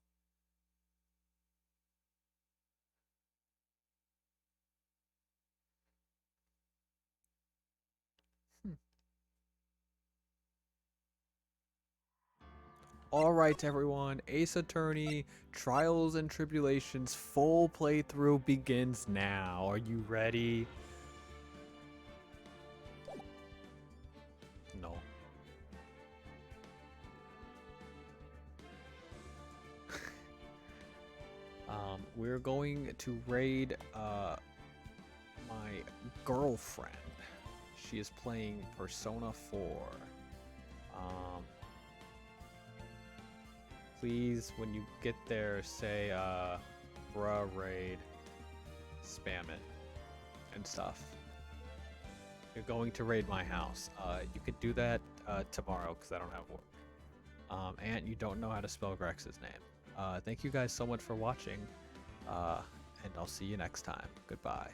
Alright everyone, Ace Attorney, Trials and Tribulations full playthrough begins now. Are you ready? No. we're going to raid my girlfriend. She is playing Persona 4. Please, when you get there, say bruh raid, spam it, and stuff. You're going to raid my house. You could do that tomorrow because I don't have work. And you don't know how to spell Grex's name. Thank you guys so much for watching, and I'll see you next time. Goodbye.